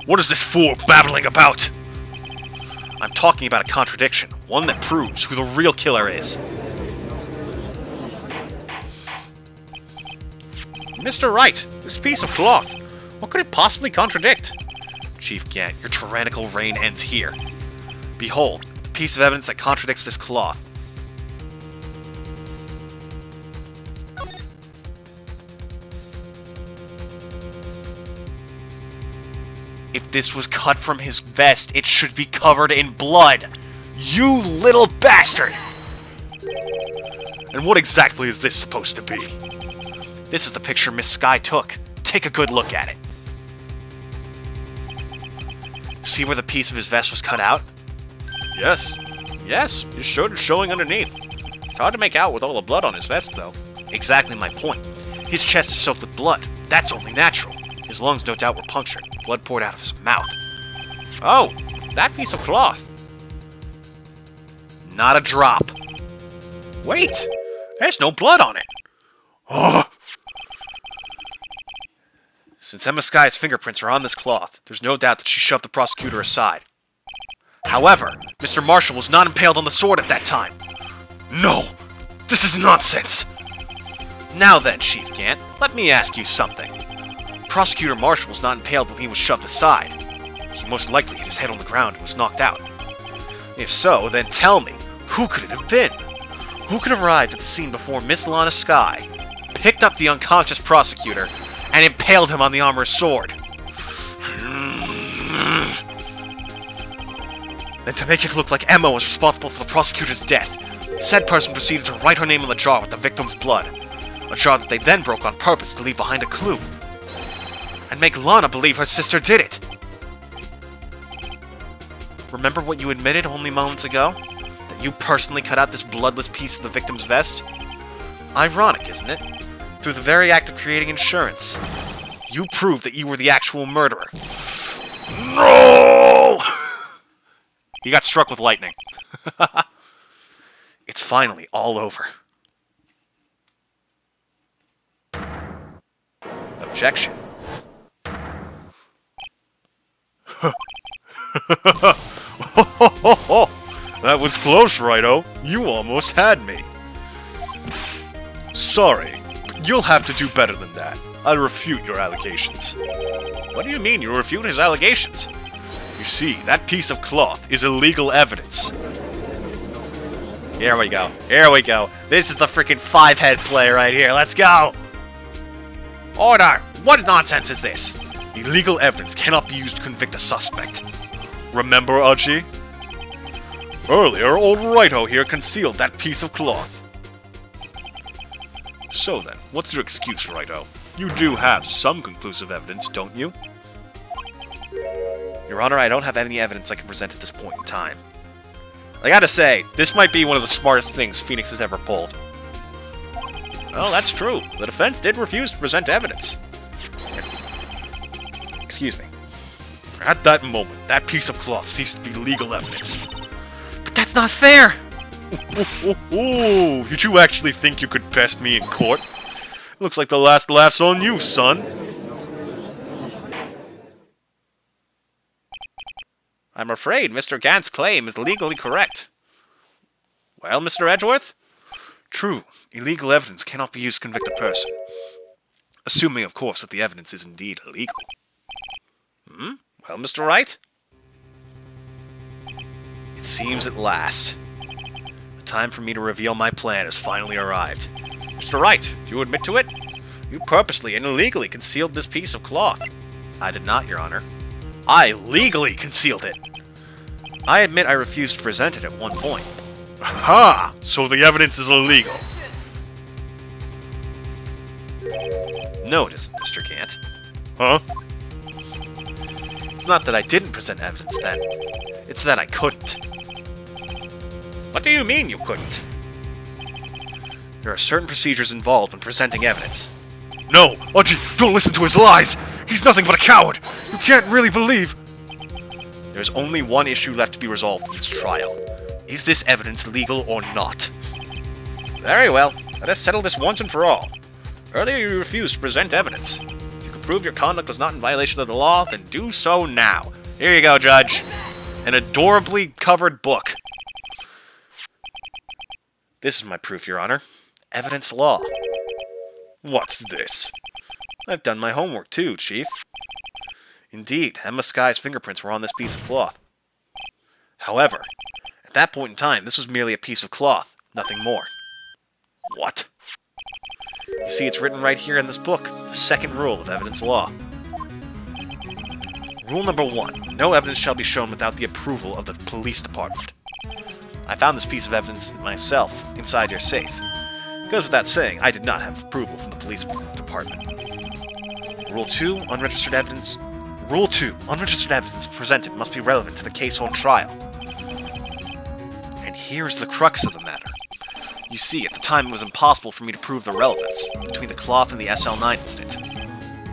What is this fool babbling about? I'm talking about a contradiction, one that proves who the real killer is. Mr. Wright, this piece of cloth, what could it possibly contradict? Chief Gant, your tyrannical reign ends here. Behold, the piece of evidence that contradicts this cloth. If this was cut from his vest, it should be covered in blood. You little bastard! And what exactly is this supposed to be? This is the picture Miss Skye took. Take a good look at it. See where the piece of his vest was cut out? Yes. Yes, his shirt is showing underneath. It's hard to make out with all the blood on his vest, though. Exactly my point. His chest is soaked with blood. That's only natural. His lungs no doubt were punctured. Blood poured out of his mouth. Oh, that piece of cloth. Not a drop. Wait, there's no blood on it. Oh! Since Emma Skye's fingerprints are on this cloth, there's no doubt that she shoved the prosecutor aside. However, Mr. Marshall was not impaled on the sword at that time. No! This is nonsense! Now then, Chief Gant, let me ask you something. Prosecutor Marshall was not impaled when he was shoved aside. He most likely hit his head on the ground and was knocked out. If so, then tell me, who could it have been? Who could have arrived at the scene before Miss Lana Skye, picked up the unconscious prosecutor, and impaled him on the armorer's sword? Then to make it look like Emma was responsible for the prosecutor's death, said person proceeded to write her name on the jar with the victim's blood. A jar that they then broke on purpose to leave behind a clue. And make Lana believe her sister did it. Remember what you admitted only moments ago? That you personally cut out this bloodless piece of the victim's vest? Ironic, isn't it? Through the very act of creating insurance, you proved that you were the actual murderer. No! He got struck with lightning. It's finally all over. Objection. was close, Righto. You almost had me. Sorry, but you'll have to do better than that. I refute your allegations. What do you mean you refute his allegations? You see, that piece of cloth is illegal evidence. Here we go. Here we go. This is the freaking five-head play right here. Let's go! Order! What nonsense is this? Illegal evidence cannot be used to convict a suspect. Remember, Archie? Earlier, old Righto here concealed that piece of cloth. So then, what's your excuse, Righto? You do have some conclusive evidence, don't you? Your Honor, I don't have any evidence I can present at this point in time. I gotta say, this might be one of the smartest things Phoenix has ever pulled. Well, that's true. The defense did refuse to present evidence. Excuse me. At that moment, that piece of cloth ceased to be legal evidence. But that's not fair! Oh, did you actually think you could best me in court? Looks like the last laugh's on you, son. I'm afraid Mr. Gant's claim is legally correct. Well, Mr. Edgeworth? True, illegal evidence cannot be used to convict a person. Assuming, of course, that the evidence is indeed illegal. Well, Mr. Wright? It seems at last. The time for me to reveal my plan has finally arrived. Mr. Wright, do you admit to it? You purposely and illegally concealed this piece of cloth. I did not, Your Honor. I legally concealed it! I admit I refused to present it at one point. Ha! So the evidence is illegal. No, it isn't, Mr. Gant. Huh? It's not that I didn't present evidence then. It's that I couldn't. What do you mean you couldn't? There are certain procedures involved when presenting evidence. No! Archie, don't listen to his lies! He's nothing but a coward! You can't really believe... There's only one issue left to be resolved in this trial. Is this evidence legal or not? Very well. Let us settle this once and for all. Earlier you refused to present evidence. If you can prove your conduct was not in violation of the law, then do so now. Here you go, Judge. An adorably covered book. This is my proof, Your Honor. Evidence law. What's this? I've done my homework too, Chief. Indeed, Emma Sky's fingerprints were on this piece of cloth. However, at that point in time, this was merely a piece of cloth, nothing more. What? You see, it's written right here in this book, the second rule of evidence law. Rule number 1, no evidence shall be shown without the approval of the police department. I found this piece of evidence myself inside your safe. It goes without saying, I did not have approval from the police department. Rule 2, unregistered evidence presented must be relevant to the case on trial. And here's the crux of the matter. You see, at the time it was impossible for me to prove the relevance between the cloth and the SL9 incident.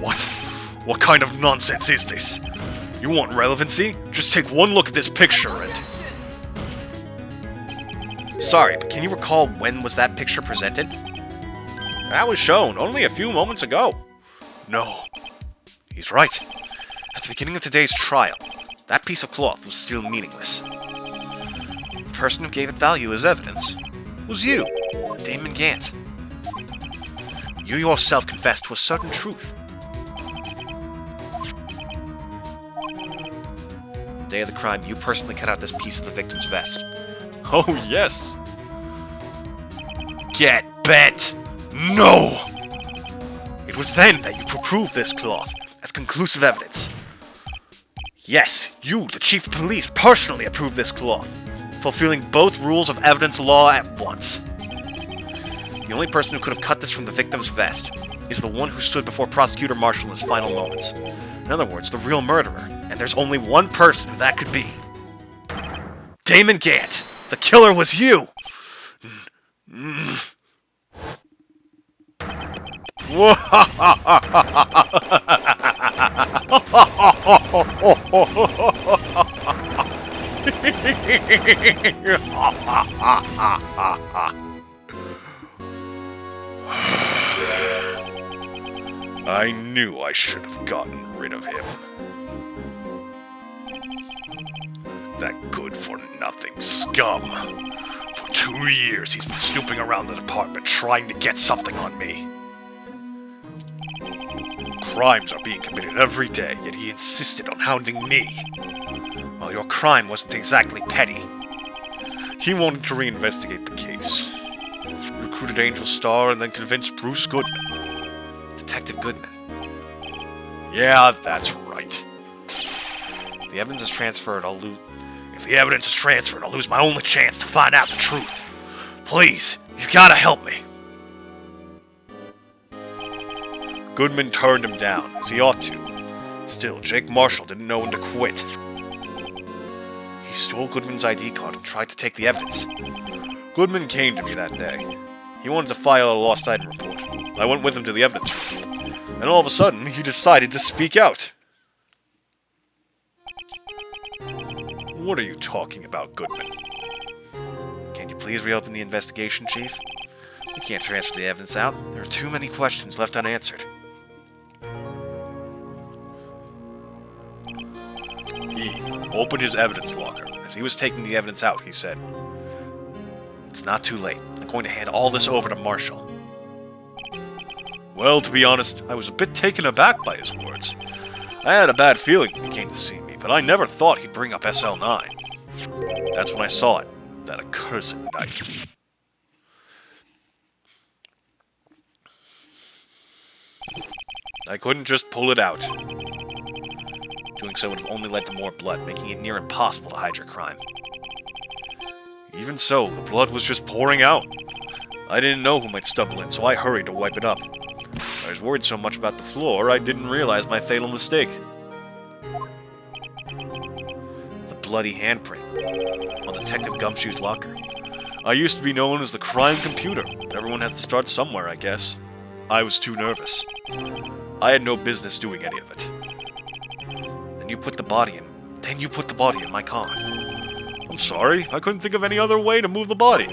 What? What kind of nonsense is this? You want relevancy? Just take one look at this picture and... Sorry, but can you recall when was that picture presented? That was shown only a few moments ago. No. He's right. At the beginning of today's trial, that piece of cloth was still meaningless. The person who gave it value as evidence was you, Damon Gant. You yourself confessed to a certain truth. The day of the crime, you personally cut out this piece of the victim's vest. Oh, yes. Get bent! No! It was then that you proved this cloth as conclusive evidence. Yes, you, the chief of police, personally approved this cloth, fulfilling both rules of evidence law at once. The only person who could have cut this from the victim's vest is the one who stood before Prosecutor Marshall in his final moments. In other words, the real murderer, and there's only one person who that could be. Damon Gant! The killer was you! I knew I should have gotten rid of him. That good-for-nothing disgusting scum. For 2 years, he's been snooping around the department trying to get something on me. Crimes are being committed every day, yet he insisted on hounding me. Well, your crime wasn't exactly petty. He wanted to reinvestigate the case. Recruited Angel Star and then convinced Bruce Goodman. Detective Goodman. Yeah, that's right. The evidence is transferred, I'll lose... If the evidence is transferred, I'll lose my only chance to find out the truth. Please, you've got to help me. Goodman turned him down, as he ought to. Still, Jake Marshall didn't know when to quit. He stole Goodman's ID card and tried to take the evidence. Goodman came to me that day. He wanted to file a lost item report. I went with him to the evidence room. And all of a sudden, he decided to speak out. What are you talking about, Goodman? Can you please reopen the investigation, Chief? We can't transfer the evidence out. There are too many questions left unanswered. He opened his evidence locker. As he was taking the evidence out, he said, It's not too late. I'm going to hand all this over to Marshall. Well, to be honest, I was a bit taken aback by his words. I had a bad feeling when he came to see me, but I never thought he'd bring up SL9. That's when I saw it, that accursed knife. I couldn't just pull it out. Doing so would have only led to more blood, making it near impossible to hide your crime. Even so, the blood was just pouring out. I didn't know who might stumble in, so I hurried to wipe it up. I was worried so much about the floor, I didn't realize my fatal mistake. The bloody handprint on Detective Gumshoe's locker. I used to be known as the crime computer. Everyone has to start somewhere, I guess. I was too nervous. I had no business doing any of it. Then you put the body in my car. I'm sorry, I couldn't think of any other way to move the body.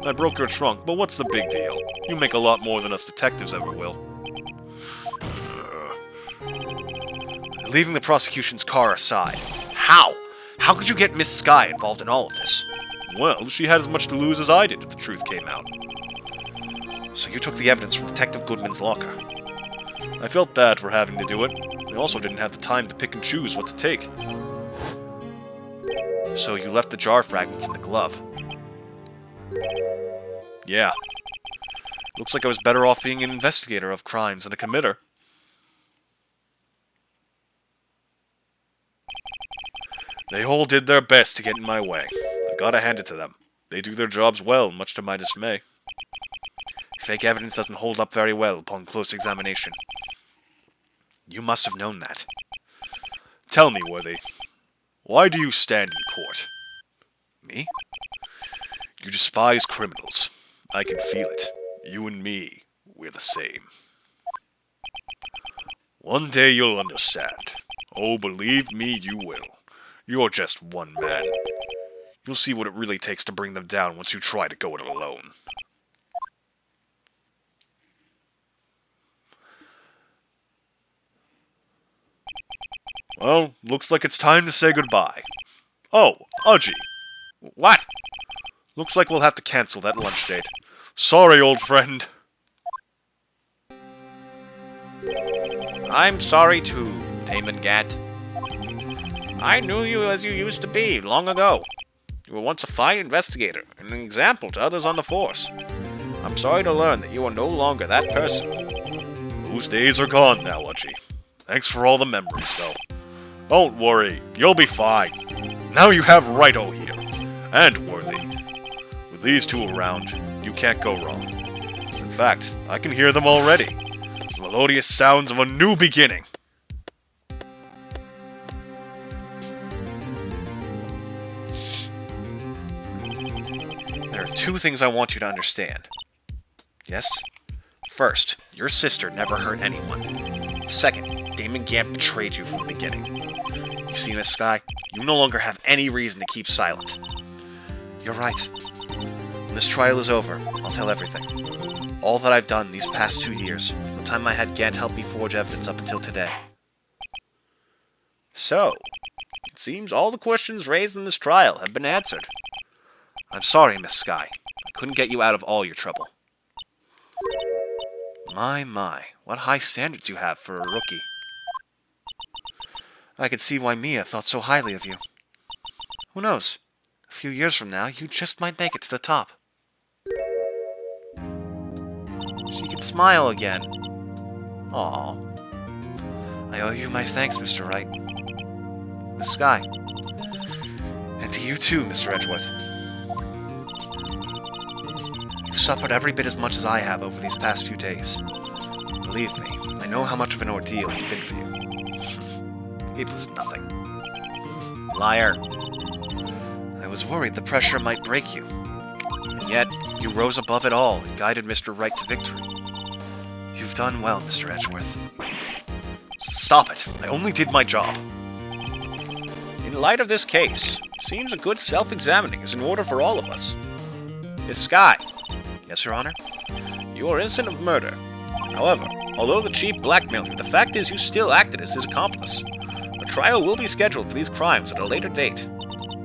I broke your trunk, but what's the big deal? You make a lot more than us detectives ever will. Leaving the prosecution's car aside, how? How could you get Miss Sky involved in all of this? Well, she had as much to lose as I did if the truth came out. So you took the evidence from Detective Goodman's locker. I felt bad for having to do it. I also didn't have the time to pick and choose what to take. So you left the jar fragments in the glove. Yeah. Looks like I was better off being an investigator of crimes than a committer. They all did their best to get in my way. I gotta hand it to them. They do their jobs well, much to my dismay. Fake evidence doesn't hold up very well upon close examination. You must have known that. Tell me, Worthy, why do you stand in court? Me? You despise criminals. I can feel it. You and me, we're the same. One day you'll understand. Oh, believe me, you will. You're just one man. You'll see what it really takes to bring them down once you try to go it alone. Well, looks like it's time to say goodbye. Oh, Udgy. What? Looks like we'll have to cancel that lunch date. Sorry, old friend. I'm sorry too, Damon Gant. I knew you as you used to be, long ago. You were once a fine investigator, and an example to others on the force. I'm sorry to learn that you are no longer that person. Those days are gone now, Udgy. Thanks for all the memories, though. Don't worry, you'll be fine. Now you have Wright here, and Worthy. With these two around, you can't go wrong. In fact, I can hear them already. The melodious sounds of a new beginning. There are two things I want you to understand. Yes? First, your sister never hurt anyone. Second, Damon Gant betrayed you from the beginning. You see, Miss Sky, you no longer have any reason to keep silent. You're right. When this trial is over, I'll tell everything. All that I've done these past 2 years, from the time I had Gant help me forge evidence up until today. So, it seems all the questions raised in this trial have been answered. I'm sorry, Miss Sky. I couldn't get you out of all your trouble. My, what high standards you have for a rookie. I could see why Mia thought so highly of you. Who knows? A few years from now, you just might make it to the top. She could smile again. Aw. I owe you my thanks, Mr. Wright. Miss Sky. And to you too, Mr. Edgeworth. You've suffered every bit as much as I have over these past few days. Believe me, I know how much of an ordeal it's been for you. It was nothing. Liar. I was worried the pressure might break you. And yet, you rose above it all and guided Mr. Wright to victory. You've done well, Mr. Edgeworth. Stop it. I only did my job. In light of this case, seems a good self-examining is in order for all of us. Miss Sky. Yes, Your Honor? You are innocent of murder. However, although the chief blackmailed you, the fact is you still acted as his accomplice. A trial will be scheduled for these crimes at a later date.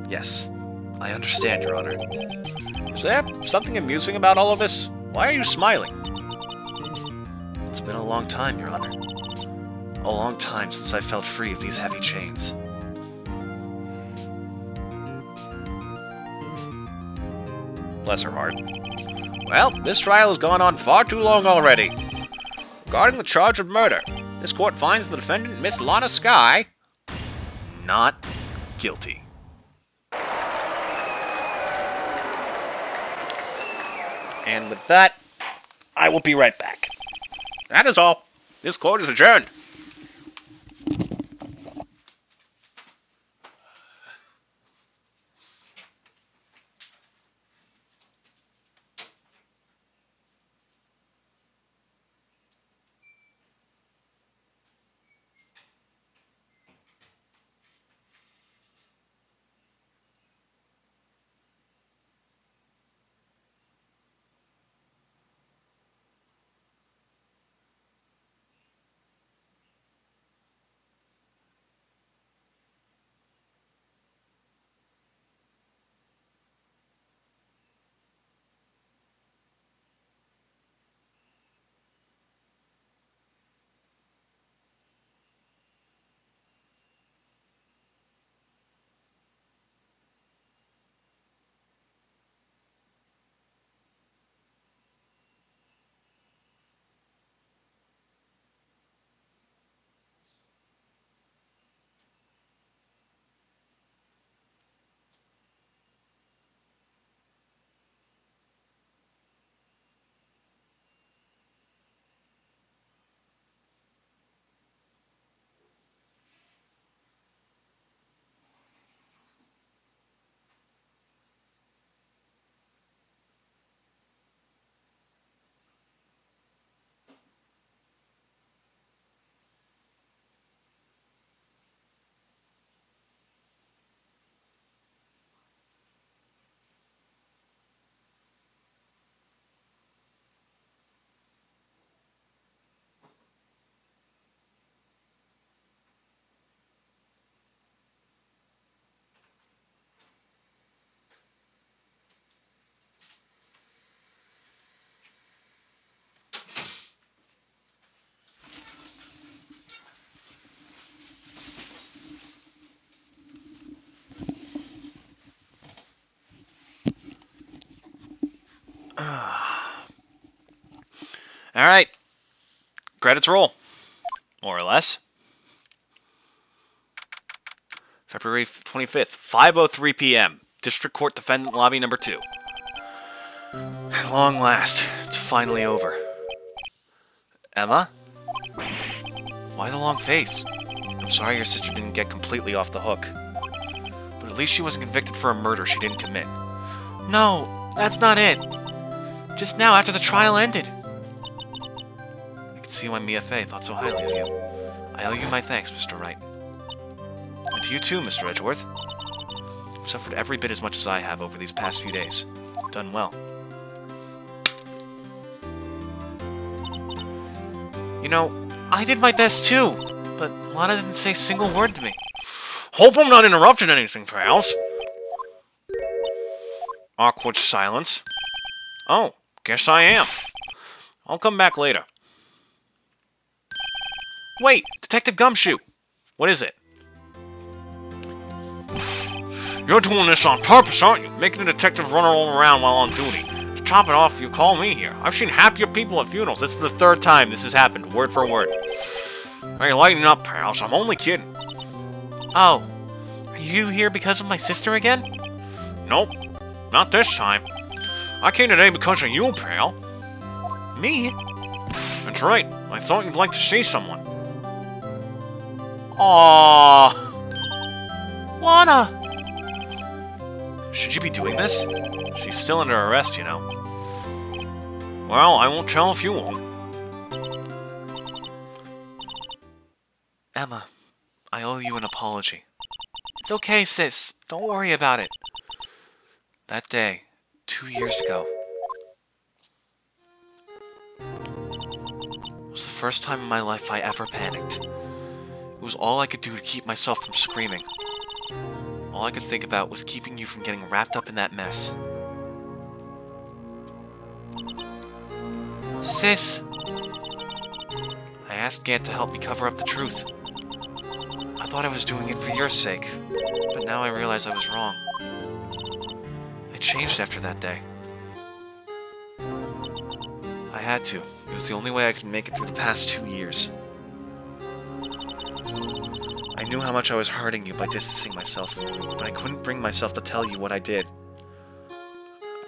Yes, I understand, Your Honor. Is there something amusing about all of this? Why are you smiling? It's been a long time, Your Honor. A long time since I felt free of these heavy chains. Bless her heart. Well, this trial has gone on far too long already. Regarding the charge of murder, this court finds the defendant, Miss Lana Sky, not guilty. And with that, I will be right back. That is all. This court is adjourned. Alright. Credits roll. More or less. February 25th, 5:03 p.m. District Court Defendant Lobby Number 2. At long last, it's finally over. Emma? Why the long face? I'm sorry your sister didn't get completely off the hook. But at least she wasn't convicted for a murder she didn't commit. No, that's not it. Just now, after the trial ended. I can see why Mia Fey thought so highly of you. I owe you my thanks, Mr. Wright. And to you too, Mr. Edgeworth. You've suffered every bit as much as I have over these past few days. You've done well. You know, I did my best too, but Lana didn't say a single word to me. Hope I'm not interrupting anything, pals. Awkward silence. Oh, guess I am. I'll come back later. Wait, Detective Gumshoe! What is it? You're doing this on purpose, aren't you? Making the detective run all around while on duty. To top it off, you call me here. I've seen happier people at funerals. This is the third time this has happened, word for word. Hey, lighten up, pals. I'm only kidding. Oh, are you here because of my sister again? Nope, not this time. I came today because of you, pal. Me? That's right. I thought you'd like to see someone. Aww. Lana! Should you be doing this? She's still under arrest, you know. Well, I won't tell if you won't. Emma, I owe you an apology. It's okay, sis. Don't worry about it. That day, 2 years ago, was the first time in my life I ever panicked. It was all I could do to keep myself from screaming. All I could think about was keeping you from getting wrapped up in that mess. Sis. I asked Gant to help me cover up the truth. I thought I was doing it for your sake, but now I realize I was wrong. I changed after that day. I had to. It was the only way I could make it through the past 2 years. I knew how much I was hurting you by distancing myself, but I couldn't bring myself to tell you what I did.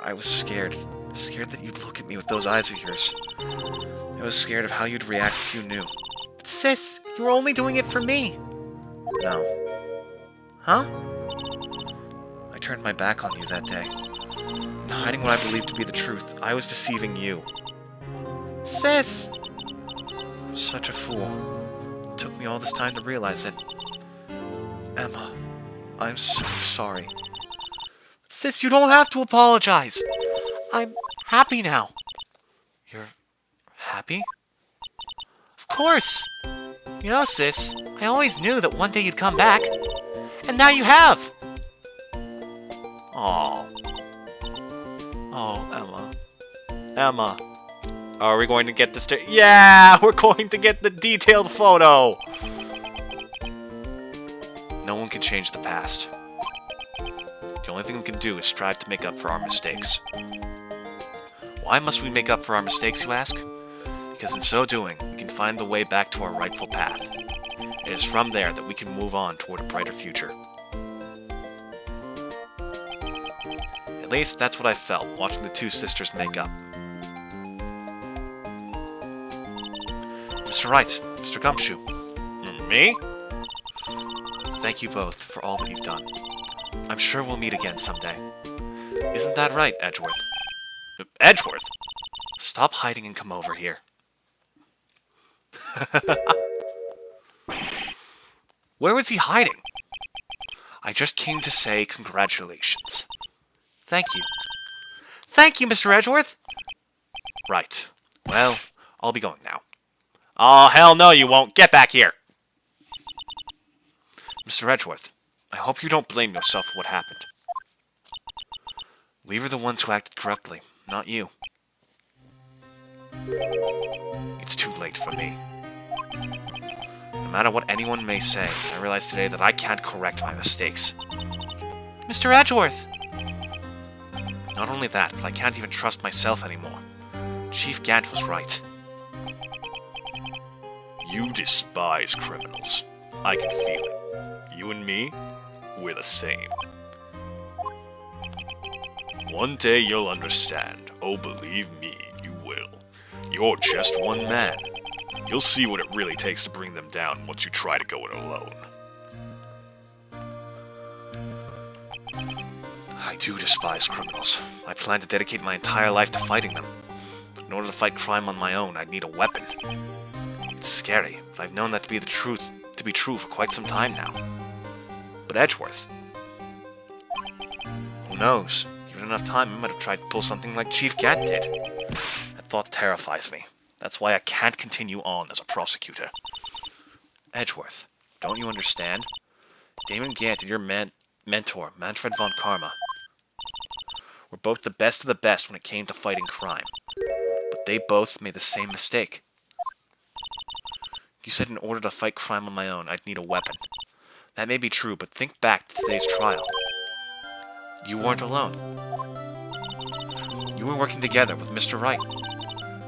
I was scared. Scared that you'd look at me with those eyes of yours. I was scared of how you'd react if you knew. But sis, you were only doing it for me. No. Huh? I turned my back on you that day. And hiding what I believed to be the truth, I was deceiving you. Sis! Such a fool. It took me all this time to realize it. Emma, I'm so sorry. Sis, you don't have to apologize. I'm happy now. You're happy? Of course. You know, sis, I always knew that one day you'd come back. And now you have. Oh. Oh, Emma. Emma. Are we going to get this? Yeah, we're going to get the detailed photo. No one can change the past. The only thing we can do is strive to make up for our mistakes. Why must we make up for our mistakes, you ask? Because in so doing, we can find the way back to our rightful path. It is from there that we can move on toward a brighter future. At least, that's what I felt watching the two sisters make up. Mr. Wright, Mr. Gumshoe. Me? Thank you both for all that you've done. I'm sure we'll meet again someday. Isn't that right, Edgeworth? Edgeworth? Stop hiding and come over here. Where was he hiding? I just came to say congratulations. Thank you. Thank you, Mr. Edgeworth. Right. Well, I'll be going now. Oh, hell no you won't. Get back here. Mr. Edgeworth, I hope you don't blame yourself for what happened. We were the ones who acted corruptly, not you. It's too late for me. No matter what anyone may say, I realize today that I can't correct my mistakes. Mr. Edgeworth! Not only that, but I can't even trust myself anymore. Chief Gant was right. You despise criminals. I can feel it. You and me, we're the same. One day you'll understand. Oh, believe me, you will. You're just one man. You'll see what it really takes to bring them down once you try to go it alone. I do despise criminals. I plan to dedicate my entire life to fighting them. In order to fight crime on my own, I'd need a weapon. It's scary, but I've known that to be true for quite some time now. But Edgeworth... who knows? Given enough time, I might have tried to pull something like Chief Gant did. That thought terrifies me. That's why I can't continue on as a prosecutor. Edgeworth, don't you understand? Damon Gant and your mentor, Manfred von Karma, were both the best of the best when it came to fighting crime. But they both made the same mistake. You said in order to fight crime on my own, I'd need a weapon. That may be true, but think back to today's trial. You weren't alone. You were working together with Mr. Wright.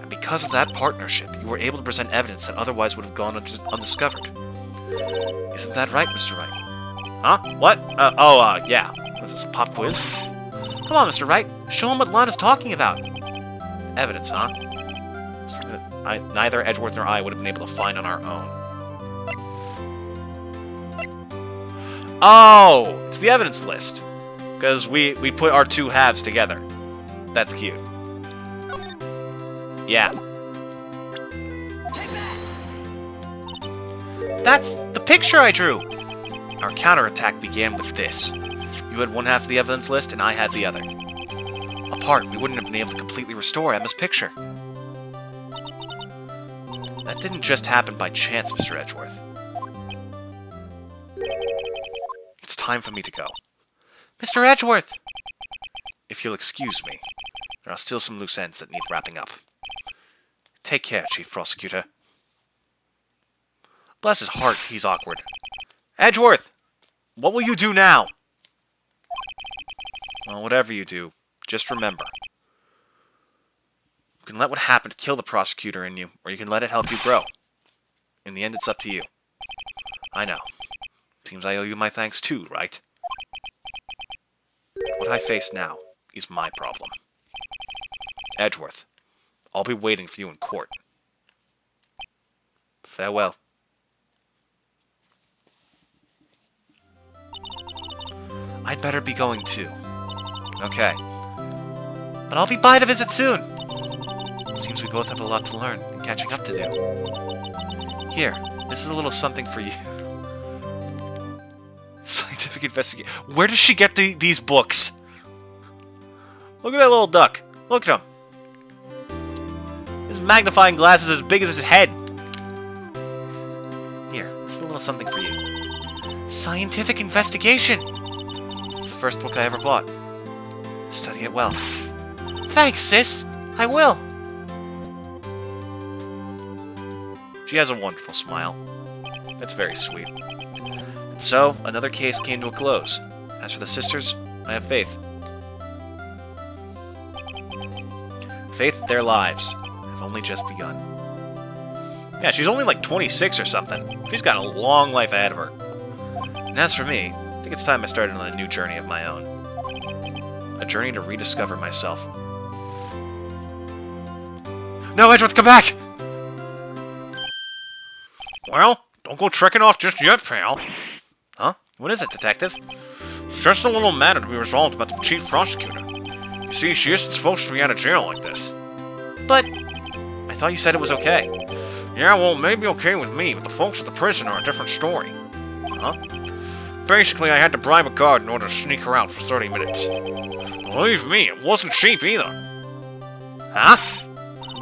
And because of that partnership, you were able to present evidence that otherwise would have gone undiscovered. Isn't that right, Mr. Wright? Huh? What? Yeah. Was this a pop quiz? Come on, Mr. Wright. Show him what Lana's talking about. Evidence, huh? Something that neither Edgeworth nor I would have been able to find on our own. Oh! It's the evidence list. Because we put our two halves together. That's cute. Yeah. That's the picture I drew! Our counterattack began with this. You had one half of the evidence list, and I had the other. Apart, we wouldn't have been able to completely restore Emma's picture. That didn't just happen by chance, Mr. Edgeworth. It's time for me to go. Mr. Edgeworth! If you'll excuse me, there are still some loose ends that need wrapping up. Take care, Chief Prosecutor. Bless his heart, he's awkward. Edgeworth! What will you do now? Well, whatever you do, just remember. You can let what happened kill the prosecutor in you, or you can let it help you grow. In the end, it's up to you. I know. Seems I owe you my thanks too, right? What I face now is my problem. Edgeworth, I'll be waiting for you in court. Farewell. I'd better be going too. Okay. But I'll be by to visit soon. Seems we both have a lot to learn and catching up to do. Here, this is a little something for you. Scientific investigation. Where does she get these books? Look at that little duck. Look at him. His magnifying glass is as big as his head. Here, this is a little something for you. Scientific investigation. It's the first book I ever bought. Study it well. Thanks, sis. I will. She has a wonderful smile. That's very sweet. And so, another case came to a close. As for the sisters, I have faith. Faith that their lives have only just begun. Yeah, she's only like 26 or something. She's got a long life ahead of her. And as for me, I think it's time I started on a new journey of my own. A journey to rediscover myself. No, Edgeworth, come back! Well, don't go trekking off just yet, pal. Huh? What is it, detective? It's just a little matter to be resolved about the chief prosecutor. You see, she isn't supposed to be out of jail like this. But I thought you said it was okay. Yeah, well, maybe okay with me, but the folks at the prison are a different story. Huh? Basically, I had to bribe a guard in order to sneak her out for 30 minutes. Believe me, it wasn't cheap either. Huh?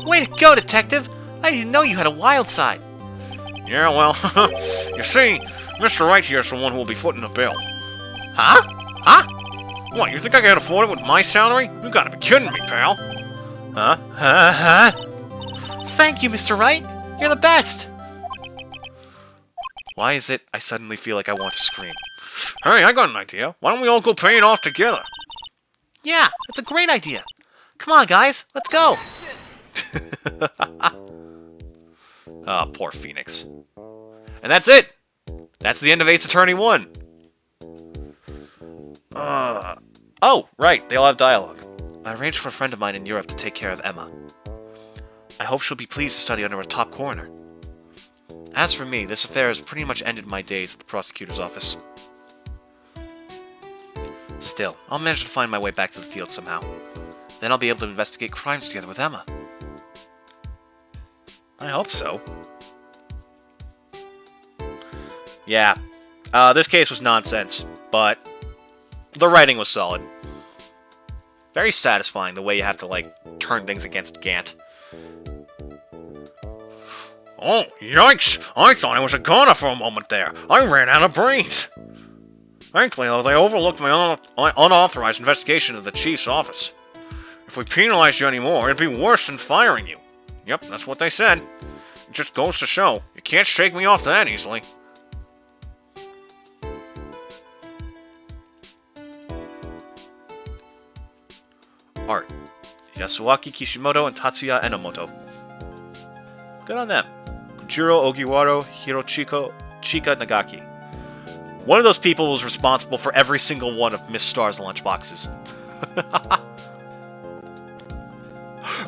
Way to go, detective! I didn't know you had a wild side. Yeah, well, you see, Mr. Wright here is the one who will be footing the bill. Huh? Huh? What, you think I can afford it with my salary? You gotta be kidding me, pal. Huh? Huh? Thank you, Mr. Wright. You're the best. Why is it I suddenly feel like I want to scream? Hey, I got an idea. Why don't we all go pay it off together? Yeah, that's a great idea. Come on, guys, let's go. Ah, oh, poor Phoenix. And that's it! That's the end of Ace Attorney 1. Oh, right, they all have dialogue. I arranged for a friend of mine in Europe to take care of Emma. I hope she'll be pleased to study under a top coroner. As for me, this affair has pretty much ended my days at the prosecutor's office. Still, I'll manage to find my way back to the field somehow. Then I'll be able to investigate crimes together with Emma. I hope so. Yeah, this case was nonsense, but the writing was solid. Very satisfying the way you have to, like, turn things against Gant. Oh, yikes! I thought I was a goner for a moment there. I ran out of brains. Thankfully, though, they overlooked my unauthorized investigation of the chief's office. If we penalized you anymore, it'd be worse than firing you. Yep, that's what they said. It just goes to show, you can't shake me off that easily. Art. Yasuaki Kishimoto and Tatsuya Enomoto. Good on them. Jiro Ogiwara, Hirochiko Chika Nagaki. One of those people was responsible for every single one of Miss Star's lunchboxes.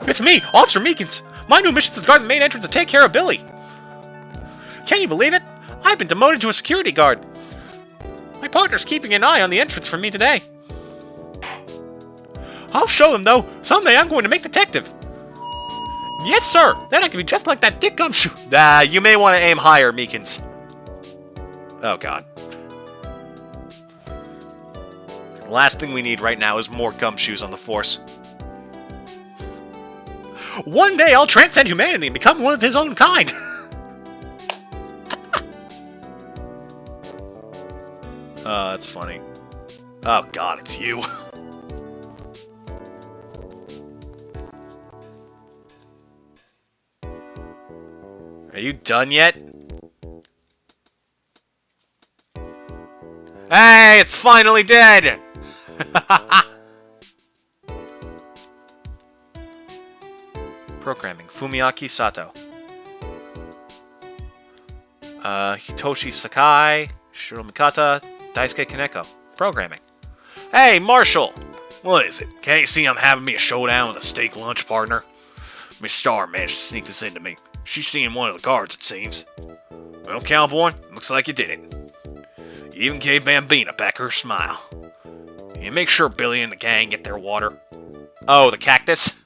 It's me, Officer Meekins! My new mission is to guard the main entrance and take care of Billy! Can you believe it? I've been demoted to a security guard! My partner's keeping an eye on the entrance for me today. I'll show him, though. Someday I'm going to make detective. Yes, sir! Then I can be just like that Dick Gumshoe! You may want to aim higher, Meekins. Oh, God. The last thing we need right now is more gumshoes on the force. One day I'll transcend humanity and become one of his own kind! That's funny. Oh, God, it's you. Are you done yet? Hey, it's finally dead! Programming, Fumiaki Sato. Hitoshi Sakai, Shiro Mikata, Daisuke Kaneko. Programming. Hey, Marshall! What is it? Can't you see I'm having me a showdown with a steak lunch partner? Miss Star managed to sneak this into me. She's seeing one of the guards, it seems. Well, cowboy, looks like you did it. You even gave Bambina back her smile. You make sure Billy and the gang get their water. Oh, the cactus?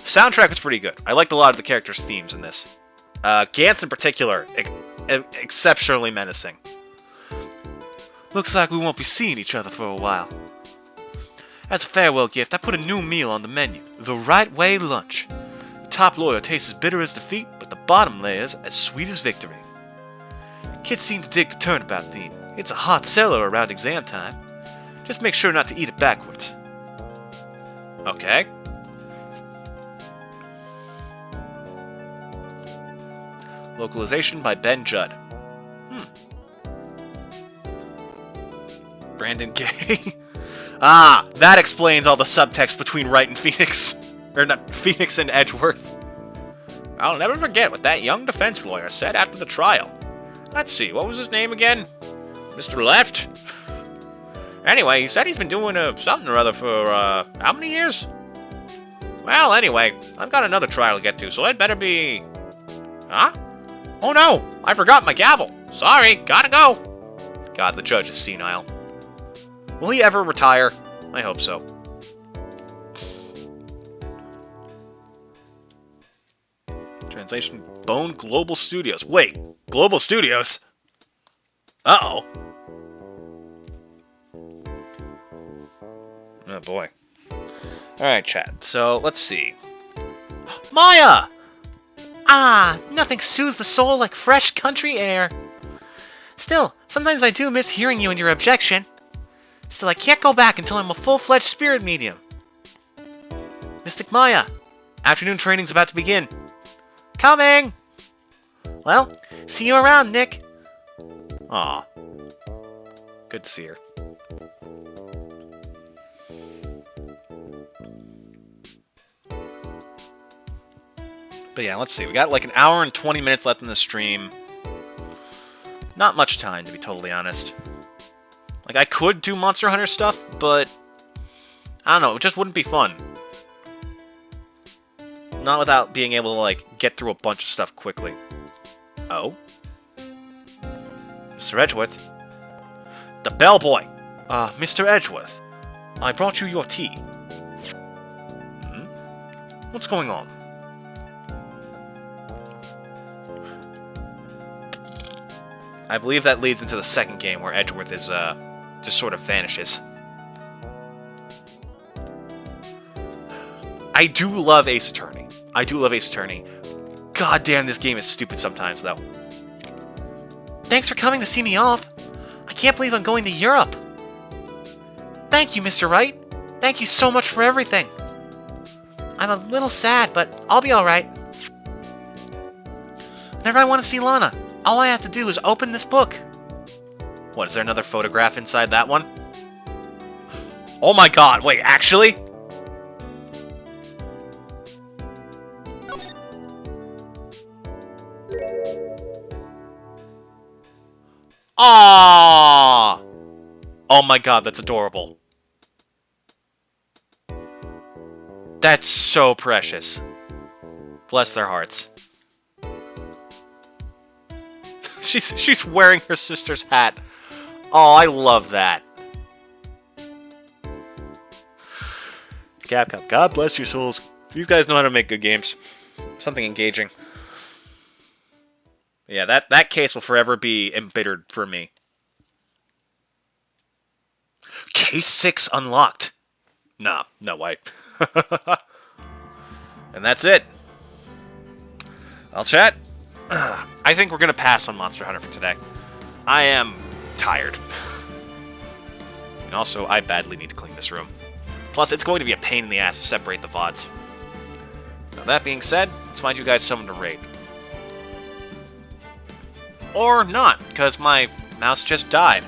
Soundtrack was pretty good. I liked a lot of the characters' themes in this. Gantz in particular, exceptionally menacing. Looks like we won't be seeing each other for a while. As a farewell gift, I put a new meal on the menu. The Right Way Lunch. The top layer tastes as bitter as defeat, but the bottom layer's as sweet as victory. Kids seem to dig the turnabout theme. It's a hot seller around exam time. Just make sure not to eat it backwards. Okay. Localization by Ben Judd. Brandon Gay. That explains all the subtext between Wright and Phoenix. Or not, Phoenix and Edgeworth. I'll never forget what that young defense lawyer said after the trial. Let's see, what was his name again? Mr. Left? Anyway, he said he's been doing something or other for, how many years? Well, anyway, I've got another trial to get to, so I'd better be... Huh? Oh no, I forgot my gavel. Sorry, gotta go. God, the judge is senile. Will he ever retire? I hope so. Translation, Bone Global Studios. Wait, Global Studios? Uh-oh. Oh boy. Alright, chat. So, let's see. Maya! Nothing soothes the soul like fresh country air. Still, sometimes I do miss hearing you and your objection. Still, I can't go back until I'm a full-fledged spirit medium. Mystic Maya, afternoon training's about to begin. Coming! Well, see you around, Nick. Aw. Good to see her. But yeah, let's see. We got like an hour and 20 minutes left in the stream. Not much time, to be totally honest. Like, I could do Monster Hunter stuff, but... I don't know, it just wouldn't be fun. Not without being able to, like, get through a bunch of stuff quickly. Oh? Mr. Edgeworth? The bellboy! Mr. Edgeworth, I brought you your tea. What's going on? I believe that leads into the second game where Edgeworth is, just sort of vanishes. I do love Ace Attorney. God damn, this game is stupid sometimes, though. Thanks for coming to see me off. I can't believe I'm going to Europe. Thank you, Mr. Wright. Thank you so much for everything. I'm a little sad, but I'll be alright. Whenever I want to see Lana, all I have to do is open this book. What, is there another photograph inside that one? Oh my god, wait, actually? Aww! Oh my god, that's adorable. That's so precious. Bless their hearts. She's wearing her sister's hat. Oh, I love that. Capcom, God bless your souls. These guys know how to make good games. Something engaging. Yeah, that case will forever be embittered for me. Case 6 unlocked. Nah, no way. And that's it. Well, chat, I think we're going to pass on Monster Hunter for today. I am tired. And also, I badly need to clean this room. Plus, it's going to be a pain in the ass to separate the VODs. Now, that being said, let's find you guys someone to raid. Or not, because my mouse just died.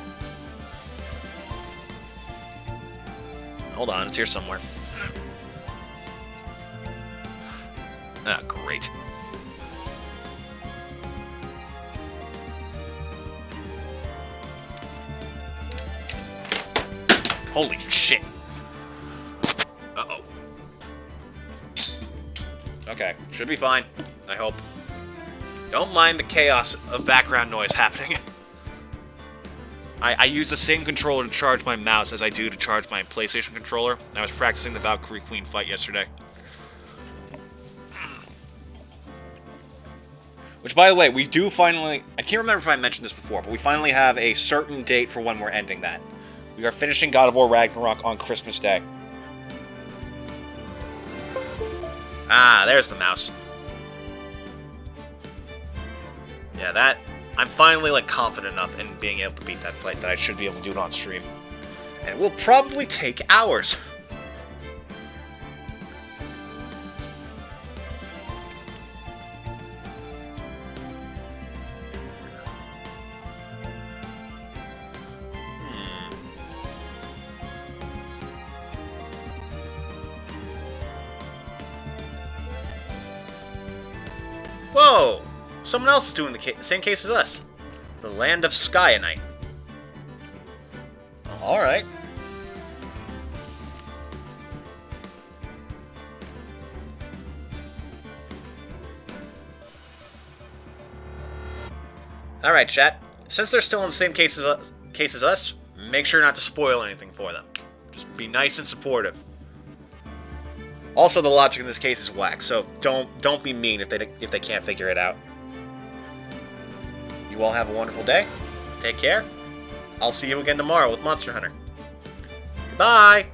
Hold on, it's here somewhere. Ah, great. Holy shit. Uh-oh. Okay, should be fine, I hope. Don't mind the chaos of background noise happening. I use the same controller to charge my mouse as I do to charge my PlayStation controller. And I was practicing the Valkyrie Queen fight yesterday. Which, by the way, we do finally... I can't remember if I mentioned this before, but we finally have a certain date for when we're ending that. We are finishing God of War Ragnarok on Christmas Day. Ah, there's the mouse. Yeah, that... I'm finally, like, confident enough in being able to beat that fight that I should be able to do it on stream. And it will probably take hours. Whoa! Someone else is doing the same case as us. The Land of Skyanite. Alright. Alright, chat. Since they're still in the same case as us, make sure not to spoil anything for them. Just be nice and supportive. Also, the logic in this case is whack, so don't be mean if they can't figure it out. You all have a wonderful day. Take care. I'll see you again tomorrow with Monster Hunter. Goodbye!